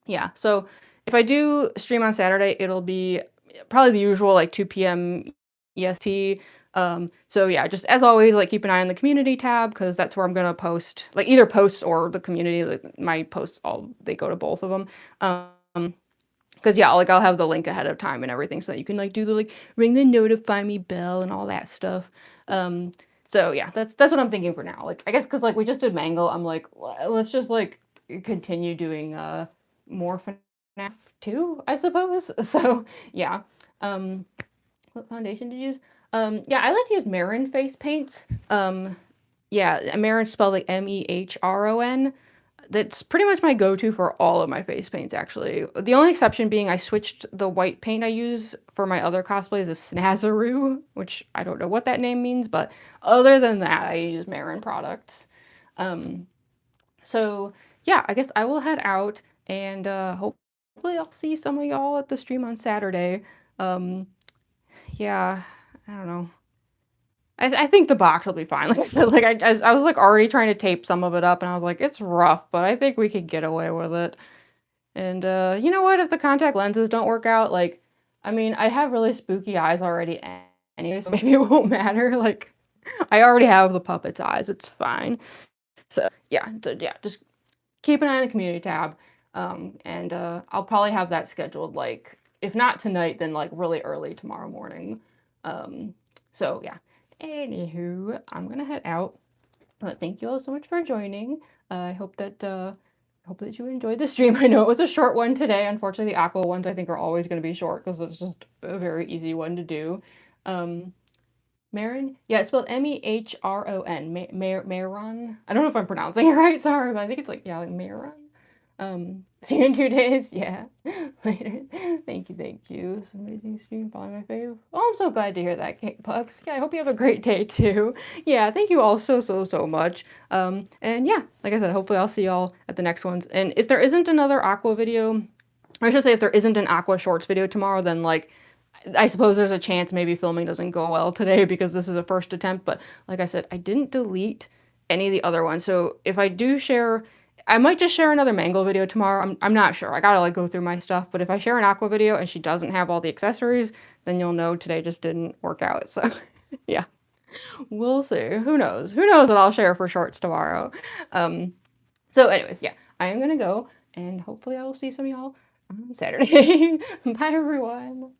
yeah. So if I do stream on Saturday, it'll be probably the usual like 2 p.m. EST. So yeah, just as always, like keep an eye on the community tab because that's where I'm gonna post like either posts or the community. Like, my posts all they go to both of them. Because yeah, like I'll have the link ahead of time and everything so that you can like do the like ring the notify me bell and all that stuff. Um, so yeah, that's what I'm thinking for now. Like I guess because like we just did Mangle, I'm like let's just like continue doing more FNAF 2, I suppose. So yeah. Um, what foundation to use? Yeah, I like to use Marin face paints. Yeah, Marin spelled like Mehron. That's pretty much my go-to for all of my face paints, actually. The only exception being I switched the white paint I use for my other cosplays is Snazaroo, which I don't know what that name means, but other than that, I use Marin products. Um, so yeah, I guess I will head out and hopefully I'll see some of y'all at the stream on Saturday. Um, yeah, I don't know. I think the box will be fine. Like I said, like I was like already trying to tape some of it up, and I was like, it's rough, but I think we could get away with it. And you know what? If the contact lenses don't work out, like, I mean, I have really spooky eyes already anyway, so maybe it won't matter. Like, I already have the puppet's eyes. It's fine. So yeah, just keep an eye on the community tab. And I'll probably have that scheduled like if not tonight, then like really early tomorrow morning. So yeah. Anywho, I'm gonna head out. But thank you all so much for joining. I hope that you enjoyed the stream. I know it was a short one today. Unfortunately, the Aqua ones I think are always going to be short because it's just a very easy one to do. Marin? Yeah, it's spelled Mehron. Maron? I don't know if I'm pronouncing it right, sorry, but I think it's like, yeah, like Maron. See you in 2 days. Yeah. Later. Thank you. It's an amazing stream, probably my fave. Oh, I'm so glad to hear that, Cake Pucks. Yeah, I hope you have a great day too. Yeah, thank you all so much. And yeah, like I said, hopefully I'll see y'all at the next ones. And if there isn't another Aqua video, or I should say if there isn't an Aqua Shorts video tomorrow, then like I suppose there's a chance maybe filming doesn't go well today because this is a first attempt, but like I said, I didn't delete any of the other ones. So if I do share, I might just share another Mango video tomorrow. I'm not sure. I gotta like go through my stuff, but if I share an Aqua video and she doesn't have all the accessories, then you'll know today just didn't work out. So yeah, we'll see. Who knows? Who knows what I'll share for shorts tomorrow. So anyways, yeah, I am gonna go and hopefully I will see some of y'all on Saturday. Bye everyone.